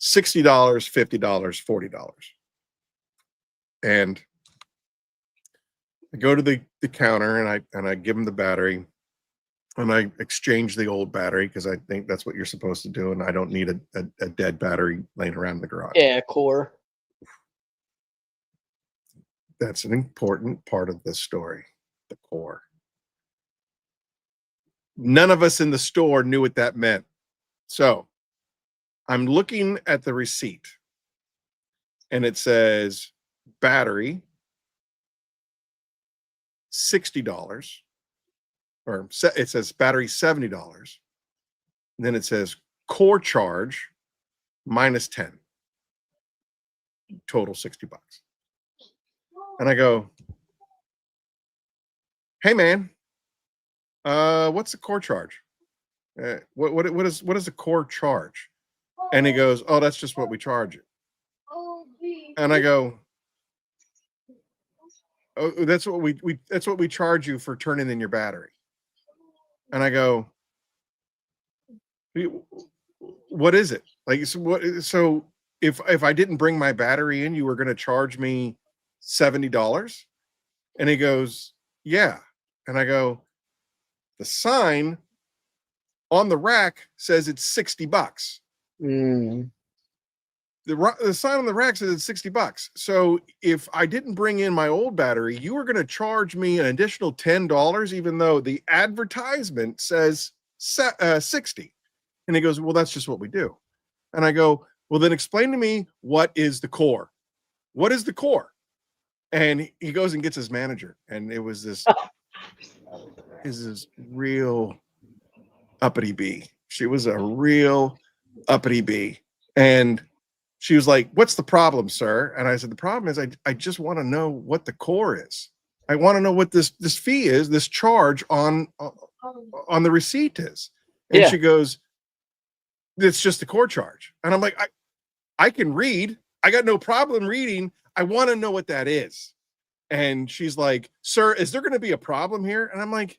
S1: $60, $50, $40, and I go to the counter and I give them the battery. And I exchange the old battery because I think that's what you're supposed to do, and I don't need a dead battery laying around in the garage.
S5: yeah, core.
S1: That's an important part of this story, the core. None of us in the store knew what that meant. So I'm looking at the receipt, and it says battery, $60. Or it says battery $70, and then it says core charge minus 10, total $60. And I go, hey man, what's the core charge? What is the core charge? And he goes, oh, that's just what we charge it. And I go, oh, that's what we charge you for turning in your battery. And I go, what is it? Like, so if I didn't bring my battery in, you were going to charge me $70? And he goes, yeah. And I go, the sign on the rack says it's $60. The sign on the rack says it's $60. So if I didn't bring in my old battery, you were going to charge me an additional $10, even though the advertisement says 60. And he goes, well, that's just what we do. And I go, well, then explain to me what is the core? What is the core? And he goes and gets his manager, and it was this real uppity bee. She was a real uppity bee. And she was like, "What's the problem, sir?" And I said, "The problem is I just want to know what the core is. I want to know what this fee is, this charge on the receipt is." And she goes, "It's just a core charge." And I'm like, I can read. I got no problem reading. I want to know what that is. And she's like, "Sir, is there going to be a problem here?" And I'm like,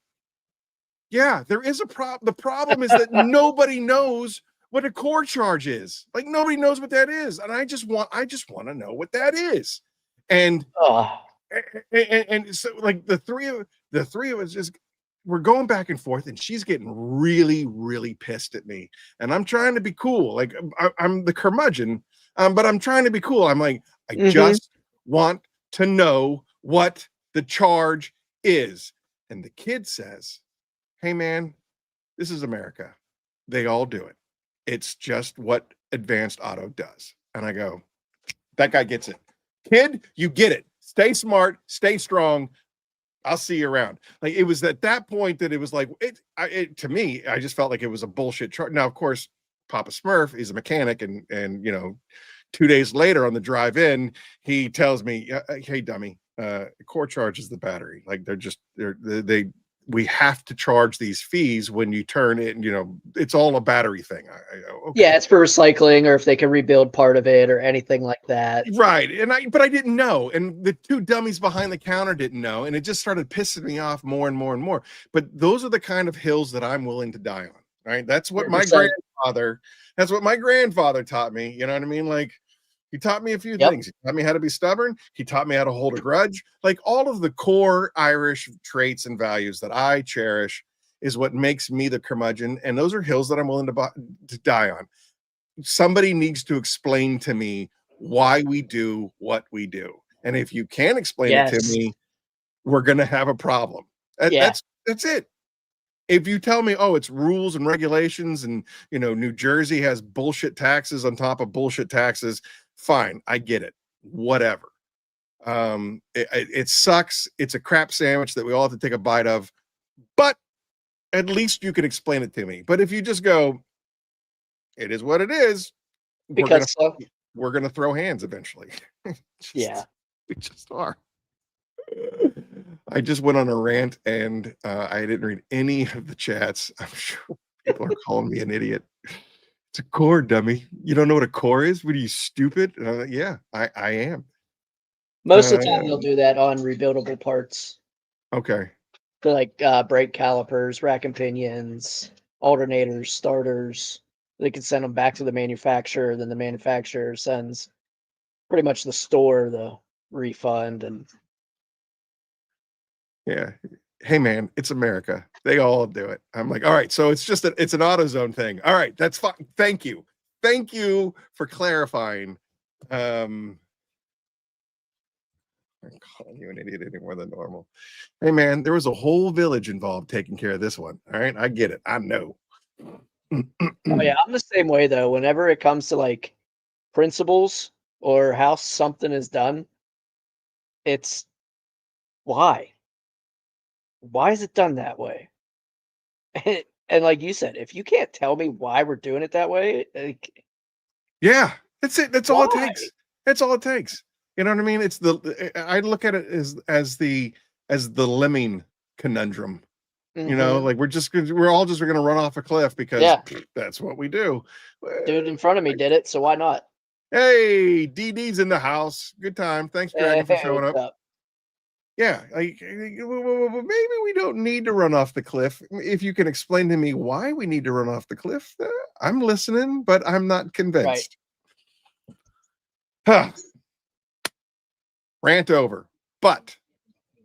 S1: "Yeah, there is a problem. The problem is that nobody knows what a core charge is. Like, nobody knows what that is. And I just want to know what that is." And and so like the three of us just, we're going back and forth, and she's getting really, really pissed at me. And I'm trying to be cool. Like, I'm the curmudgeon, but I'm trying to be cool. I'm like, I just want to know what the charge is. And the kid says, "Hey man, this is America. They all do it. It's just what advanced auto does." And I go, "That guy gets it. Kid, you get it. Stay smart, stay strong. I'll see you around." Like, it was at that point that it was like, to me, I just felt like it was a bullshit charge. Now, of course, Papa Smurf, he's a mechanic, and 2 days later on the drive in, he tells me, "Hey, dummy, core charge is the battery. Like, we have to charge these fees when you turn it, and it's all a battery thing." Okay.
S5: Yeah, it's for recycling, or if they can rebuild part of it or anything like that.
S1: Right. But I didn't know. And the two dummies behind the counter didn't know. And it just started pissing me off more and more and more. But those are the kind of hills that I'm willing to die on. Right. That's what my grandfather taught me. You know what I mean? Like, he taught me a few things. He taught me how to be stubborn. He taught me how to hold a grudge. Like, all of the core Irish traits and values that I cherish is what makes me the curmudgeon. And those are hills that I'm willing to die on. Somebody needs to explain to me why we do what we do. And if you can't explain it to me, we're going to have a problem. That's it. If you tell me, "Oh, it's rules and regulations, and New Jersey has bullshit taxes on top of bullshit taxes," fine, I get it. Whatever. It sucks. It's a crap sandwich that we all have to take a bite of, but at least you can explain it to me. But if you just go, "It is what it is," we're gonna throw hands eventually. We just are. I just went on a rant, and I didn't read any of the chats. I'm sure people are calling me an idiot. It's a core, dummy. You don't know what a core is? What are you, stupid? And I'm like, yeah, I am.
S5: Most of the time, they'll do that on rebuildable parts.
S1: Okay.
S5: For like brake calipers, rack and pinions, alternators, starters. They can send them back to the manufacturer. Then the manufacturer sends pretty much the store the refund. And
S1: yeah, hey man, it's America. They all do it. I'm like, all right, so it's just it's an AutoZone thing. All right, that's fine. Thank you for clarifying. I'm calling you an idiot any more than normal. Hey man, there was a whole village involved taking care of this one. All right, I get it. I know.
S5: Oh yeah, I'm the same way though. Whenever it comes to like principles or how something is done, it's why is it done that way? And like you said, if you can't tell me why we're doing it that way, like,
S1: yeah, that's it. That's all it takes. That's all it takes. You know what I mean? It's I look at it as the lemming conundrum. Like we're all just going to run off a cliff because that's what we do.
S5: Dude in front of me did it, so why not?
S1: Hey, DD's in the house. Good time. Thanks, Dragon, for showing up. Yeah, like, maybe we don't need to run off the cliff. If you can explain to me why we need to run off the cliff, I'm listening, but I'm not convinced. Huh. Rant over. But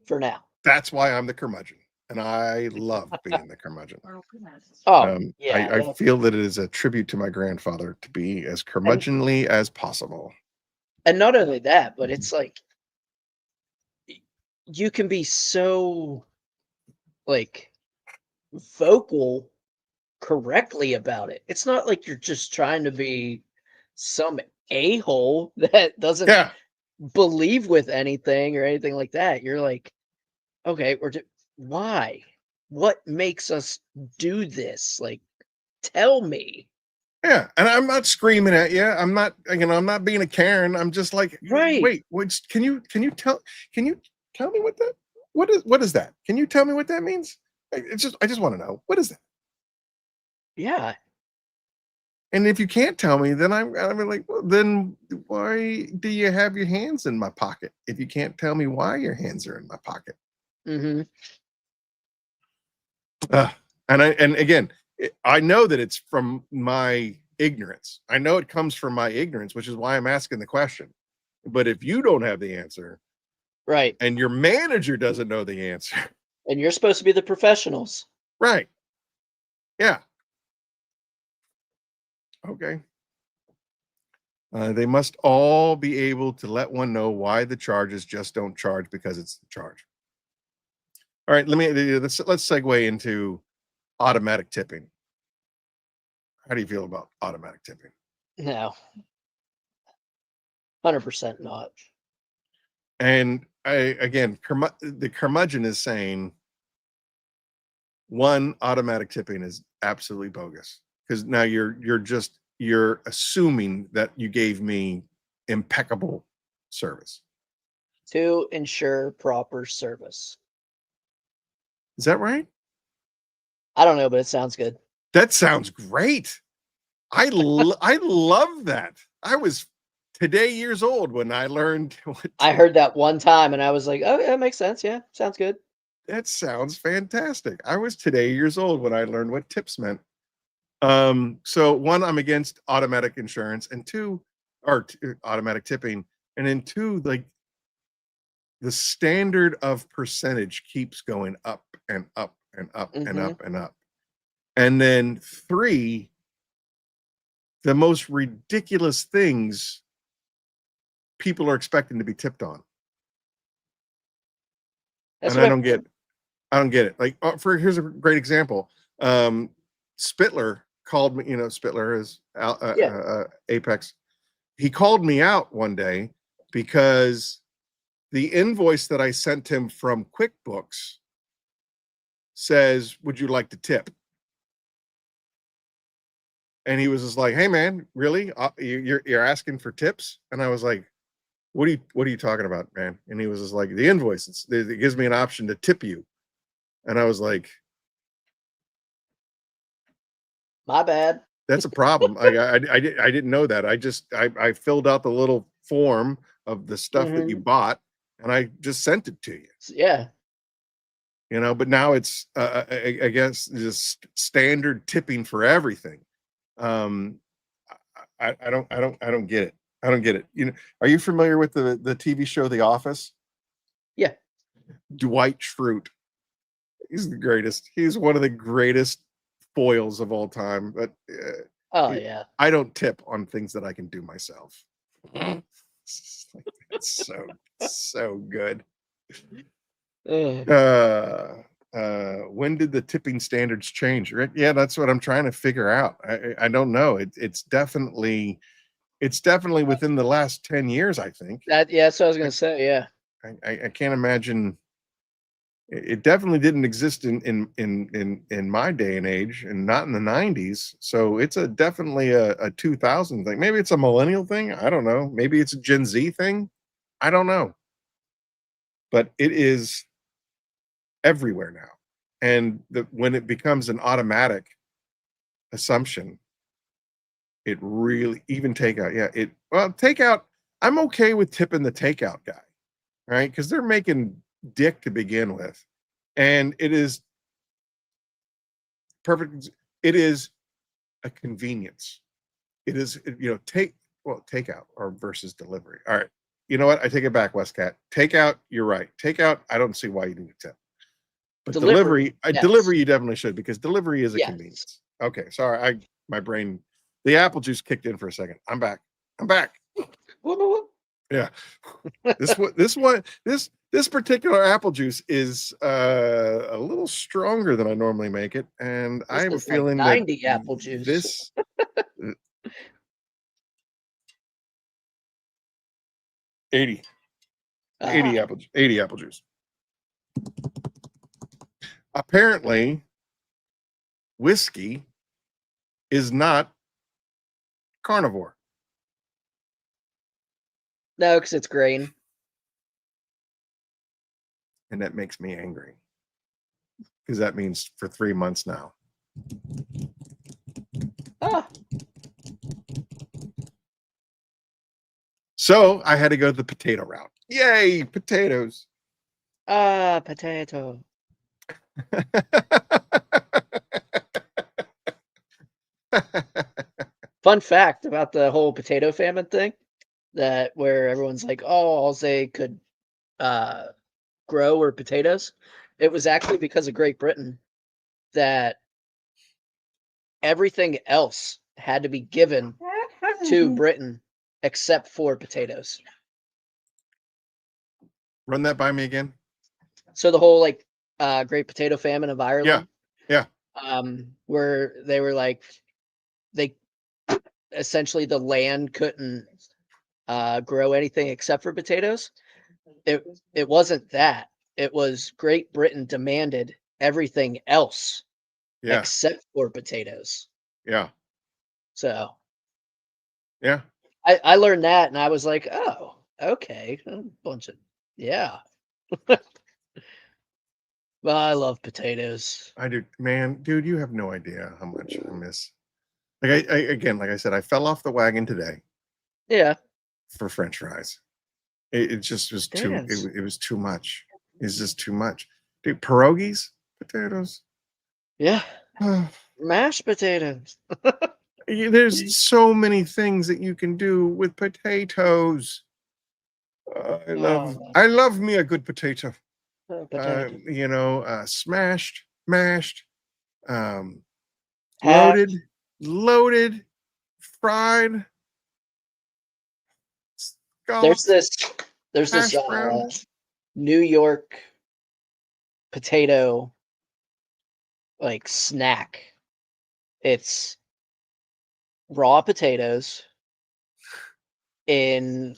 S5: for now,
S1: that's why I'm the curmudgeon, and I love being the curmudgeon. I feel that it is a tribute to my grandfather to be as curmudgeonly as possible.
S5: And not only that, but it's like you can be so like vocal correctly about it. It's not like you're just trying to be some a-hole that doesn't believe with anything or anything like that. You're like, okay, why? What makes us do this? Like, tell me.
S1: Yeah, and I'm not screaming at you. I'm not, I'm not being a Karen. I'm just like,
S5: Right.
S1: wait, can you tell me what is that? Can you tell me what that means? I just want to know, what is that?
S5: Yeah.
S1: And if you can't tell me, then I'm like, well, then why do you have your hands in my pocket if you can't tell me why your hands are in my pocket?
S5: Mm-hmm.
S1: And again, I know that it's from my ignorance. I know it comes from my ignorance, which is why I'm asking the question. But if you don't have the answer,
S5: right,
S1: and your manager doesn't know the answer,
S5: and you're supposed to be the professionals,
S1: right? Yeah. Okay. They must all be able to let one know why the charges just don't charge because it's the charge. All right, let's segue into automatic tipping. How do you feel about automatic tipping?
S5: no, 100% not.
S1: And the curmudgeon is saying one, automatic tipping is absolutely bogus because now you're assuming that you gave me impeccable service.
S5: To ensure proper service.
S1: Is that right?
S5: I don't know, but it sounds good.
S1: That sounds great. I love that. I was today years old when I learned
S5: I heard that one time and I was like, oh, yeah, that makes sense. Yeah, sounds good.
S1: That sounds fantastic. I was today years old when I learned what tips meant. So one, I'm against automatic insurance, and two, automatic tipping, and then two, like the standard of percentage keeps going up and up and up and up and up. And then three, the most ridiculous things people are expecting to be tipped on. And I don't get it. Like, here's a great example. Spittler called me, Spittler is Apex. He called me out one day because the invoice that I sent him from QuickBooks says, "Would you like to tip?" And he was just like, "Hey man, really? You're asking for tips?" And I was like, what are you talking about, man? And he was just like, the invoice, it gives me an option to tip you. And I was like,
S5: my bad.
S1: That's a problem. I didn't know that. I filled out the little form of the stuff that you bought, and I just sent it to you.
S5: Yeah.
S1: But now it's I guess just standard tipping for everything. I don't get it. I don't get it. Are you familiar with the TV show The Office?
S5: Yeah.
S1: Dwight Schrute. He's the greatest. He's one of the greatest foils of all time. But
S5: yeah,
S1: I don't tip on things that I can do myself. It's so good. When did the tipping standards change? Yeah, that's what I'm trying to figure out. I don't know. It's definitely within the last 10 years, I think.
S5: That's what I was gonna say. Yeah.
S1: I can't imagine. It definitely didn't exist in my day and age, and not in the 90s. So it's definitely a 2000 thing. Maybe it's a millennial thing. I don't know. Maybe it's a Gen Z thing. I don't know. But it is everywhere now. And when it becomes an automatic assumption, it really, even takeout. Yeah. Takeout, I'm okay with tipping the takeout guy, right? Because they're making dick to begin with, and it is perfect. It is a convenience. It is, takeout or versus delivery. All right, you know what? I take it back, Westcat. Takeout, you're right. Takeout, I don't see why you need to tip. But delivery,
S5: yes.
S1: Delivery, you definitely should, because delivery is a convenience. Okay, sorry, my brain, the apple juice kicked in for a second. I'm back. Yeah. This particular apple juice is a little stronger than I normally make it, and I have a feeling
S5: like 90 that apple juice.
S1: This 80. 80 apple juice. Apparently, whiskey is not carnivore.
S5: No, because it's grain.
S1: And that makes me angry. Because that means for 3 months now.
S5: Ah.
S1: So I had to go the potato route. Yay, potatoes.
S5: Potato. Fun fact about the whole potato famine thing, that where everyone's like, oh, all they could grow were potatoes. It was actually because of Great Britain that everything else had to be given to Britain except for potatoes.
S1: Run that by me again.
S5: So the whole like Great Potato Famine of Ireland,
S1: Yeah.
S5: where they were like, they essentially the land couldn't grow anything except for potatoes. It wasn't that. It was Great Britain demanded everything else except for potatoes.
S1: Yeah.
S5: So
S1: yeah,
S5: I learned that and I was like, oh, okay, a bunch of Well, I love potatoes.
S1: I do, man, dude. You have no idea how much I miss. Like like I said, I fell off the wagon today.
S5: Yeah.
S1: For French fries, it just was too. It was too much. It's just too much, dude. Pierogies, potatoes.
S5: Yeah. Mashed potatoes.
S1: There's so many things that you can do with potatoes. I love me a good potato. Smashed, mashed, loaded, fried.
S5: There's this New York potato like snack. It's raw potatoes in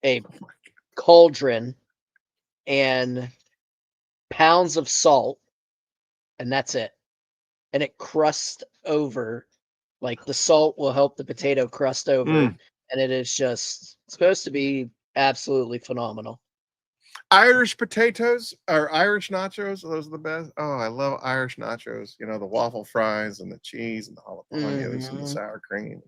S5: a cauldron and pounds of salt, and that's it. And it crusts over, like the salt will help the potato crust over, and it is just supposed to be absolutely phenomenal.
S1: Irish potatoes or Irish nachos, those are the best. Oh, I love Irish nachos. You know, the waffle fries and the cheese and the jalapenos and the sour cream.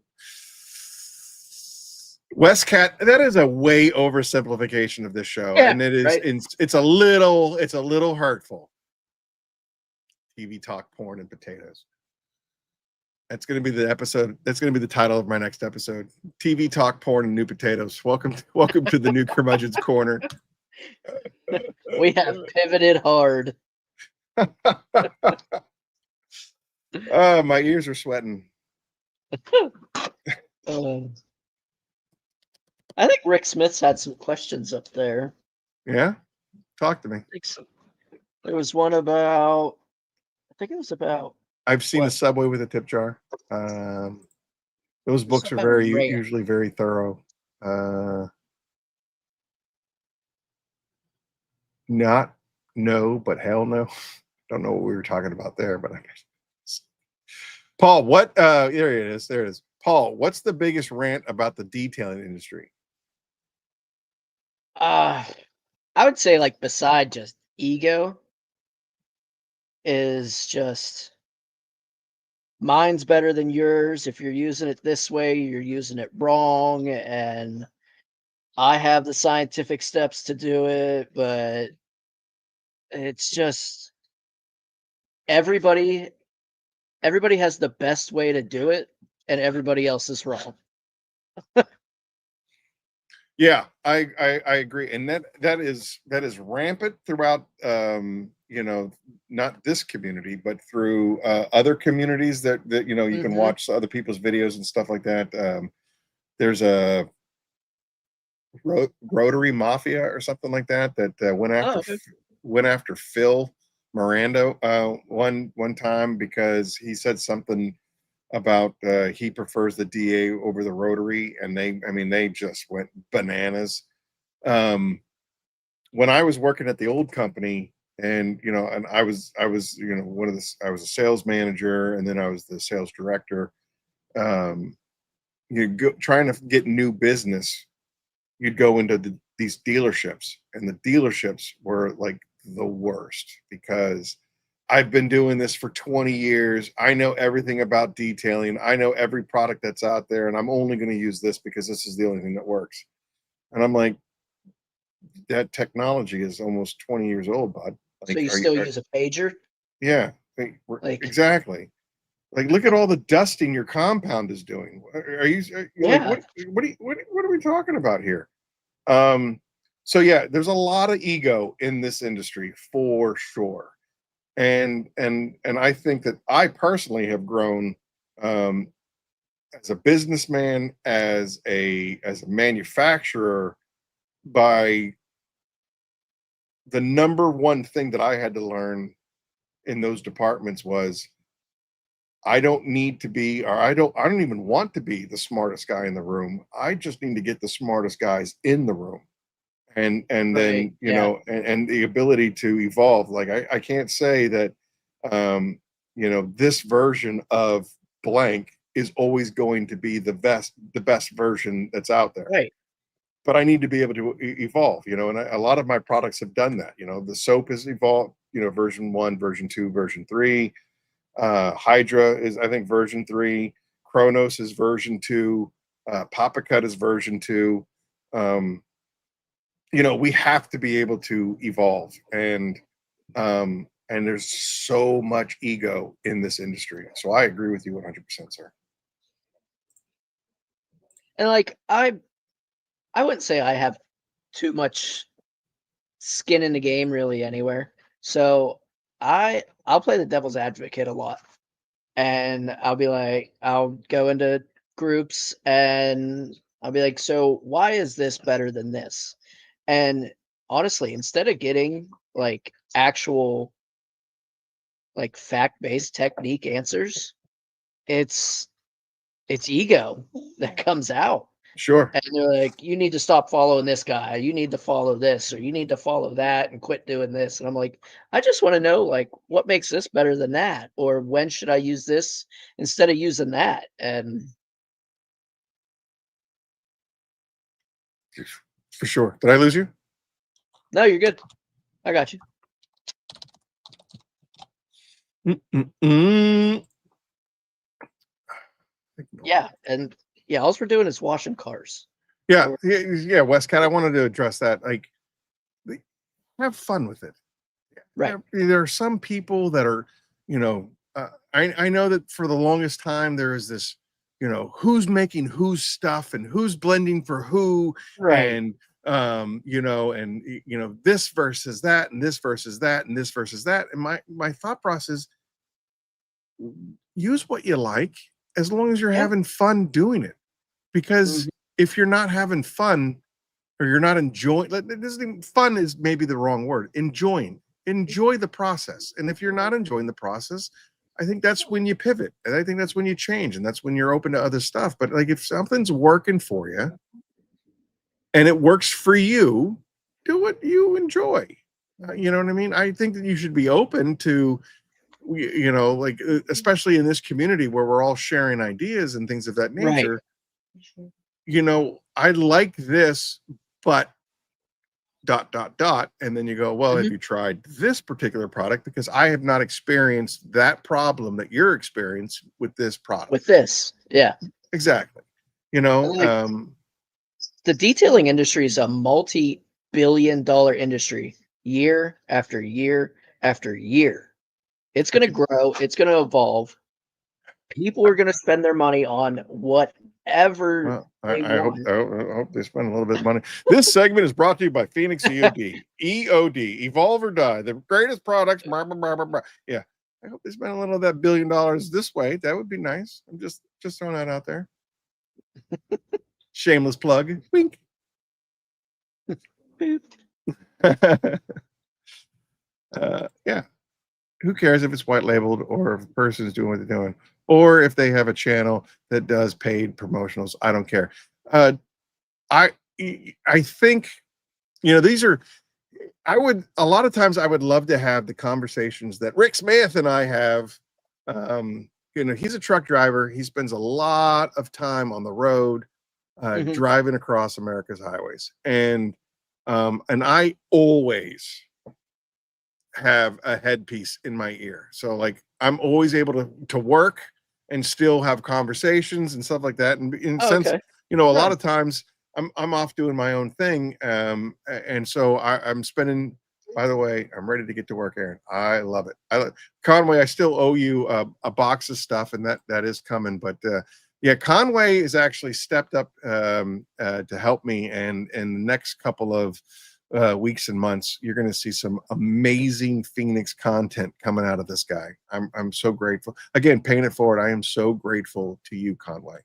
S1: Westcat, that is a way oversimplification of this show, and it is it's a little hurtful. TV talk, porn, and potatoes. That's going to be the episode. That's going to be the title of my next episode. TV talk, porn, and new potatoes. Welcome to the new Curmudgeon's Corner.
S5: We have pivoted hard.
S1: My ears are sweating.
S5: I think Rick Smith's had some questions up there.
S1: Yeah? Talk to me.
S5: I think so. There was one about, I think it was about.
S1: I've seen a Subway with a tip jar. Those books are usually very thorough. But hell no. Don't know what we were talking about there, but I guess. Paul, there it is. Paul, what's the biggest rant about the detailing industry?
S5: I would say, like, beside just ego, is just mine's better than yours. If you're using it this way, you're using it wrong, and I have the scientific steps to do it, but it's just everybody has the best way to do it, and everybody else is wrong.
S1: Yeah, I agree, and that is rampant throughout. Not this community, but through other communities that you can watch other people's videos and stuff like that. There's a Rotary Mafia or something like that went after Phil Miranda one time because he said something about he prefers the DA over the Rotary, and they just went bananas. when I was working at the old company, and and I was I was a sales manager, and then I was the sales director. You go trying to get new business, you'd go into these dealerships, and the dealerships were like the worst, because I've been doing this for 20 years. I know everything about detailing. I know every product that's out there, and I'm only going to use this because this is the only thing that works. And I'm like, that technology is almost 20 years old, bud.
S5: So you still use a pager?
S1: Yeah, exactly. Like, look at all the dusting your compound is doing.
S5: Yeah.
S1: Like, what are we talking about here? So yeah, there's a lot of ego in this industry for sure. And I think that I personally have grown as a businessman, as a manufacturer, by the number one thing that I had to learn in those departments was, I don't need to be, or I don't even want to be the smartest guy in the room. I just need to get the smartest guys in the room. And then, and the ability to evolve. Like, I can't say that, this version of blank is always going to be the best version that's out there.
S5: Right.
S1: But I need to be able to evolve, and a lot of my products have done that. The soap has evolved, version 1, version 2, version 3. Hydra is, I think, version 3. Kronos is version 2. Papa Cut is version 2. We have to be able to evolve, and there's so much ego in this industry. So I agree with you 100%, sir.
S5: And like, I wouldn't say I have too much skin in the game really anywhere. So I'll play the devil's advocate a lot. And I'll be like, I'll go into groups and I'll be like, so why is this better than this? And honestly, instead of getting like actual like fact-based technique answers, it's ego that comes out.
S1: Sure.
S5: And they're like, you need to stop following this guy. You need to follow this, or you need to follow that and quit doing this. And I'm like, I just want to know, like, what makes this better than that? Or when should I use this instead of using that? And
S1: for sure. Did I lose you?
S5: no, you're good. I got you. Yeah. And yeah, all we're doing is washing cars.
S1: Yeah, Westcat, I wanted to address that. Like, have fun with it.
S5: Right.
S1: There are some people that are, I know that for the longest time there is this, who's making whose stuff and who's blending for who,
S5: right.
S1: And this versus that, and this versus that, and this versus that. And my thought process, use what you like, as long as you're having fun doing it. Because if you're not having fun, or you're not enjoying, fun is maybe the wrong word. Enjoy the process. And if you're not enjoying the process, I think that's when you pivot, and I think that's when you change, and that's when you're open to other stuff. But like, if something's working for you and it works for you, do what you enjoy. You know what I mean? I think that you should be open to, like, especially in this community where we're all sharing ideas and things of that nature. Right. I like this, but ... And then you go, well, have you tried this particular product? Because I have not experienced that problem that you're experiencing with this product.
S5: With this, yeah,
S1: exactly.
S5: The detailing industry is a multi-billion-dollar industry, year after year after year. It's going to grow. It's going to evolve. People are going to spend their money on whatever.
S1: Well, I hope they spend a little bit of money. This segment is brought to you by Phoenix E.O.D. E.O.D. Evolve or Die. The greatest products. Blah, blah, blah, blah, blah. Yeah. I hope they spend a little of that $1 billion this way. That would be nice. I'm just throwing that out there. Shameless plug. Wink. Yeah. Who cares if it's white labeled, or if a person is doing what they're doing, or if they have a channel that does paid promotionals? I don't care. I think these are, a lot of times I would love to have the conversations that Rick Smith and I have. He's a truck driver. He spends a lot of time on the road, driving across America's highways. And I always have a headpiece in my ear. So like, I'm always able to work and still have conversations and stuff like that. And in a sense, a lot of times I'm off doing my own thing. And so I'm spending, by the way, I'm ready to get to work, Aaron. I love it. Conway, I still owe you a box of stuff, and that is coming. But yeah, Conway has actually stepped up to help me. And in the next couple of weeks and months, you're going to see some amazing Phoenix content coming out of this guy. I'm so grateful. Again, paying it forward. I am so grateful to you, Conway.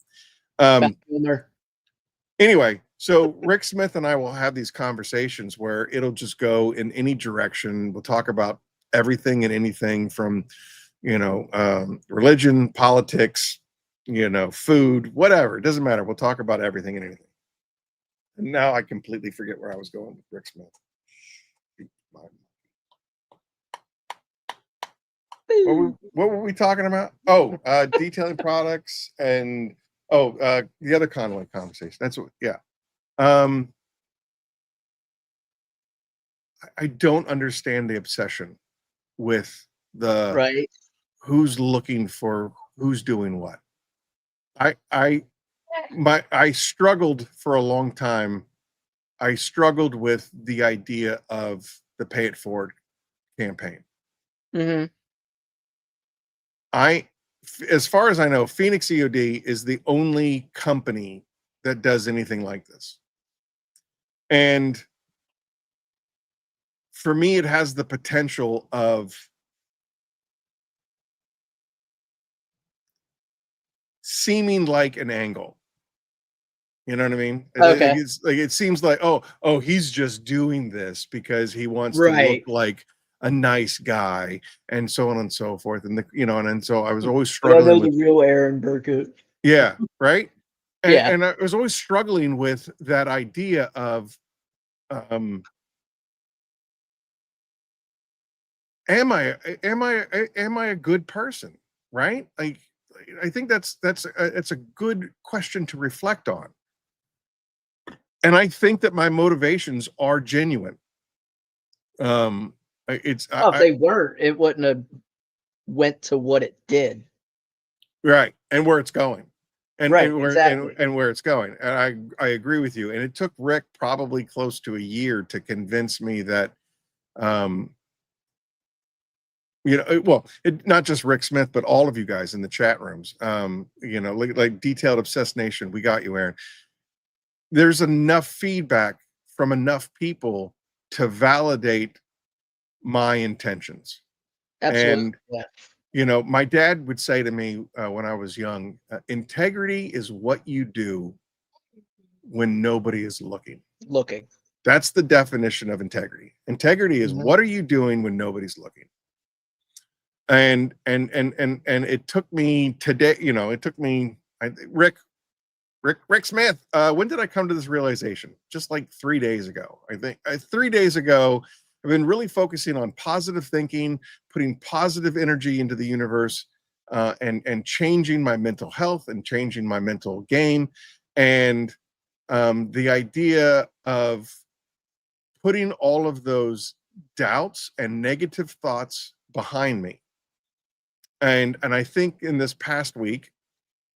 S1: Anyway, so Rick Smith and I will have these conversations where it'll just go in any direction. We'll talk about everything and anything from, religion, politics, food, whatever. It doesn't matter. We'll talk about everything and anything. And now I completely forget where I was going with Rick Smith. What were we talking about? Oh, detailing products and the other Conway conversation. That's what, yeah. I don't understand the obsession with the who's looking for who's doing what. I struggled for a long time. I struggled with the idea of the Pay It Forward campaign. As far as I know, Phoenix E.O.D is the only company that does anything like this. And for me, it has the potential of seeming like an angle. You know what I mean? It seems like, oh, he's just doing this because he wants to look like a nice guy, and so on and so forth. And and so I was always struggling with
S5: the real Aaron Burkut.
S1: Yeah, right. And I was always struggling with that idea of, am I a good person? Right? Like, I think that's a good question to reflect on. And I think that my motivations are genuine. If
S5: they weren't, it wouldn't have went to what it did.
S1: Right, and where it's going. And
S5: exactly.
S1: and where it's going. And I agree with you. And it took Rick probably close to a year to convince me that not just Rick Smith, but all of you guys in the chat rooms, like Detailed Obsessed Nation, we got you, Aaron. There's enough feedback from enough people to validate my intentions.
S5: Absolutely.
S1: And my dad would say to me when I was young, integrity is what you do when nobody is looking. That's the definition of integrity. Integrity is what are you doing when nobody's looking? And it took me today, Rick Smith, when did I come to this realization? Just like 3 days ago. I think 3 days ago, I've been really focusing on positive thinking, putting positive energy into the universe, and changing my mental health and changing my mental game. And the idea of putting all of those doubts and negative thoughts behind me. And I think in this past week,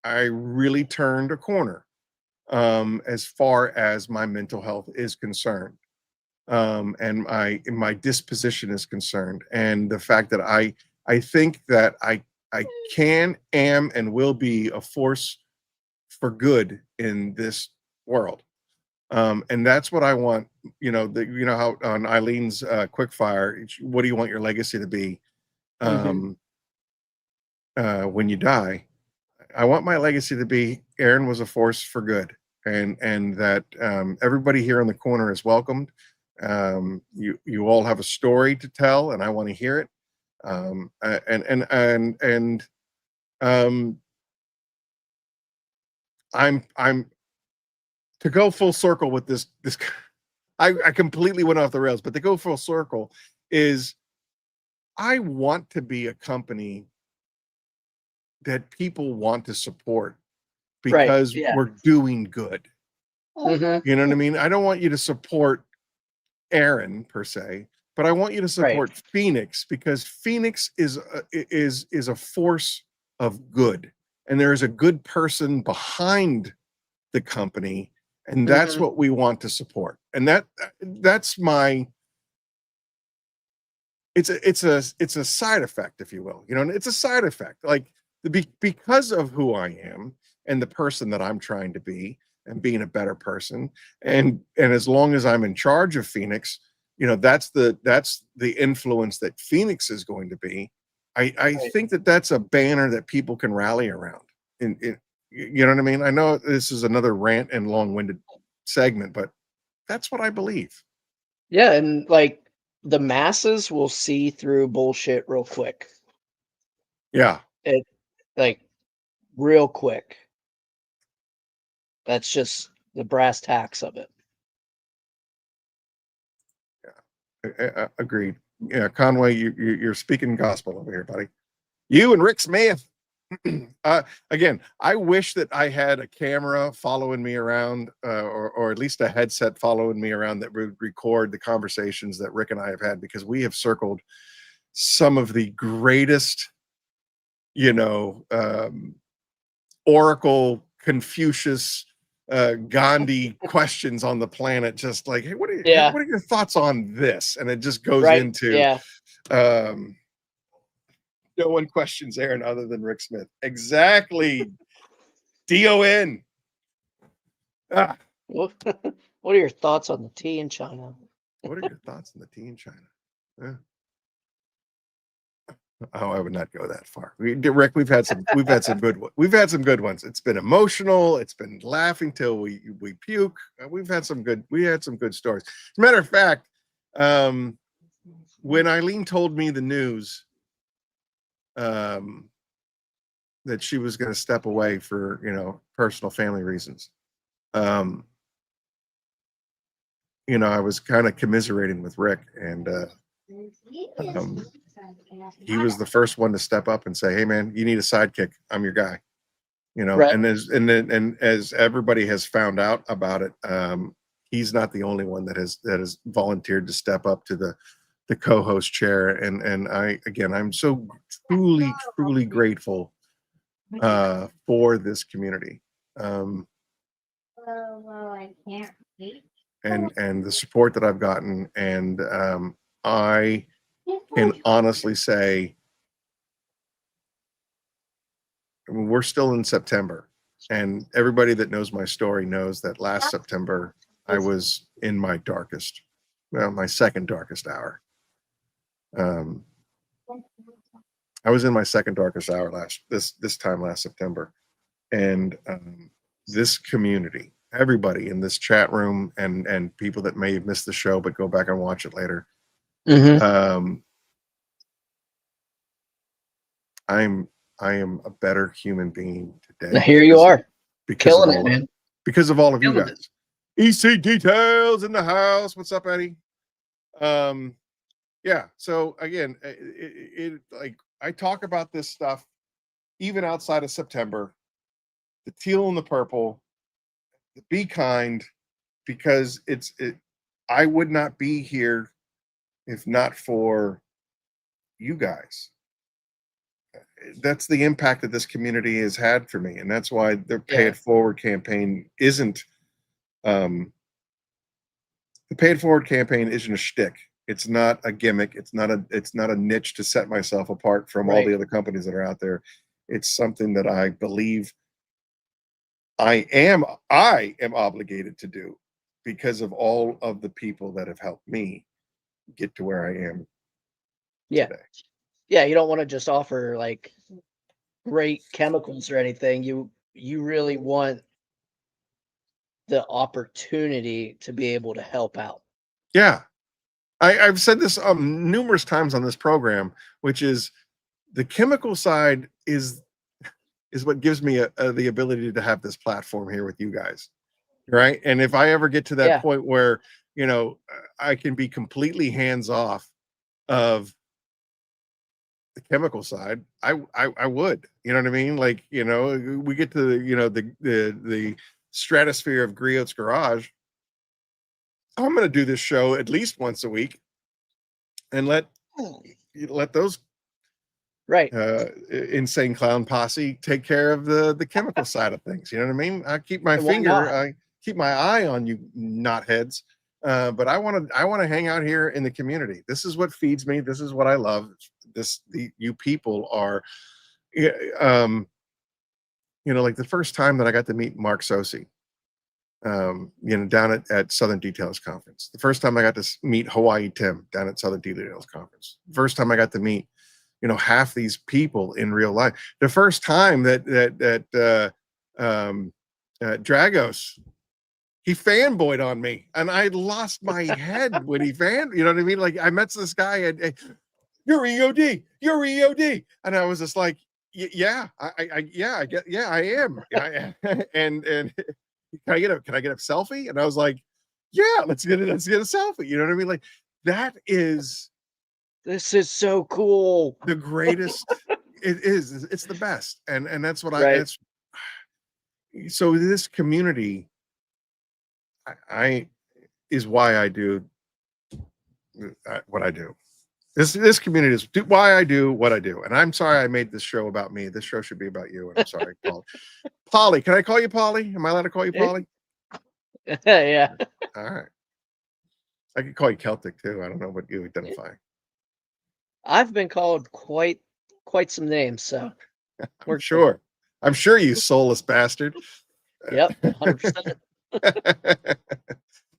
S1: I really turned a corner as far as my mental health is concerned, and my disposition is concerned, and the fact that I think that I can, am, and will be a force for good in this world, and that's what I want. How on Eileen's quickfire, what do you want your legacy to be when you die? I want my legacy to be Aaron was a force for good, and that everybody here in the corner is welcomed. You all have a story to tell, and I want to hear it. I'm to go full circle with this I completely went off the rails, but to go full circle is I want to be a company that people want to support because we're doing good.
S5: Mm-hmm.
S1: You know what I mean? I don't want you to support Aaron per se, but I want you to support Phoenix because Phoenix is a force of good, and there is a good person behind the company, and that's what we want to support. And that's my. It's a side effect, if you will. You know, it's a side effect, like because of who I am and the person that I'm trying to be, and being a better person, and as long as I'm in charge of Phoenix, you know, that's the influence that Phoenix is going to be. I think that's a banner that people can rally around. You know what I mean? I know this is another rant and long-winded segment, but that's what I believe.
S5: Yeah, and like the masses will see through bullshit real quick.
S1: Yeah.
S5: It like real quick. That's just the brass tacks of it.
S1: Yeah, agreed. Yeah, Conway, you're speaking gospel over here, buddy. You and Rick Smith. Again, I wish that I had a camera following me around, or at least a headset following me around that would record the conversations that Rick and I have had, because we have circled some of the greatest, you know, Oracle, Confucius, Gandhi questions on the planet. Just like, hey, what are your thoughts on this? And it just goes into, no one questions Aaron other than Rick Smith. Exactly. DON.
S5: What are your thoughts on the tea in China?
S1: What are your thoughts on the tea in China? Yeah. Oh, I would not go that far. Rick, we've had some good ones. It's been emotional. It's been laughing till we puke. We had some good stories. As a matter of fact, when Eileen told me the news, that she was going to step away for, you know, personal family reasons, you know, I was kind of commiserating with Rick, and he was the first one to step up and say, "Hey, man, you need a sidekick. I'm your guy." You know, and as everybody has found out about it, he's not the only one that has volunteered to step up to the co-host chair, and I'm so truly grateful for this community, and the support that I've gotten, and I can honestly say, I mean, we're still in September, and everybody that knows my story knows that last September I was in my my second darkest hour. I was in my second darkest hour this time last September, and this community, everybody in this chat room, and people that may have missed the show but go back and watch it later. I am a better human being today.
S5: Here you are, killing it, man.
S1: Because of all of you guys. EC Details in the house. What's up, Eddie? Yeah. So again, it like I talk about this stuff even outside of September. The teal and the purple. Be kind, because I would not be here if not for you guys. That's the impact that this community has had for me, and that's why the Pay It Forward campaign isn't. The Pay It Forward campaign isn't a shtick. It's not a gimmick. It's not a niche to set myself apart from all the other companies that are out there. It's something that I believe I am obligated to do because of all of the people that have helped me get to where I am today.
S5: Yeah, you don't want to just offer like great chemicals or anything. You really want the opportunity to be able to help out.
S1: Yeah. I've said this numerous times on this program, which is the chemical side is what gives me the ability to have this platform here with you guys. Right. And if I ever get to that point where you know, I can be completely hands off of the chemical side, I would, you know what I mean? Like, you know, we get to the stratosphere of Griot's Garage. I'm going to do this show at least once a week and let those
S5: Right.
S1: insane clown posse take care of the chemical side of things. You know what I mean? I keep my I keep my eye on you knotheads. But I want to hang out here in the community. This is what feeds me. This is what I love. You people are, like the first time that I got to meet Mark Sosi, down at Southern Details Conference. The first time I got to meet Hawaii Tim down at Southern Details Conference. First time I got to meet, half these people in real life. The first time that Dragos, he fanboyed on me, and I lost my head when he you know what I mean? Like, I met this guy and you're E.O.D, you're E.O.D, and I was just like, yeah, I am. And can I get a selfie? And I was like, yeah, let's get a selfie. You know what I mean? Like, this
S5: is so cool.
S1: The greatest. It's the best. And that's what so this community is why I do what I do. This community is why I do what I do. And I'm sorry I made this show about me. This show should be about you. And I'm sorry, Paul. Polly, can I call you Polly? Am I allowed to call you Polly?
S5: Yeah.
S1: All right. I could call you Celtic too. I don't know what you identify.
S5: I've been called quite some names, so
S1: I'm sure. I'm sure, you soulless bastard.
S5: Yep, 100%.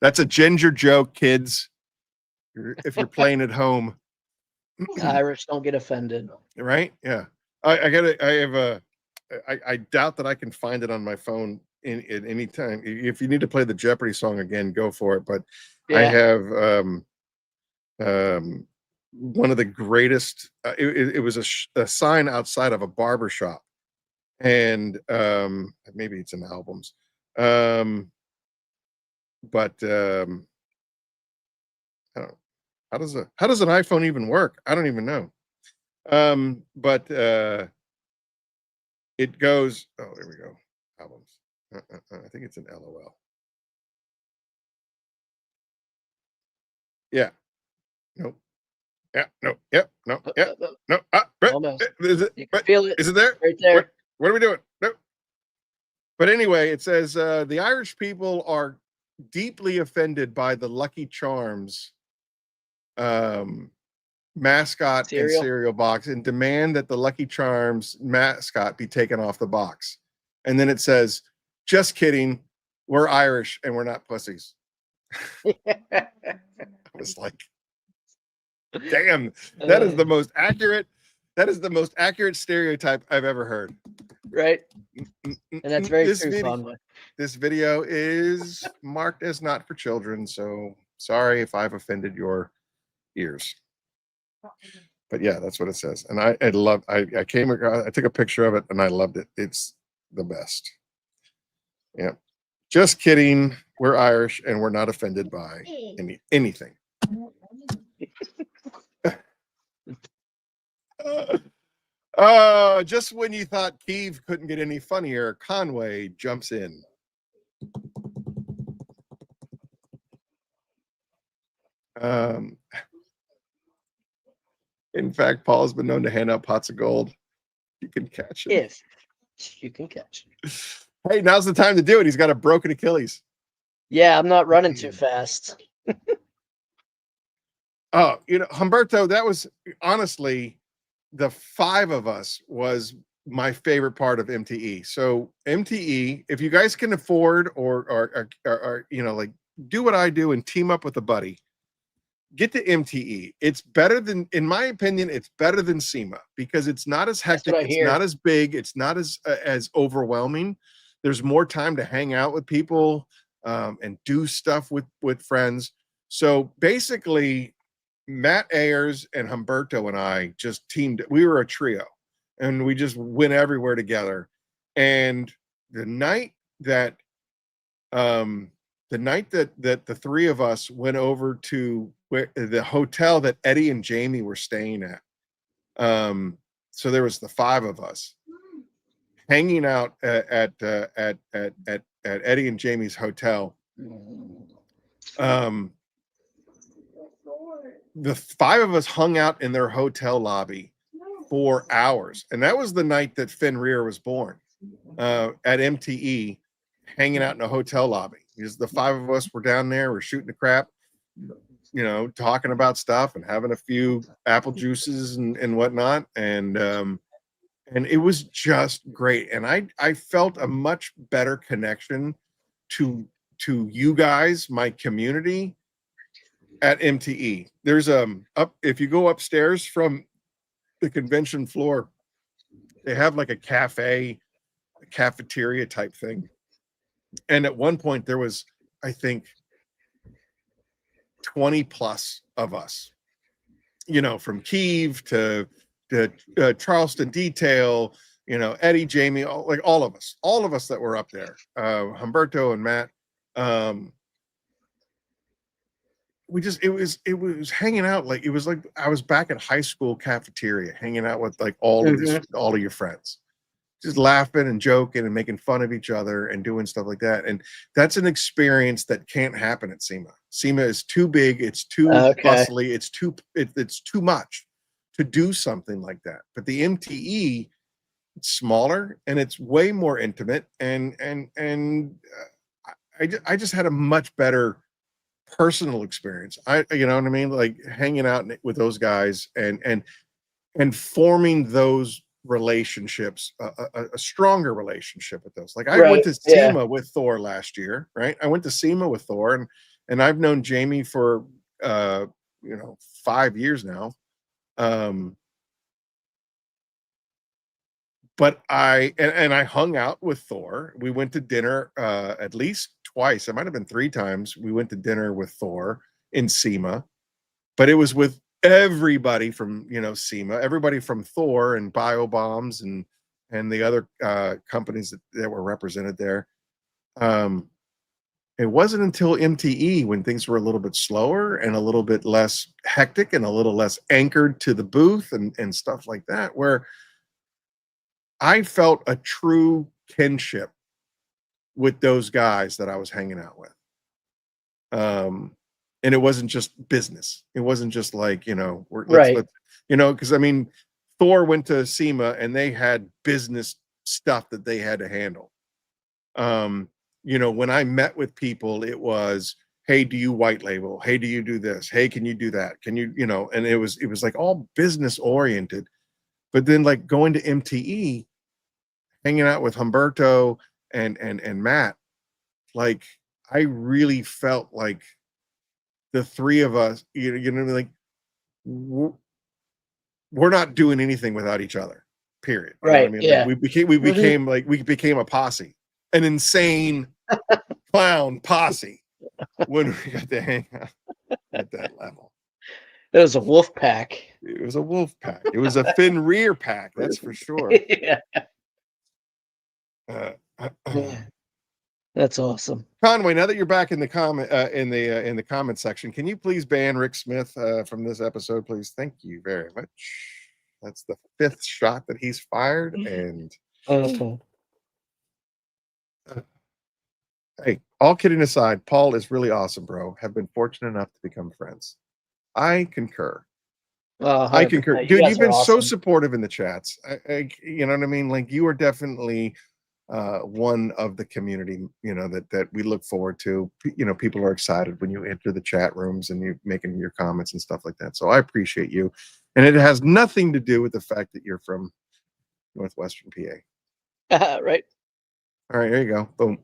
S1: That's a ginger joke, kids. If you're playing at home.
S5: Irish don't get offended.
S1: Right? Yeah. I doubt that I can find it on my phone in any time. If you need to play the Jeopardy song again, go for it. But yeah. I have one of the greatest. It was a sign outside of a barber shop, and maybe it's in albums. But I don't know. How does an iPhone even work? I don't even know. But it goes. Oh, there we go. Albums. I think it's an LOL. Yeah. Nope. Yeah. No. Yep. No. Yeah. No. Is it?
S5: You can feel it.
S1: Is it there?
S5: Right there.
S1: What are we doing? Nope. But anyway, it says the Irish people are deeply offended by the Lucky Charms mascot and cereal box and demand that the Lucky Charms mascot be taken off the box. And then it says, just kidding, we're Irish and we're not pussies. I was like, damn, that is the most accurate stereotype I've ever heard.
S5: Right. And that's very true.
S1: This video is marked as not for children, so sorry if I've offended your ears. But yeah, that's what it says. And I came across, I took a picture of it and I loved it. It's the best. Yeah. Just kidding. We're Irish and we're not offended by anything. Just when you thought Kiev couldn't get any funnier, Conway jumps in. In fact, Paul has been known to hand out pots of gold. You can catch it.
S5: If you can catch it.
S1: Hey, now's the time to do it. He's got a broken Achilles.
S5: Yeah, I'm not running too fast.
S1: Oh, Humberto, that was honestly the five of us was my favorite part of MTE. So MTE, if you guys can afford or like do what I do and team up with a buddy, get to MTE. It's better than, in my opinion, it's better than SEMA because it's not as hectic, it's not as big, it's not as overwhelming. There's more time to hang out with people and do stuff with friends. So basically, Matt Ayers and Humberto and I just teamed. We were a trio, and we just went everywhere together. And the night that the night that the three of us went over to the hotel that Eddie and Jamie were staying at. So there was the five of us hanging out at Eddie and Jamie's hotel. The five of us hung out in their hotel lobby for hours, and that was the night that Finn Rear was born, at MTE, hanging out in a hotel lobby. Because the five of us were down there, we're shooting the crap, talking about stuff and having a few apple juices and whatnot, and it was just great. And I felt a much better connection to you guys, my community, at MTE. There's if you go upstairs from the convention floor, they have like a cafeteria type thing. And at one point there was, I think, 20 plus of us, from Kiev to Charleston Detail, Eddie, Jamie, all of us that were up there, Humberto and Matt. It was hanging out like it was like I was back at high school cafeteria, hanging out with like all of your friends, just laughing and joking and making fun of each other and doing stuff like that. And that's an experience that can't happen at SEMA. SEMA is too big, it's too bustly, it's too much to do something like that. But the MTE, it's smaller and it's way more intimate, and I just had a much better personal experience. You know what I mean? Like hanging out with those guys and forming those relationships, a stronger relationship with those. Like I went to SEMA with Thor last year, right? I went to SEMA with Thor, and I've known Jamie for 5 years now. But I hung out with Thor. We went to dinner at least twice. It might have been 3 times. We went to dinner with Thor in SEMA, but it was with everybody from SEMA, everybody from Thor and BioBombs and the other companies that were represented there. It wasn't until MTE, when things were a little bit slower and a little bit less hectic and a little less anchored to the booth and stuff like that, where I felt a true kinship with those guys that I was hanging out with. And it wasn't just business. It wasn't just like, because I mean, Thor went to SEMA and they had business stuff that they had to handle. When I met with people, it was, hey, do you white label? Hey, do you do this? Hey, can you do that? Can you, and it was like all business oriented. But then like going to MTE, hanging out with Humberto and Matt, like I really felt like the three of us, like we're not doing anything without each other. Period. You know what I mean?
S5: Yeah.
S1: Like we became a posse, an insane clown posse when we got to hang out at that level.
S5: It was a wolf pack.
S1: It was a wolf pack. It was a Finn Rear pack, that's for sure.
S5: Yeah. That's awesome.
S1: Conway, now that you're back in the comment section, can you please ban Rick Smith from this episode, please? Thank you very much. That's the 5th shot that he's fired, and hey, all kidding aside, Paul is really awesome, bro. Have been fortunate enough to become friends. I concur. I concur, dude. You've been awesome. So supportive in the chats. You know what I mean? Like you are definitely one of the community, that we look forward to. People are excited when you enter the chat rooms and you're making your comments and stuff like that. So I appreciate you, and it has nothing to do with the fact that you're from Northwestern PA.
S5: Right.
S1: All right, there you go. Boom.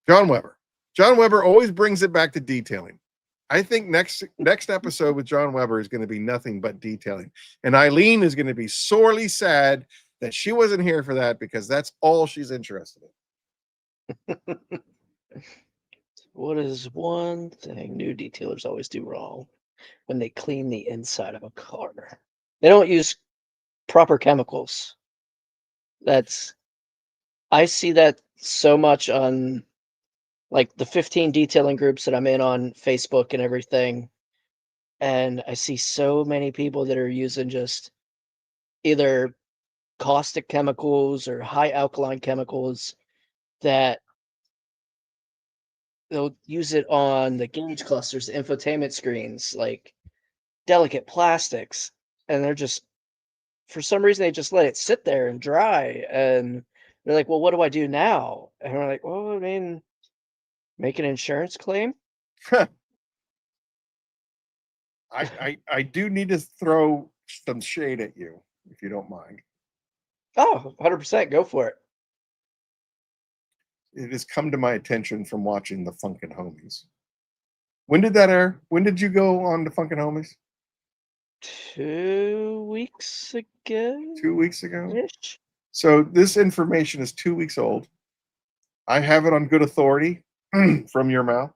S1: John Weber. John Weber always brings it back to detailing. I think next episode with John Weber is going to be nothing but detailing, and Eileen is going to be sorely sad that she wasn't here for that, because that's all she's interested in.
S5: What is one thing new detailers always do wrong when they clean the inside of a car? They don't use proper chemicals. I see that so much on like the 15 detailing groups that I'm in on Facebook and everything. And I see so many people that are using just either caustic chemicals or high alkaline chemicals that they'll use it on the gauge clusters, the infotainment screens, like delicate plastics. And they're just, for some reason, they just let it sit there and dry. And they're like, well, what do I do now? And we're like, well, I mean, make an insurance claim.
S1: I do need to throw some shade at you, if you don't mind.
S5: Oh, 100%. Go for it.
S1: It has come to my attention from watching the Funkin' Homies. When did that air? When did you go on the Funkin' Homies?
S5: 2 weeks ago.
S1: 2 weeks ago.
S5: Ish.
S1: So this information is 2 weeks old. I have it on good authority from your mouth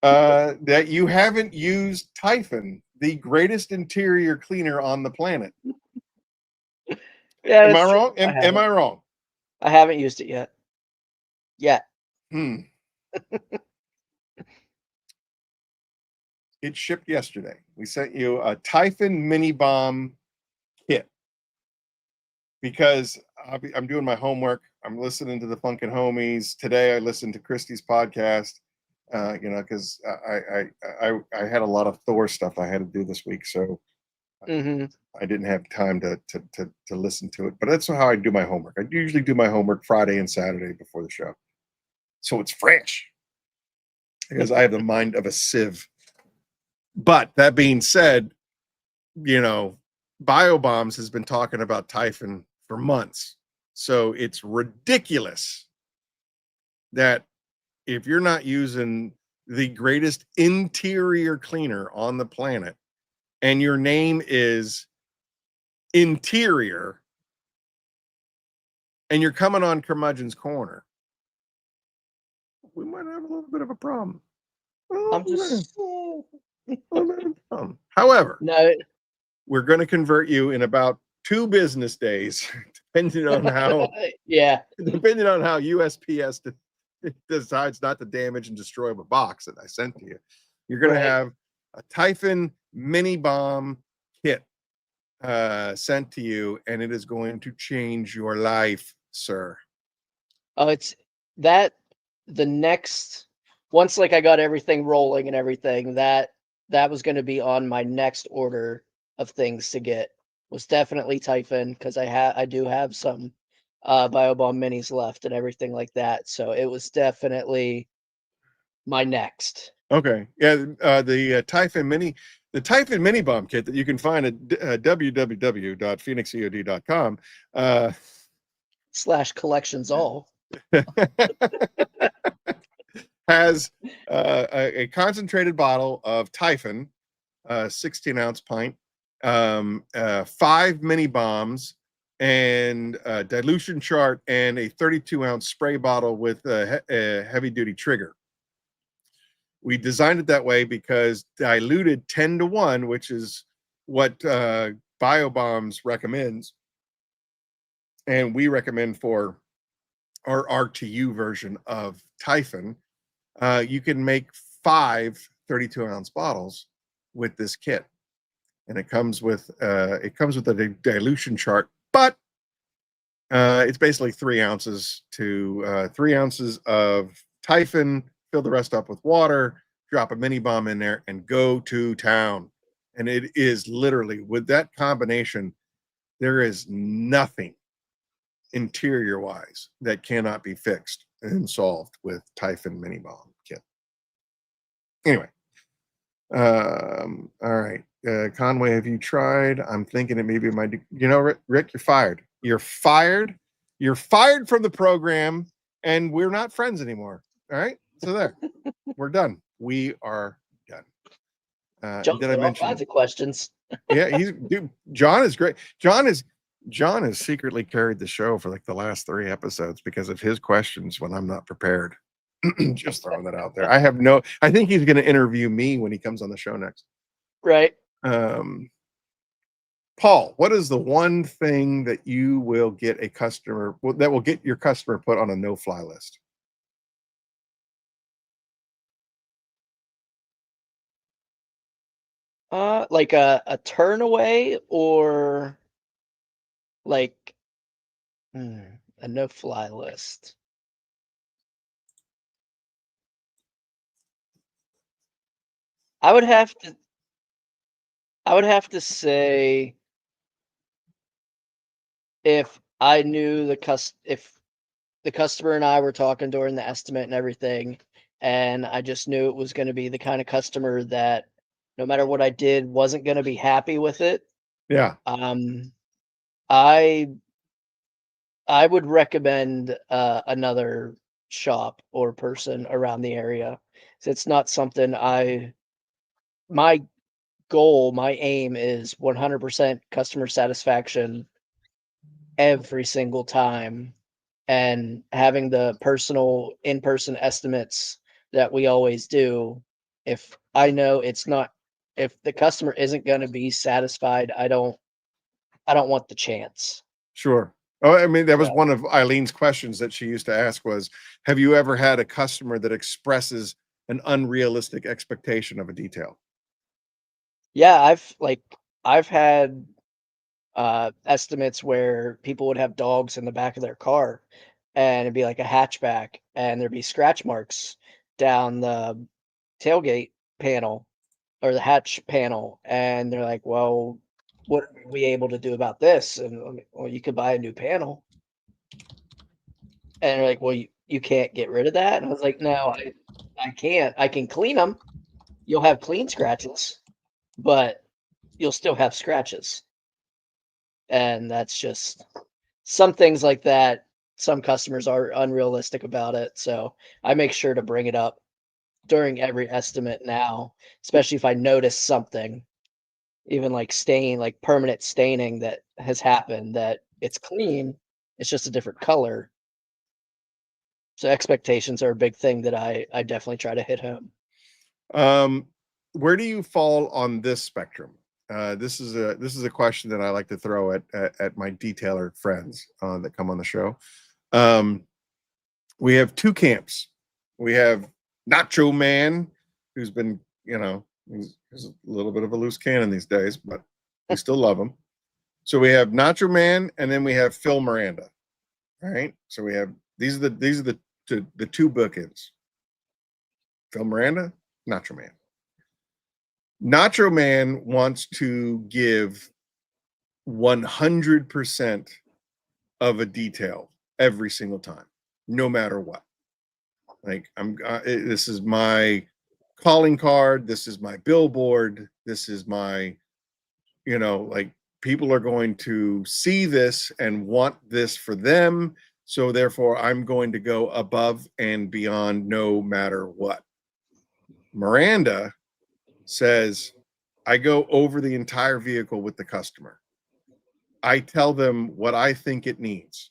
S1: that you haven't used Typhon, the greatest interior cleaner on the planet.
S5: Yeah,
S1: Am I
S5: that's true.
S1: wrong? Am I wrong?
S5: I haven't used it yet.
S1: It shipped yesterday. We sent you a Typhon mini bomb kit because I'm doing my homework. I'm listening to the Funkin' Homies. Today I listened to Christie's podcast, because I had a lot of Thor stuff I had to do this week, so I didn't have time to listen to it. But that's how I do my homework. I usually do my homework Friday and Saturday before the show, so it's fresh because I have the mind of a sieve. But that being said, BioBombs has been talking about Typhon for months. So it's ridiculous that if you're not using the greatest interior cleaner on the planet and your name is Interior and you're coming on Curmudgeon's Corner, we might have a little bit of a problem. However,
S5: No.
S1: We're going to convert you in about 2 business days, depending on how depending on how USPS decides not to damage and destroy the box that I sent to you. You're going to have a Typhon mini bomb kit sent to you, and it is going to change your life, sir.
S5: Oh, it's that the next once like I got everything rolling and everything, that was going to be on my next order of things to get, was definitely Typhon, because I do have some BioBomb minis left and everything like that. So it was definitely my next.
S1: Okay. Yeah, the Typhon mini bomb kit that you can find at www.phoenixeod.com
S5: /collections all
S1: has a concentrated bottle of Typhon, 16-ounce pint, 5 mini bombs, and a dilution chart, and a 32-ounce spray bottle with a heavy-duty trigger. We designed it that way because diluted 10-to-1, which is what BioBombs recommends, and we recommend for our RTU version of Typhon, you can make 5 32-ounce bottles with this kit, and it comes with a dilution chart, but it's basically 3 ounces to 3 ounces of Typhon. Fill the rest up with water, drop a mini bomb in there, and go to town. And it is literally, with that combination, there is nothing interior wise that cannot be fixed and solved with Typhon mini bomb kit. Anyway, all right, Conway, have you tried? I'm thinking it maybe might. Rick, you're fired. You're fired from the program, and we're not friends anymore. All right, so there, we're done. We are done. Did I mention
S5: all kinds of questions?
S1: Yeah, John is great. John has secretly carried the show for like the last 3 episodes because of his questions when I'm not prepared. Just throwing that out there. I think he's going to interview me when he comes on the show next.
S5: Right.
S1: Paul, what is the one thing that you will get that will get your customer put on a no-fly list?
S5: Like a turn away or like a no fly list. I would have to say if I knew if the customer and I were talking during the estimate and everything, and I just knew it was going to be the kind of customer that no matter what I did wasn't going to be happy with it.
S1: Yeah.
S5: I would recommend another shop or person around the area. It's not something my goal, my aim is 100% customer satisfaction every single time, and having the personal in-person estimates that we always do. If I know if the customer isn't going to be satisfied, I don't want the chance.
S1: Sure. Oh, I mean, that was
S5: So,
S1: one of Eileen's questions that she used to ask was, have you ever had a customer that expresses an unrealistic expectation of a detail?
S5: yeah, I've had estimates where people would have dogs in the back of their car, and it'd be like a hatchback, and there'd be scratch marks down the tailgate panel or the hatch panel, and they're like, "Well, what are we able to do about this?" And I'm like, "Well, you could buy a new panel." And they're like, "Well, you can't get rid of that." And I was like, "No, I can't. I can clean them. You'll have clean scratches, but you'll still have scratches." And that's just some things like that. Some customers are unrealistic about it, so I make sure to bring it up during every estimate now, especially if I notice something, even like stain, like permanent staining that has happened, that it's clean, it's just a different color. So expectations are a big thing that I definitely try to hit home.
S1: Where do you fall on this spectrum? This is a question that I like to throw at my detailer friends that come on the show. We have two camps. We have Nacho Man, who's been, he's a little bit of a loose cannon these days, but we still love him. So we have Nacho Man, and then we have Phil Miranda. All right. So we have these are the two bookends. Phil Miranda, Nacho Man. Nacho Man wants to give 100% of a detail every single time, no matter what. Like this is my calling card. This is my billboard. This is my, like people are going to see this and want this for them. So therefore I'm going to go above and beyond no matter what. Miranda says, I go over the entire vehicle with the customer. I tell them what I think it needs,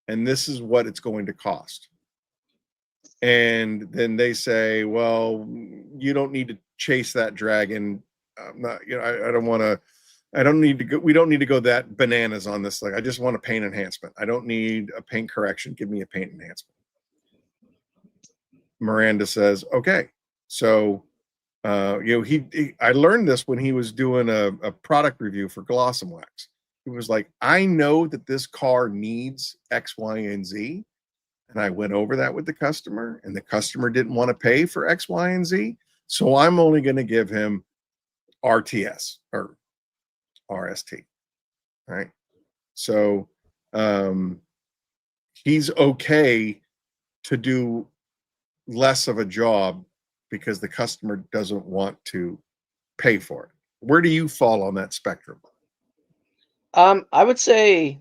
S1: and this is what it's going to cost. And then they say, well, you don't need to chase that dragon. I'm not, I don't want to, I don't need to go, we don't need to go that bananas on this. Like, I just want a paint enhancement. I don't need a paint correction. Give me a paint enhancement. Miranda says, okay. So, I learned this when he was doing a product review for Gloss and Wax. He was like, I know that this car needs X, Y, and Z. And I went over that with the customer, and the customer didn't want to pay for X, Y, and Z. So I'm only going to give him RTS or RST. Right. So he's okay to do less of a job because the customer doesn't want to pay for it. Where do you fall on that spectrum?
S5: I would say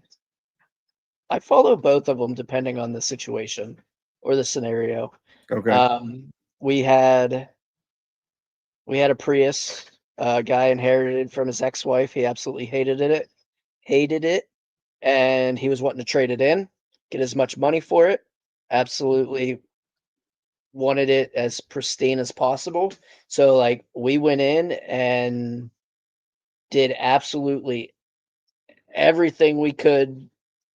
S5: I follow both of them depending on the situation or the scenario.
S1: Okay.
S5: We had a Prius. Guy inherited from his ex-wife. He absolutely hated it, and he was wanting to trade it in, get as much money for it. Absolutely wanted it as pristine as possible. So like we went in and did absolutely everything we could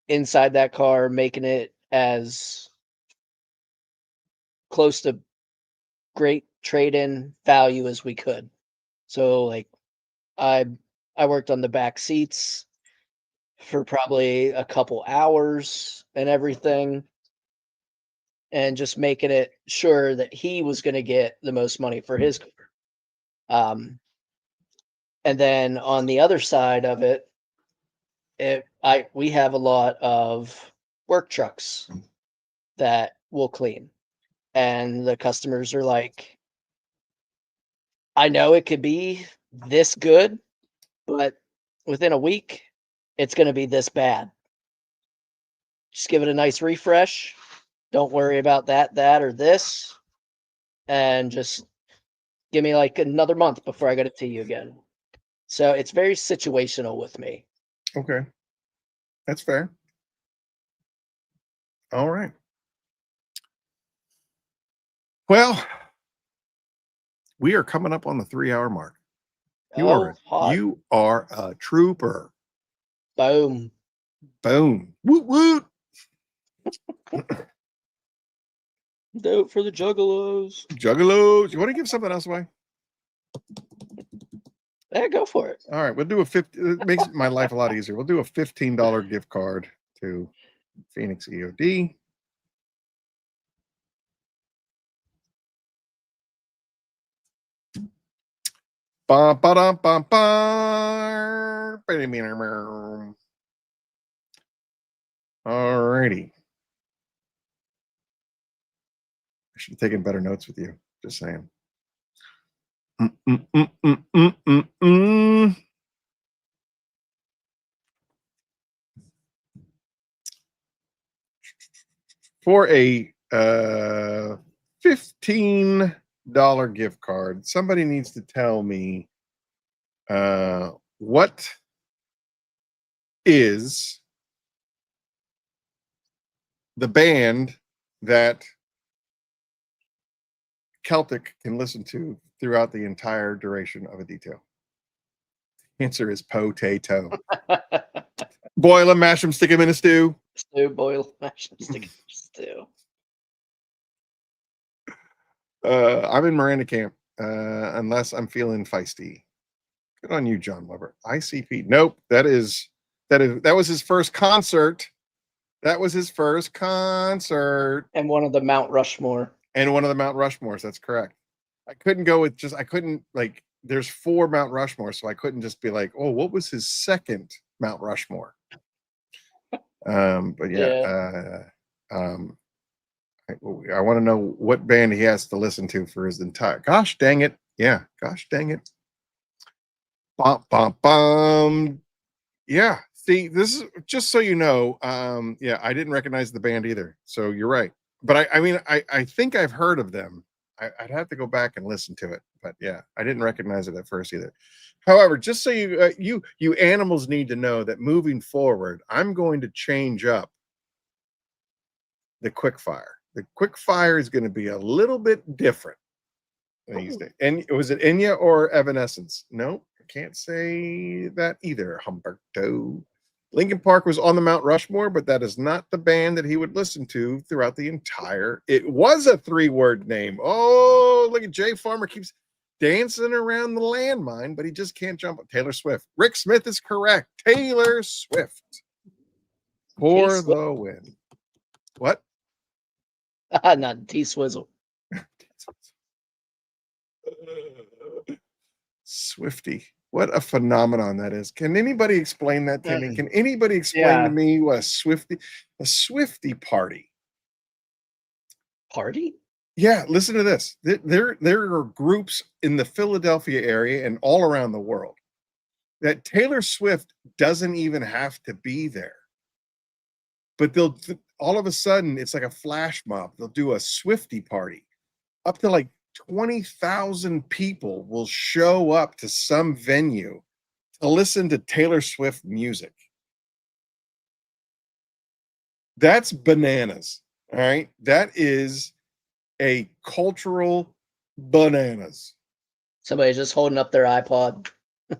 S5: inside that car, making it as close to great trade-in value as we could. So like I worked on the back seats for probably a couple hours and everything, and just making it sure that he was going to get the most money for his car. And then on the other side of it, we have a lot of work trucks that will clean, and the customers are like, I know it could be this good, but within a week, it's going to be this bad. Just give it a nice refresh. Don't worry about that, or this, and just give me like another month before I got it to you again. So it's very situational with me.
S1: Okay. That's fair. All right. Well, we are coming up on the 3-hour mark.
S5: Hot.
S1: You are a trooper.
S5: Boom.
S1: Boom. Woot woot.
S5: Do it for the juggalos.
S1: Juggalos. You want to give something else away?
S5: Yeah, go for it.
S1: All right. We'll do it makes my life a lot easier. We'll do a $15 gift card to Phoenix E.O.D. Ba ba da ba ba. All righty. I should have taken better notes with you. Just saying. For a $15 gift card, somebody needs to tell me what is the band that Celtic can listen to throughout the entire duration of a detail. Answer is potato. Boil them, mash them, stick them in a stew.
S5: Stew, boil, mash, and stick in stew.
S1: I'm in Miranda camp, unless I'm feeling feisty. Good on you, John Weber. ICP. Nope. That was his first concert. That was his first concert.
S5: And one of the Mount Rushmore.
S1: And one of the Mount Rushmores. That's correct. I couldn't go with there's 4 Mount Rushmore, so I couldn't just be like, oh, what was his second Mount Rushmore? But yeah. I want to know what band he has to listen to for his entire. Gosh dang it! Yeah, gosh dang it! Bum bum bum. Yeah. See, this is just so you know. Yeah, I didn't recognize the band either. So you're right. But I think I've heard of them. I'd have to go back and listen to it. But yeah, I didn't recognize it at first either. However, just so you animals need to know that moving forward, I'm going to change up the quick fire. The quick fire is going to be a little bit different these days. And was it Enya or Evanescence? No, I can't say that either, Humberto. Linkin Park was on the Mount Rushmore, but that is not the band that he would listen to throughout the entire. It was a 3-word name. Oh, look at Jay Farmer keeps dancing around the landmine, but he just can't jump. Taylor Swift. Rick Smith is correct. Taylor Swift. For the win. What?
S5: Not T-Swizzle.
S1: Swifty. What a phenomenon that is. Can anybody explain that to me? Can anybody explain to me what a Swifty party?
S5: Party?
S1: Yeah, listen to this. There are groups in the Philadelphia area and all around the world that Taylor Swift doesn't even have to be there. But they'll all of a sudden, it's like a flash mob. They'll do a Swifty party. Up to like 20,000 people will show up to some venue to listen to Taylor Swift music. That's bananas. All right. That is a cultural bananas.
S5: Somebody's just holding up their iPod.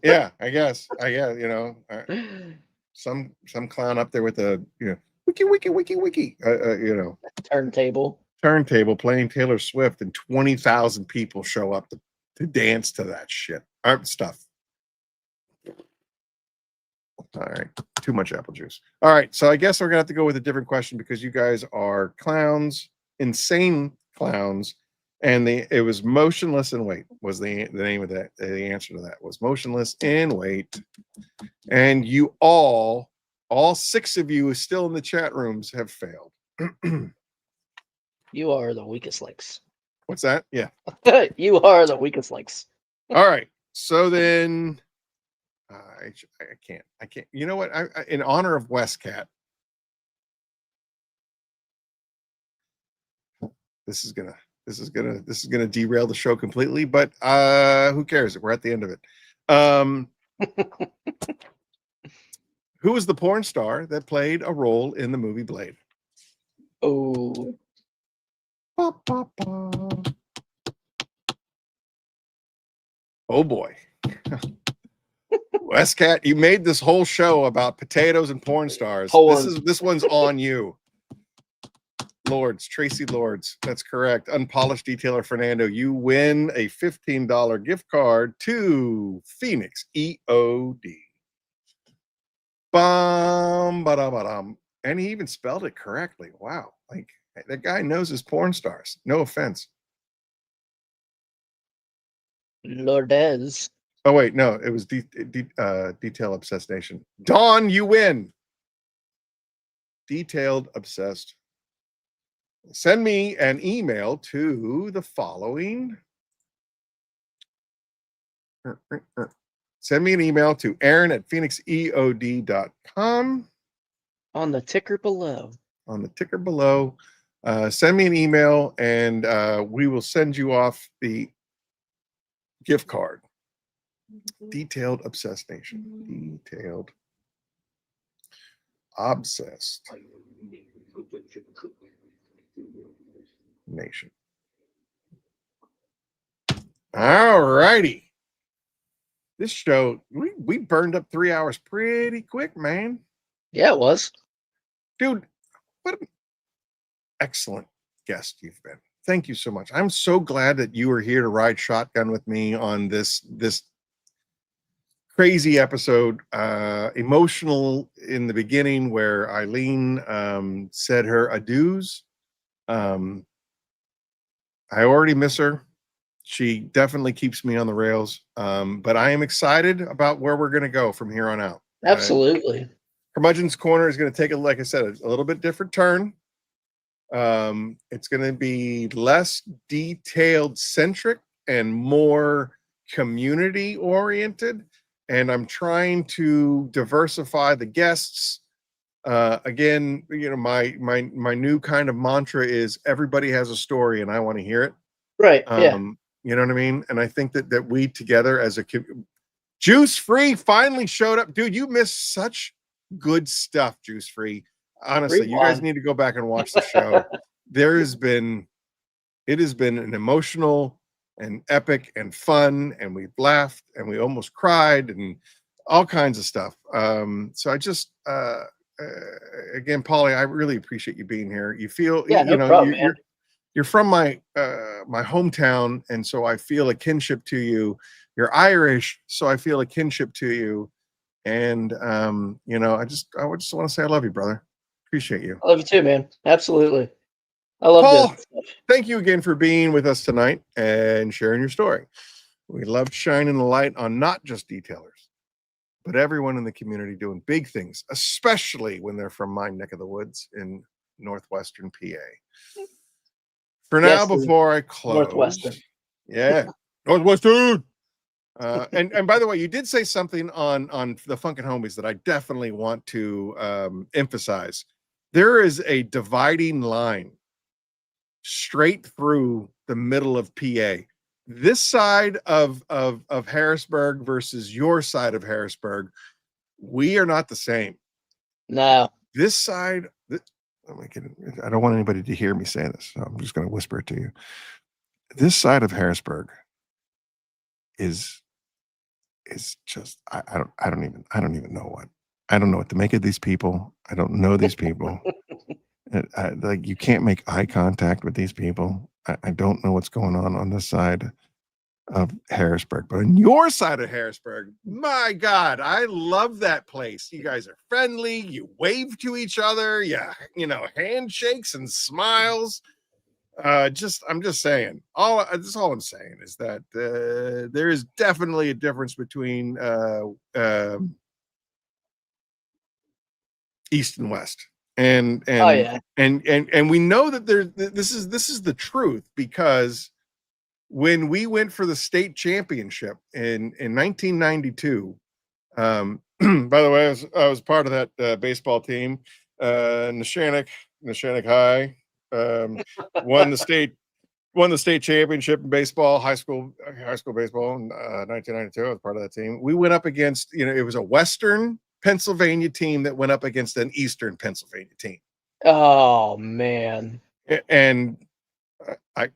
S1: Yeah, I guess, some clown up there with a, wiki,
S5: turntable
S1: playing Taylor Swift, and 20,000 people show up to to dance to that shit. Stuff. All right, too much apple juice. All right, so I guess we're gonna have to go with a different question because you guys are clowns, insane clowns, and it was motionless in wait was the name of that. The answer to that was motionless in wait, and you all 6 of you still in the chat rooms have failed.
S5: You are the weakest links.
S1: What's that? Yeah.
S5: You are the weakest links.
S1: All right. So then, I can't. You know what? I in honor of Westcat, this is gonna derail the show completely. But who cares? We're at the end of it. Who was the porn star that played a role in the movie Blade?
S5: Oh.
S1: Oh boy. Westcat, you made this whole show about potatoes and porn stars. This one's on you. Lords, Tracy Lords. That's correct. Unpolished detailer Fernando. You win a $15 gift card to Phoenix E.O.D. Bum, and he even spelled it correctly. Wow. Like that guy knows his porn stars. No offense.
S5: Lourdes.
S1: Oh wait, no, it was Detail Obsessed Nation. Dawn, you win. Detailed Obsessed. Send me an email to the following. Send me an email to aaron@phoenixeod.com.
S5: On the ticker below.
S1: On the ticker below. Send me an email and we will send you off the gift card. Detailed Obsessed Nation. Detailed Obsessed Nation. All righty. This show, we burned up 3 hours pretty quick, man.
S5: Yeah, it was.
S1: Dude, what an excellent guest you've been. Thank you so much. I'm so glad that you were here to ride shotgun with me on this crazy episode. Emotional in the beginning where Eileen said her adieus. I already miss her. She definitely keeps me on the rails. But I am excited about where we're going to go from here on out.
S5: Absolutely.
S1: Curmudgeon's Corner is going to take, like I said, a little bit different turn. It's going to be less detailed centric and more community oriented. And I'm trying to diversify the guests. Again, you know, my new kind of mantra is everybody has a story and I want to hear it.
S5: Right. Yeah.
S1: You know what I mean? And I think that we together as a Juice Free finally showed up. Dude, you missed such good stuff, Juice Free. Honestly, you guys need to go back and watch the show. It has been an emotional and epic and fun, and we've laughed and we almost cried and all kinds of stuff. So I just again, Paulie, I really appreciate you being here. You feel you're from my hometown, and so I feel a kinship to you. You're Irish, so I feel a kinship to you. And you know, I just want to say I love you, brother. Appreciate you.
S5: I love you too, man. Absolutely. I love
S1: Paul,
S5: this stuff.
S1: Thank you again for being with us tonight and sharing your story. We love shining the light on not just detailers, but everyone in the community doing big things, especially when they're from my neck of the woods in northwestern PA. For now, before I close,
S5: Northwestern.
S1: Yeah, Northwestern. And by the way, you did say something on the Funkin' Homies that I definitely want to emphasize. There is a dividing line straight through the middle of PA. This side of Harrisburg versus your side of Harrisburg, we are not the same.
S5: No.
S1: This side, I don't want anybody to hear me say this, so I'm just going to whisper it to you. This side of Harrisburg is just I don't even know what to make of these people. I don't know these people. Like, you can't make eye contact with these people. I don't know what's going on this side. of Harrisburg. But on your side of Harrisburg, my God, I love that place. You guys are friendly. You wave to each other. Yeah, handshakes and smiles. I'm just saying. That's all I'm saying is that there is definitely a difference between East and West. And we know that this is the truth, because when we went for the state championship in 1992, by the way, I was part of that baseball team. Neshannock High won the state championship in baseball, high school baseball in 1992. I was part of that team. We went up against, it was a Western Pennsylvania team that went up against an Eastern Pennsylvania team.
S5: Oh man!
S1: And I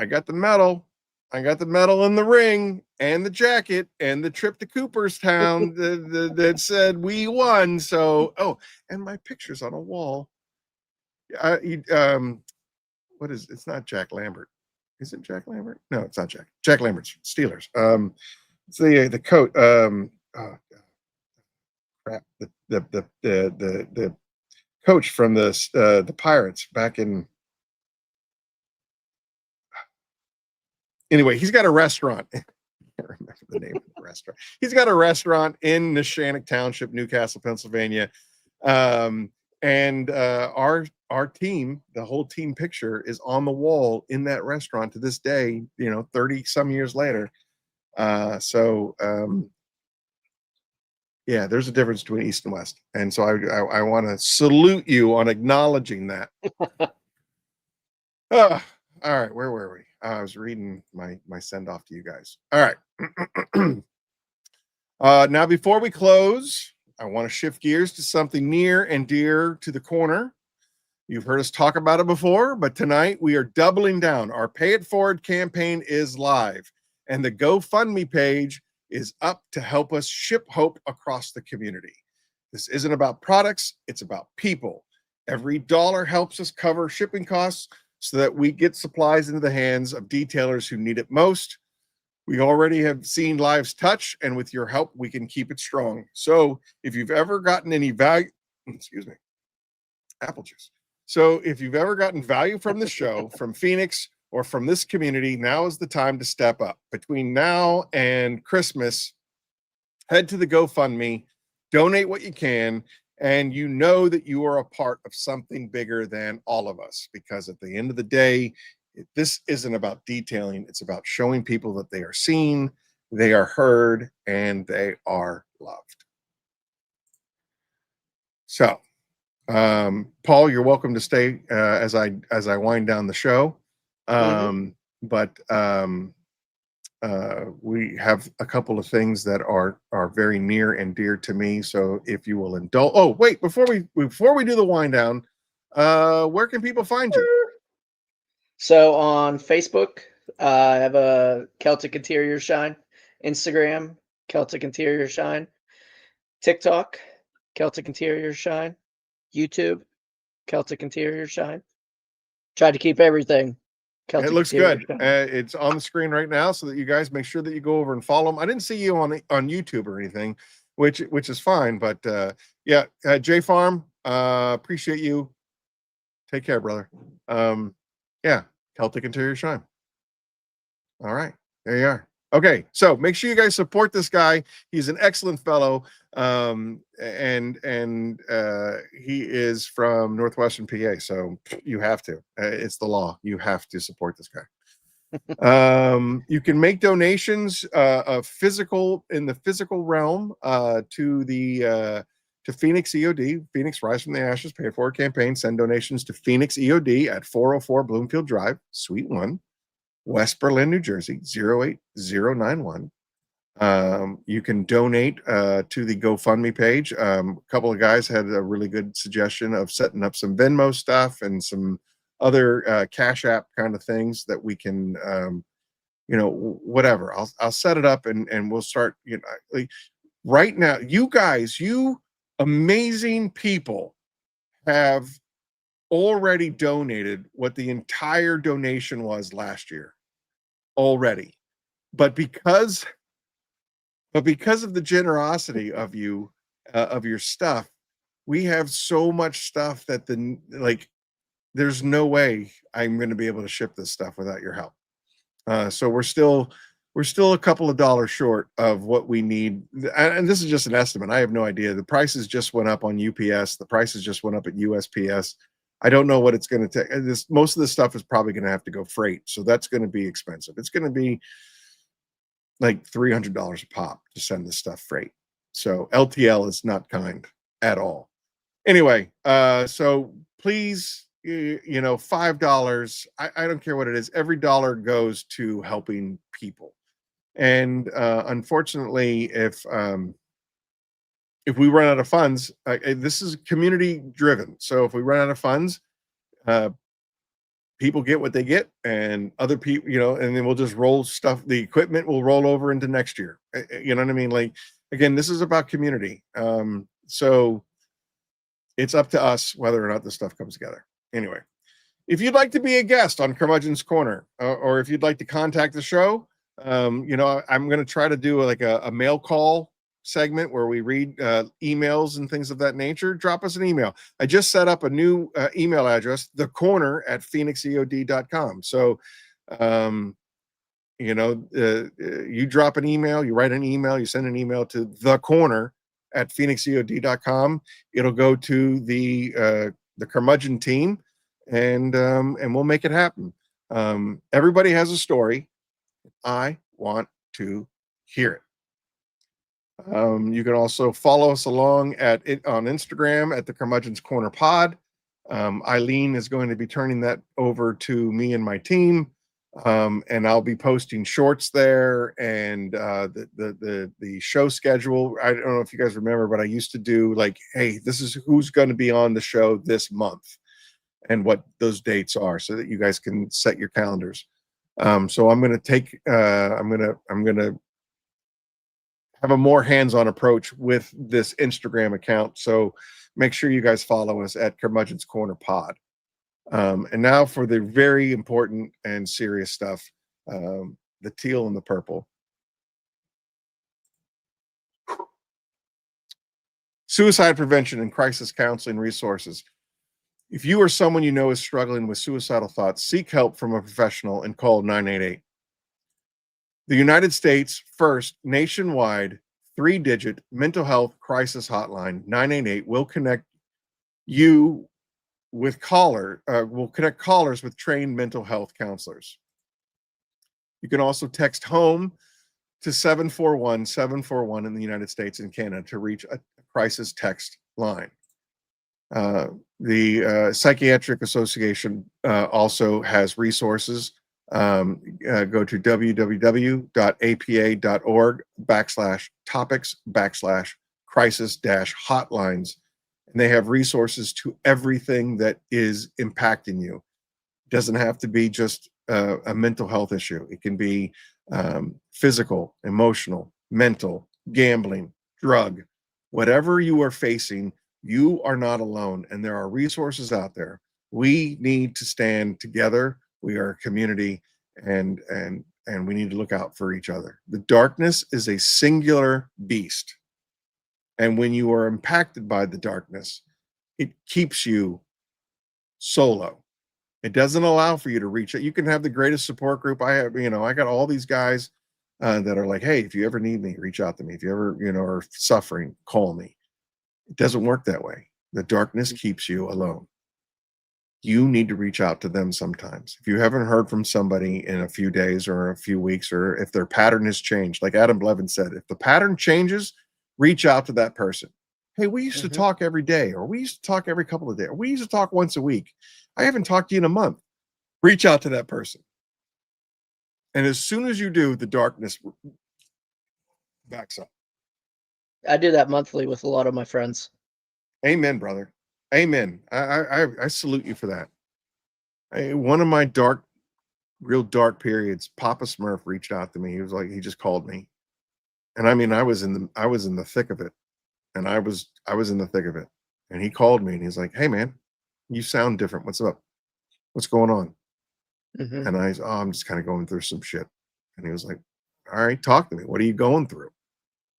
S1: got the medal. I got the medal in the ring and the jacket and the trip to Cooperstown that said we won. So, and my picture's on a wall. What is it's not Jack Lambert. Is it Jack Lambert? No, it's not Jack. Jack Lambert's Steelers. It's the coach. Crap. The coach from the Pirates back in. Anyway, he's got a restaurant. I can't remember the name of the restaurant. He's got a restaurant in Neshannock Township, Newcastle, Pennsylvania. And our team, the whole team picture is on the wall in that restaurant to this day, 30 some years later. Yeah, there's a difference between East and West. And so I want to salute you on acknowledging that. All right, where were we? I was reading my send off to you guys. All right. Now, before we close, I want to shift gears to something near and dear to the corner. You've heard us talk about it before, but tonight we are doubling down. Our Pay It Forward campaign is live, and the GoFundMe page is up to help us ship hope across the community. This isn't about products, it's about people. Every dollar helps us cover shipping costs so that we get supplies into the hands of detailers who need it most. We already have seen lives touch, and with your help, we can keep it strong. So if you've ever gotten any value, apple juice. So if you've ever gotten value from the show, from Phoenix, or from this community, now is the time to step up. Between now and Christmas, head to the GoFundMe, donate what you can, and you know that you are a part of something bigger than all of us, because at the end of the day, this isn't about detailing. It's about showing people that they are seen, they are heard, and they are loved. So, Paul, you're welcome to stay as I wind down the show. But we have a couple of things that are very near and dear to me. So if you will indulge. Oh, wait, before we do the wind down, where can people find you?
S5: So on Facebook, I have a Celtic Interior Shine, Instagram, Celtic Interior Shine, TikTok, Celtic Interior Shine, YouTube, Celtic Interior Shine. Tried to keep everything.
S1: It looks good. It's on the screen right now, so that you guys make sure that you go over and follow them. I didn't see you on YouTube or anything, which is fine. But yeah, J Farm, appreciate you. Take care, brother. Yeah, Celtic Interior Shine. All right, there you are. Okay, so make sure you guys support this guy. He's an excellent fellow, and he is from Northwestern PA. So you have to. It's the law. You have to support this guy. You can make donations of physical in the physical realm to Phoenix E.O.D. Phoenix Rise from the Ashes Pay It Forward campaign. Send donations to Phoenix E.O.D. at 404 Bloomfield Drive, Suite 1. West Berlin, New Jersey, 08091. You can donate to the GoFundMe page. A couple of guys had a really good suggestion of setting up some Venmo stuff and some other Cash App kind of things that we can, whatever. I'll set it up and we'll start. Right now, you guys, you amazing people, have already donated what the entire donation was last year already. but because of the generosity of you, of your stuff, we have so much stuff that there's no way I'm going to be able to ship this stuff without your help. So we're still a couple of dollars short of what we need. And this is just an estimate. I have no idea. The prices just went up on UPS. The prices just went up at USPS. I don't know what it's going to take. Most of the stuff is probably going to have to go freight. So that's going to be expensive. It's going to be like $300 a pop to send this stuff freight. So LTL is not kind at all. Anyway, so please, $5, I don't care what it is. Every dollar goes to helping people. And unfortunately, if we run out of funds, this is community driven. So if we run out of funds, people get what they get, and other people, and then we'll just roll stuff. The equipment will roll over into next year. You know what I mean? Like, again, this is about community. So it's up to us whether or not this stuff comes together. Anyway, if you'd like to be a guest on Curmudgeon's Corner, or if you'd like to contact the show, I'm going to try to do like a mail call segment where we read emails and things of that nature. Drop us an email. I just set up a new email address, thecorner@phoenixeod.com. So, you drop an email, you write an email, you send an email to thecorner@phoenixeod.com. It'll go to the Curmudgeon team, and we'll make it happen. Everybody has a story. I want to hear it. You can also follow us along on Instagram at the Curmudgeon's Corner Pod. Eileen is going to be turning that over to me and my team, and I'll be posting shorts there, and the show schedule. I don't know if you guys remember, but I used to do like, hey, this is who's going to be on the show this month, and what those dates are, so that you guys can set your calendars. So I'm going to have a more hands-on approach with this Instagram account. So make sure you guys follow us at Curmudgeon's Corner Pod. And now for the very important and serious stuff, the teal and the purple. Suicide prevention and crisis counseling resources. If you or someone you know is struggling with suicidal thoughts, seek help from a professional and call 988. The United States' first nationwide 3-digit mental health crisis hotline, 988, will connect you with callers with trained mental health counselors. You can also text HOME to 741-741 in the United States and Canada to reach a crisis text line. The Psychiatric Association also has resources. Go to www.apa.org/topics/crisis-hotlines, and they have resources to everything that is impacting you. It doesn't have to be just a mental health issue. It can be physical, emotional, mental, gambling, drug, whatever you are facing. You are not alone, and there are resources out there. We need to stand together. We are a community, and we need to look out for each other. The darkness is a singular beast, and when you are impacted by the darkness, it keeps you solo. It doesn't allow for you to reach it. You can have the greatest support group. I got all these guys that are like, hey, if you ever need me, reach out to me. If you ever, are suffering, call me. It doesn't work that way. The darkness keeps you alone. You need to reach out to them sometimes. If you haven't heard from somebody in a few days or a few weeks, or if their pattern has changed, like Adam Blevin said, if the pattern changes, reach out to that person. Hey, we used to talk every day, or we used to talk every couple of days, or we used to talk once a week. I haven't talked to you in a month. Reach out to that person. And as soon as you do, the darkness backs up.
S5: I do that monthly with a lot of my friends.
S1: Amen, brother. Amen. I salute you for that. One of my real dark periods, Papa Smurf reached out to me. He was like, he just called me. And I mean, I was in the thick of it. And I was in the thick of it. And he called me and he's like, hey man, you sound different. What's up? What's going on? And I'm just kind of going through some shit. And he was like, all right, talk to me. What are you going through?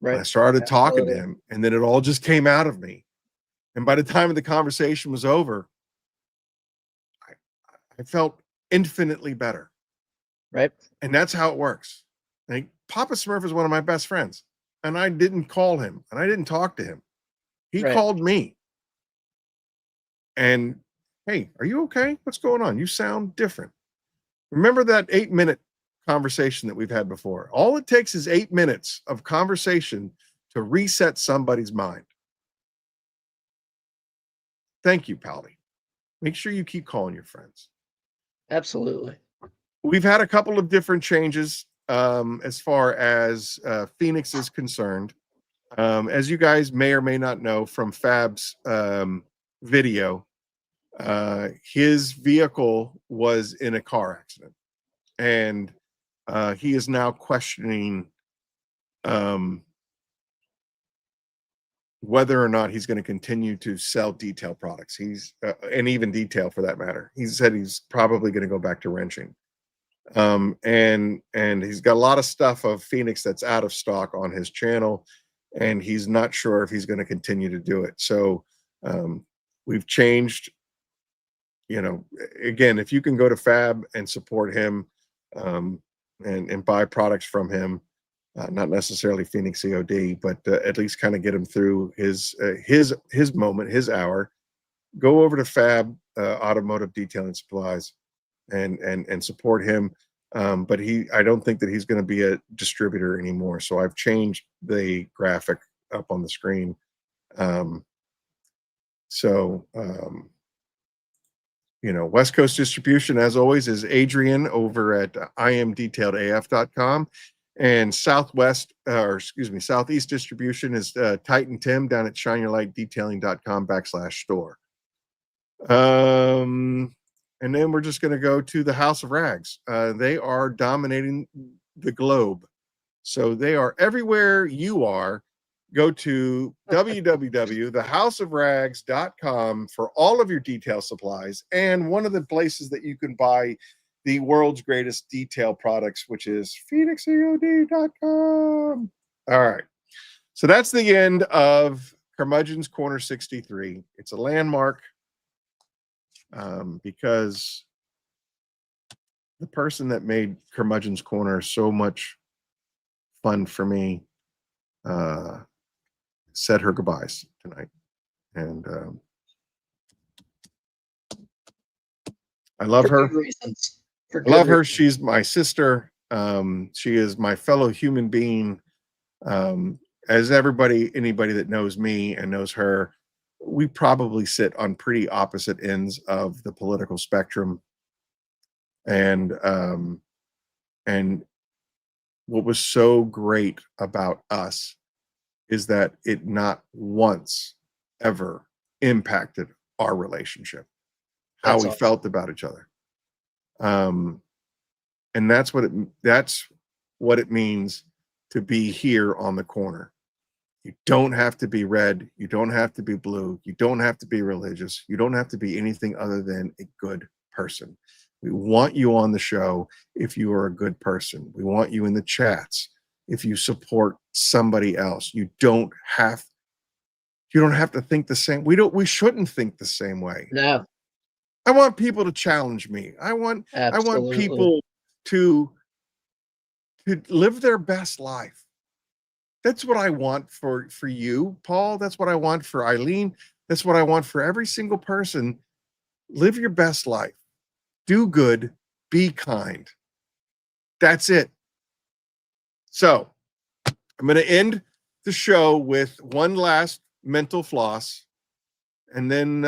S5: Right.
S1: I started talking to
S5: Absolutely.
S1: him, and then it all just came out of me. And by the time the conversation was over, I felt infinitely better.
S5: Right.
S1: And that's how it works. Like, Papa Smurf is one of my best friends, and I didn't call him and I didn't talk to him. He
S5: Right.
S1: called me. And hey, are you okay? What's going on? You sound different. Remember that 8-minute conversation that we've had before? All it takes is 8 minutes of conversation to reset somebody's mind. Thank you, Paldy. Make sure you keep calling your friends.
S5: Absolutely.
S1: We've had a couple of different changes as far as Phoenix is concerned. As you guys may or may not know from Fab's video, his vehicle was in a car accident, and he is now questioning whether or not he's going to continue to sell detail products. And even detail for that matter. He said he's probably going to go back to wrenching. And he's got a lot of stuff of Phoenix that's out of stock on his channel, and he's not sure if he's going to continue to do it. So we've changed. Again, if you can go to Fab and support him and buy products from him, not necessarily Phoenix E.O.D, but at least kind of get him through his moment, his hour. Go over to Fab Automotive Detailing Supplies and support him. But I don't think that he's going to be a distributor anymore. So I've changed the graphic up on the screen. West Coast distribution, as always, is Adrian over at imdetailedaf.com. And Southeast distribution is Titan Tim down at shineyourlightdetailing.com/store. And then we're just going to go to the House of Rags. They are dominating the globe. So they are everywhere you are. Go to www.thehouseofrags.com for all of your detail supplies. And one of the places that you can buy the world's greatest detail products, which is phoenixeod.com. All right. So that's the end of Curmudgeon's Corner 63. It's a landmark because the person that made Curmudgeon's Corner so much fun for me said her goodbyes tonight. And I love her.
S5: Good reasons.
S1: I love her. She's my sister. She is my fellow human being. As anybody that knows me and knows her, we probably sit on pretty opposite ends of the political spectrum. And what was so great about us is that it not once ever impacted our relationship, how we felt about each other. And that's what it means to be here on the corner. You don't have to be red. You don't have to be blue. You don't have to be religious. You don't have to be anything other than a good person. We want you on the show if you are a good person. We want you in the chats if you support somebody else. You don't have to think the same. We shouldn't think the same way.
S5: No.
S1: I want people to challenge me. I want people to live their best life. That's what I want for you, Paul. That's what I want for Eileen. That's what I want for every single person. Live your best life. Do good. Be kind. That's it. So I'm going to end the show with one last mental floss. And then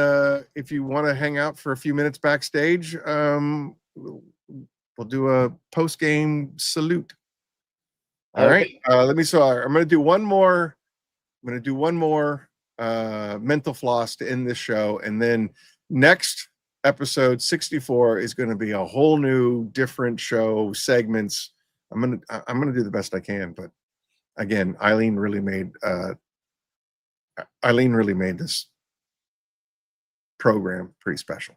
S1: if you want to hang out for a few minutes backstage, we'll do a post-game salute. All right. I'm going to do one more. I'm going to do one more mental floss to end this show. And then next episode 64 is going to be a whole new different show segments. I'm going to do the best I can. But again, Eileen really made this program pretty special.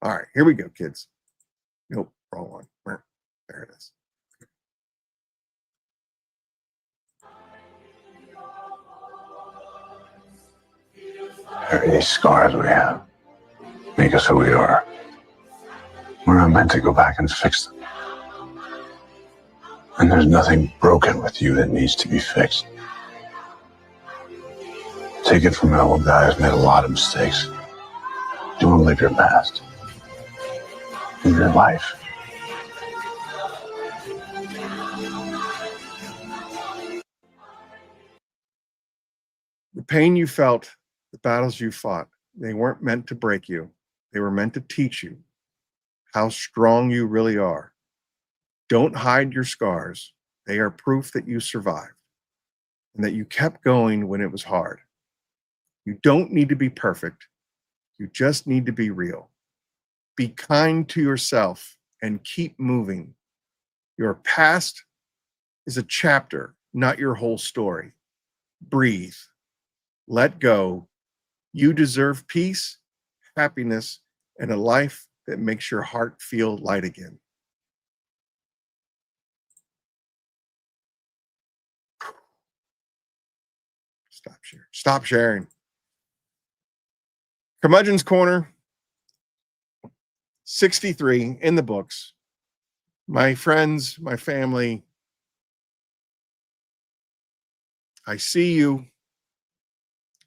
S1: All right, here we go, kids. Nope, wrong one. There it is.
S7: These scars we have make us who we are. We're not meant to go back and fix them. And there's nothing broken with you that needs to be fixed. Take it from an old guy who's made a lot of mistakes. You want to live your past. Live your life.
S1: The pain you felt, the battles you fought, they weren't meant to break you. They were meant to teach you how strong you really are. Don't hide your scars. They are proof that you survived and that you kept going when it was hard. You don't need to be perfect. You just need to be real. Be kind to yourself and keep moving. Your past is a chapter, not your whole story. Breathe. Let go. You deserve peace, happiness, and a life that makes your heart feel light again. Stop sharing. Curmudgeon's Corner, 63 in the books. My friends, my family, I see you,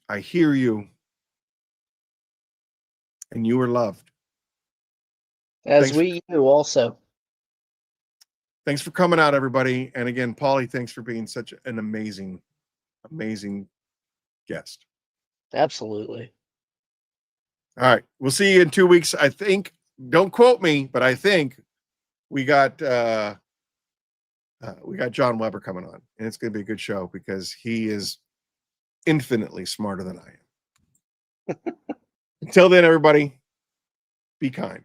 S1: I hear you, and you are loved.
S5: As we do also.
S1: Thanks for coming out, everybody. And again, Paulie, thanks for being such an amazing, amazing guest.
S5: Absolutely.
S1: All right. We'll see you in 2 weeks. I think, don't quote me, but I think we got John Weber coming on, and it's going to be a good show because he is infinitely smarter than I am. Until then, everybody, be kind.